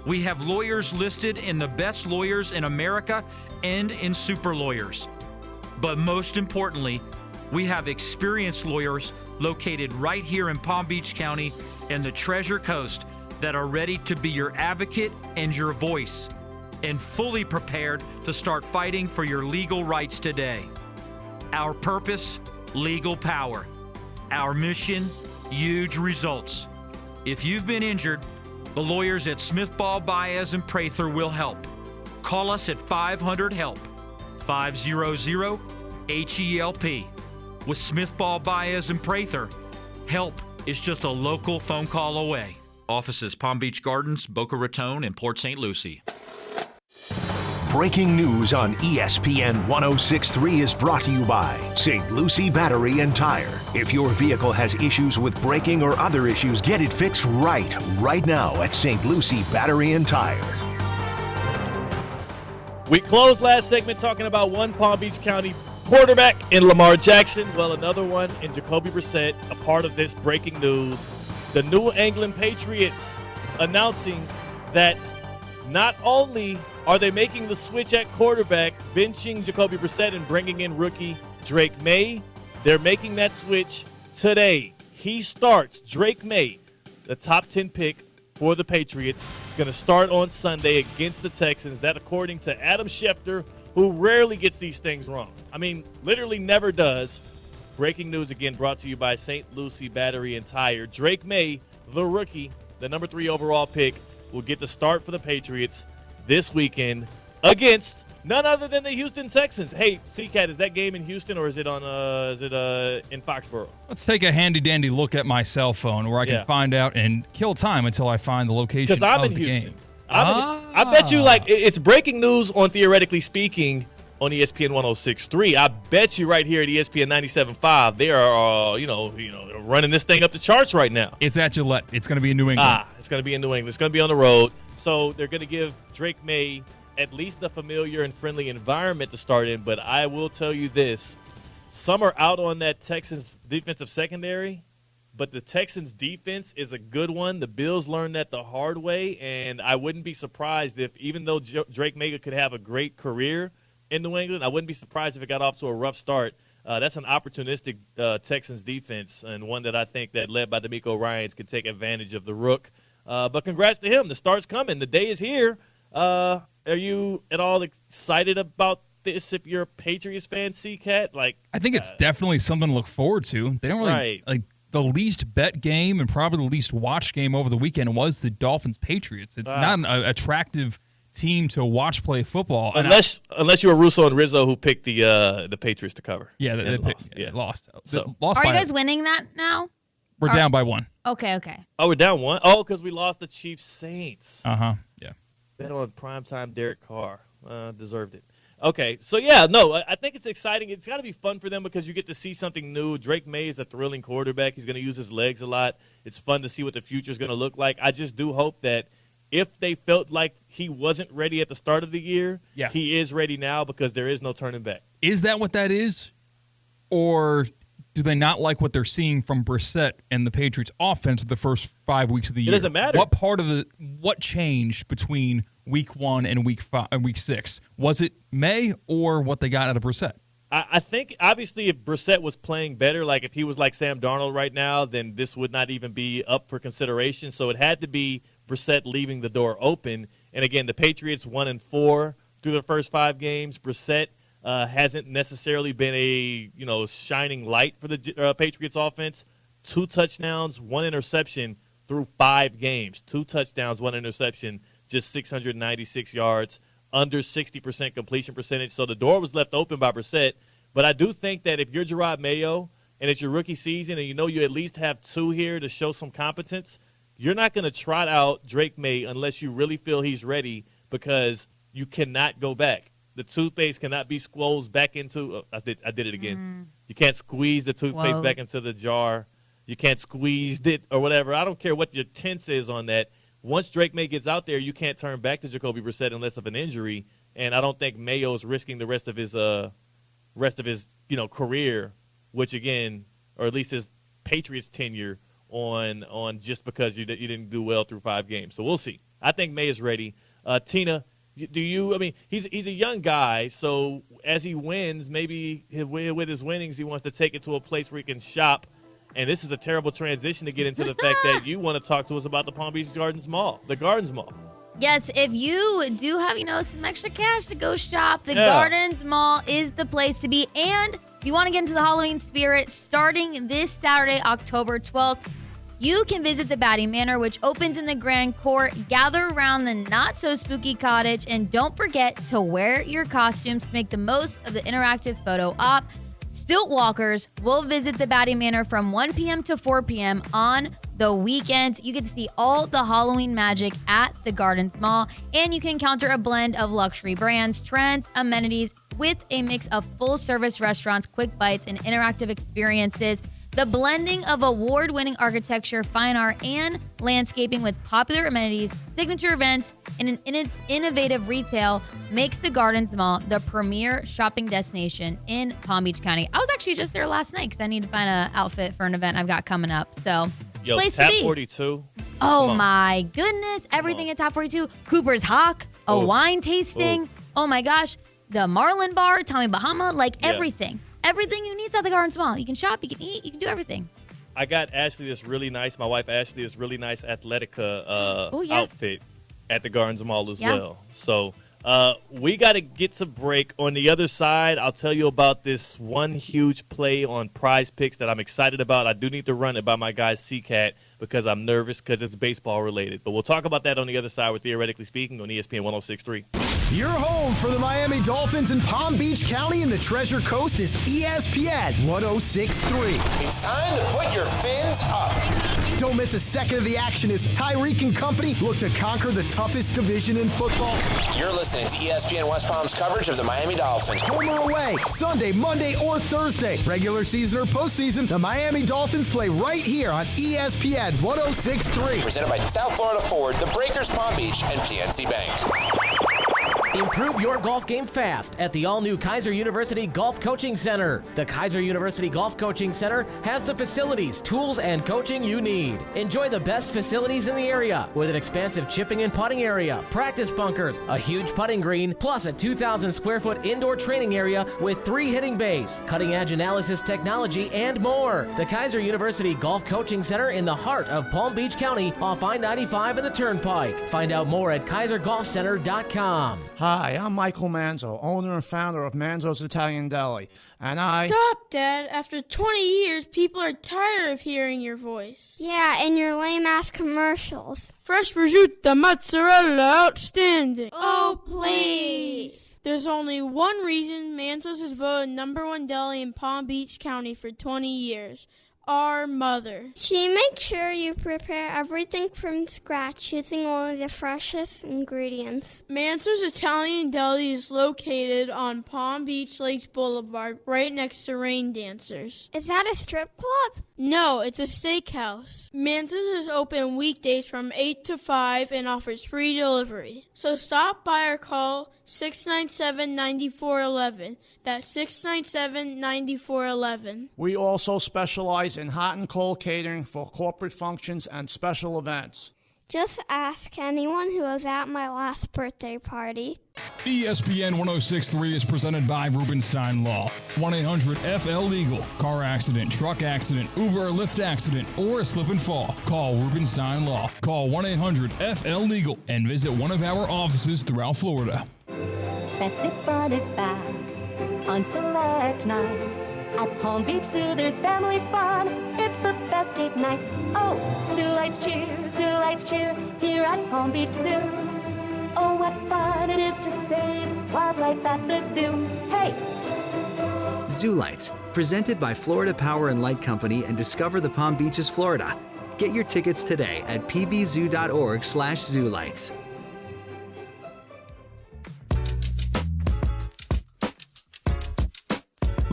We have lawyers listed in the best lawyers in America and in super lawyers. But most importantly, we have experienced lawyers located right here in Palm Beach County and the Treasure Coast that are ready to be your advocate and your voice, and fully prepared to start fighting for your legal rights today. Our purpose, legal power. Our mission, huge results. If you've been injured, the lawyers at Smith Ball Baez and Prather will help. Call us at 500-HELP, 500-HELP. With Smith Ball Baez and Prather, help is just a local phone call away. Offices Palm Beach Gardens, Boca Raton, and Port St. Lucie. Breaking news on ESPN 106.3 is brought to you by St. Lucie Battery and Tire. If your vehicle has issues with braking or other issues, get it fixed right now at St. Lucie Battery and Tire. We closed last segment talking about one Palm Beach County quarterback in Lamar Jackson. Well, another one in Jacoby Brissett, a part of this breaking news. The New England Patriots announcing that not only are they making the switch at quarterback, benching Jacoby Brissett and bringing in rookie Drake May, they're making that switch today. He starts, Drake May, the top 10 pick for the Patriots. He's going to start on Sunday against the Texans. That according to Adam Schefter, who rarely gets these things wrong. I mean, literally never does. Breaking news again brought to you by St. Lucie Battery and Tire. Drake May, the rookie, the number 3 overall pick, will get the start for the Patriots this weekend against none other than the Houston Texans. Hey, C-Cat, is that game in Houston or is it on? In Foxborough? Let's take a handy-dandy look at my cell phone where I can find out and kill time until I find the location of the game. Because I'm in Houston. I bet you, like, it's breaking news on Theoretically Speaking on ESPN 106.3. I bet you right here at ESPN 97.5, they are, running this thing up the charts right now. It's at Gillette. It's going to be in New England. It's going to be in New England. It's going to be on the road. So they're going to give Drake May at least a familiar and friendly environment to start in. But I will tell you this. Some are out on that Texans defensive secondary, but the Texans defense is a good one. The Bills learned that the hard way, and I wouldn't be surprised if, even though Drake May could have a great career in New England, I wouldn't be surprised if it got off to a rough start. That's an opportunistic Texans defense, and one that I think that led by D'Amico Ryans can take advantage of the rook. But congrats to him. The start's coming. The day is here. Are you at all excited about this if you're a Patriots fan, C-Cat? I think it's definitely something to look forward to. They don't really the least bet game and probably the least watched game over the weekend was the Dolphins-Patriots. It's not an attractive team to watch play football. Unless you were Russo and Rizzo who picked the Patriots to cover. Yeah, they lost. So, are you guys winning that now? We're down by 1. Okay. Oh, we're down 1? Oh, because we lost the Chiefs Saints. Yeah. Bet on primetime Derek Carr. Deserved it. Okay, so I think it's exciting. It's got to be fun for them because you get to see something new. Drake May is a thrilling quarterback. He's going to use his legs a lot. It's fun to see what the future is going to look like. I just do hope that if they felt like he wasn't ready at the start of the year, he is ready now because there is no turning back. Is that what that is? Or do they not like what they're seeing from Brissett and the Patriots offense the first 5 weeks of the year? It doesn't matter. What changed between week 1 and week 6? Was it May or what they got out of Brissett? I think, obviously, if Brissett was playing better, like if he was like Sam Darnold right now, then this would not even be up for consideration. So it had to be Brissett leaving the door open. And, again, the Patriots 1-4 through the first 5 games. Brissett hasn't necessarily been a shining light for the Patriots offense. 2 touchdowns, 1 interception through 5 games. 2 touchdowns, 1 interception, just 696 yards, under 60% completion percentage. So the door was left open by Brissett. But I do think that if you're Gerard Mayo and it's your rookie season and you at least have 2 here to show some competence, you're not going to trot out Drake May unless you really feel he's ready because you cannot go back. The toothpaste cannot be squeezed back into I did it again. You can't squeeze the toothpaste back into the jar. You can't squeeze it or whatever. I don't care what your tense is on that. Once Drake May gets out there, you can't turn back to Jacoby Brissett unless of an injury. And I don't think Mayo is risking the rest of his career, which again, or at least his Patriots tenure on just because you didn't do well through 5 games. So we'll see. I think May is ready. Tina, he's a young guy, so as he wins, maybe with his winnings, he wants to take it to a place where he can shop. And this is a terrible transition to get into the fact that you want to talk to us about the Palm Beach Gardens Mall, the Gardens Mall. Yes, if you do have, some extra cash to go shop, the Gardens Mall is the place to be. And if you want to get into the Halloween spirit, starting this Saturday, October 12th, you can visit the Batty Manor, which opens in the Grand Court. Gather around the not-so-spooky cottage, and don't forget to wear your costumes to make the most of the interactive photo op. Stilt walkers will visit the Batty Manor from 1 p.m. to 4 p.m. on the weekends. You get to see all the Halloween magic at the Gardens Mall, and you can encounter a blend of luxury brands, trends, amenities, with a mix of full-service restaurants, quick bites, and interactive experiences. The blending of award-winning architecture, fine art, and landscaping with popular amenities, signature events, and an innovative retail makes the Gardens Mall the premier shopping destination in Palm Beach County. I was actually just there last night because I need to find an outfit for an event I've got coming up. So, place Tap to be. 42. Oh, my goodness. Everything at Top 42. Cooper's Hawk, a wine tasting. Oh, my gosh. The Marlin Bar, Tommy Bahama, everything. Everything you need is at the Gardens Mall. You can shop, you can eat, you can do everything. I got Ashley my wife Ashley, this really nice Athletica outfit at the Gardens Mall as well. So We got to get to break. On the other side, I'll tell you about this one huge play on Prize Picks that I'm excited about. I do need to run it by my guy C-Cat because I'm nervous because it's baseball related. But we'll talk about that on the other side with Theoretically Speaking on ESPN 106.3. Your home for the Miami Dolphins in Palm Beach County and the Treasure Coast is ESPN 106.3. It's time to put your fins up. Don't miss a second of the action as Tyreek and company look to conquer the toughest division in football. You're listening to ESPN West Palm's coverage of the Miami Dolphins. Home or away, Sunday, Monday, or Thursday. Regular season or postseason, the Miami Dolphins play right here on ESPN 106.3. Presented by South Florida Ford, the Breakers Palm Beach, and PNC Bank. Improve your golf game fast at the all-new Kaiser University Golf Coaching Center. The Kaiser University Golf Coaching Center has the facilities, tools, and coaching you need. Enjoy the best facilities in the area with an expansive chipping and putting area, practice bunkers, a huge putting green, plus a 2,000 square foot indoor training area with 3 hitting bays, cutting-edge analysis technology, and more. The Kaiser University Golf Coaching Center in the heart of Palm Beach County off I-95 and the Turnpike. Find out more at KaiserGolfCenter.com. Hi, I'm Michael Manzo, owner and founder of Manzo's Italian Deli, and Stop, Dad. After 20 years, people are tired of hearing your voice. Yeah, and your lame-ass commercials. Fresh prosciutto, mozzarella, outstanding. Oh, please. There's only one reason Manzo's has voted #1 deli in Palm Beach County for 20 years. Our mother. She makes sure you prepare everything from scratch using only the freshest ingredients. Manzo's Italian Deli is located on Palm Beach Lakes Boulevard, right next to Rain Dancers. Is that a strip club? No, it's a steakhouse. Manzo's is open weekdays from 8 to 5 and offers free delivery. So stop by or call 697-9411. That's 697-9411. we also specialize in hot and cold catering for corporate functions and special events. Just ask anyone who was at my last birthday party. ESPN 106.3 is presented by Rubenstein Law. 1-800-FL-LEGAL. Car accident, truck accident, Uber or Lyft accident, or a slip and fall. Call Rubenstein Law. Call 1-800-FL-LEGAL and visit one of our offices throughout Florida. Festive fun is back on select nights. At Palm Beach Zoo, there's family fun. It's the best date night. Oh, Zoo Lights cheer, here at Palm Beach Zoo. Oh, what fun it is to save wildlife at the zoo. Hey! Zoo Lights, presented by Florida Power and Light Company and Discover the Palm Beaches, Florida. Get your tickets today at pbzoo.org/zoolights.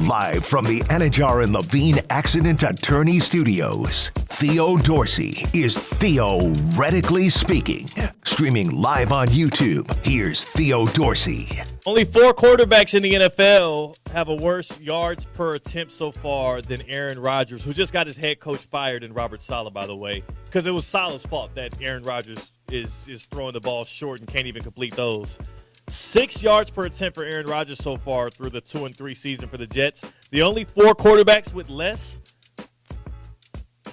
Live from the Anajar and Levine Accident Attorney Studios, Theo Dorsey is Theoretically Speaking. Streaming live on YouTube, here's Theo Dorsey. Only 4 quarterbacks in the NFL have a worse yards per attempt so far than Aaron Rodgers, who just got his head coach fired, and Robert Saleh, by the way, because it was Saleh's fault that Aaron Rodgers is throwing the ball short and can't even complete those. 6 yards per attempt for Aaron Rodgers so far through the 2-3 season for the Jets. The only 4 quarterbacks with less: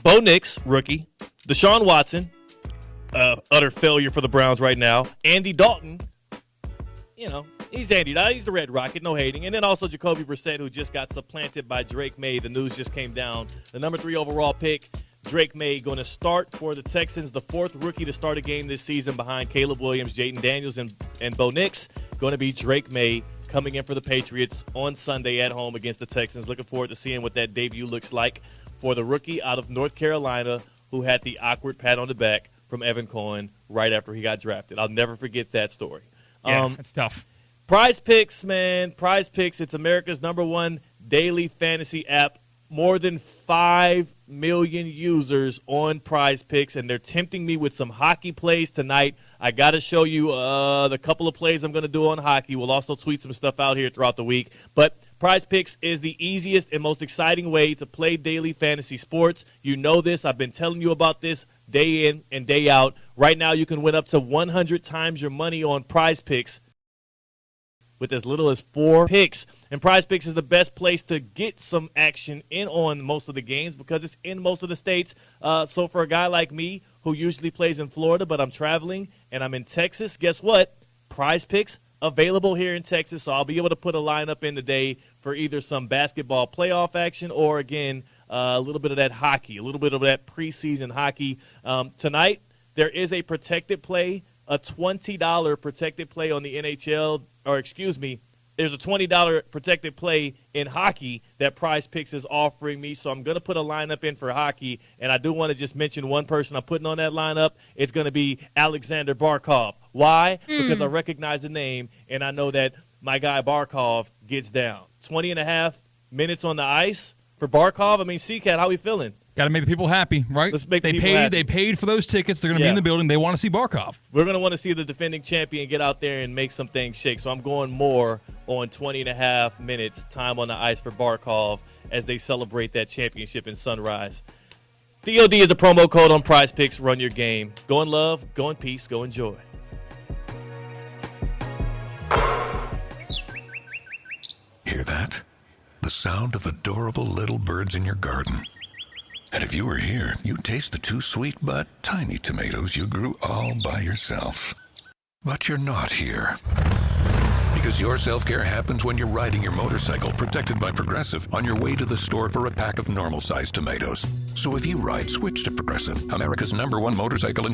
Bo Nix, rookie; Deshaun Watson, utter failure for the Browns right now; Andy Dalton, he's Andy. He's the Red Rocket, no hating. And then also Jacoby Brissett, who just got supplanted by Drake May. The news just came down. The number 3 overall pick, Drake May, going to start for the Texans, the 4th rookie to start a game this season behind Caleb Williams, Jaden Daniels, and Bo Nix. Going to be Drake May coming in for the Patriots on Sunday at home against the Texans. Looking forward to seeing what that debut looks like for the rookie out of North Carolina who had the awkward pat on the back from Evan Cohen right after he got drafted. I'll never forget that story. Yeah, it's tough. Prize Picks, man. Prize Picks. It's America's #1 daily fantasy app. More than 5 million users on Prize Picks, and they're tempting me with some hockey plays tonight. I got to show you the couple of plays I'm going to do on hockey. We'll also tweet some stuff out here throughout the week. But Prize Picks is the easiest and most exciting way to play daily fantasy sports. You know this. I've been telling you about this day in and day out. Right now, you can win up to 100 times your money on Prize Picks with as little as 4 picks. And Prize Picks is the best place to get some action in on most of the games because it's in most of the states. So for a guy like me who usually plays in Florida, but I'm traveling and I'm in Texas, guess what? Prize Picks available here in Texas, so I'll be able to put a lineup in today for either some basketball playoff action or, again, a little bit of that hockey, a little bit of that preseason hockey. Tonight, there is a protected play, a $20 protected play on the NHL, or excuse me, there's a $20 protected play in hockey that Prize Picks is offering me, so I'm going to put a lineup in for hockey, and I do want to just mention one person I'm putting on that lineup. It's going to be Alexander Barkov. Why? Because I recognize the name, and I know that my guy Barkov gets down. 20 and a half minutes on the ice for Barkov. I mean, C-Cat, how we feeling? Got to make the people happy, right? Let's make the people happy. They paid for those tickets. They're going to be in the building. They want to see Barkov. We're going to want to see the defending champion get out there and make some things shake. So I'm going more on 20 and a half minutes time on the ice for Barkov as they celebrate that championship in Sunrise. DOD is the promo code on Prize Picks. Run your game. Go in love, go in peace, go enjoy. Hear that? The sound of adorable little birds in your garden. And if you were here, you'd taste the 2 sweet but tiny tomatoes you grew all by yourself. But you're not here. Because your self-care happens when you're riding your motorcycle, protected by Progressive, on your way to the store for a pack of normal-sized tomatoes. So if you ride, switch to Progressive, America's #1 motorcycle insurance.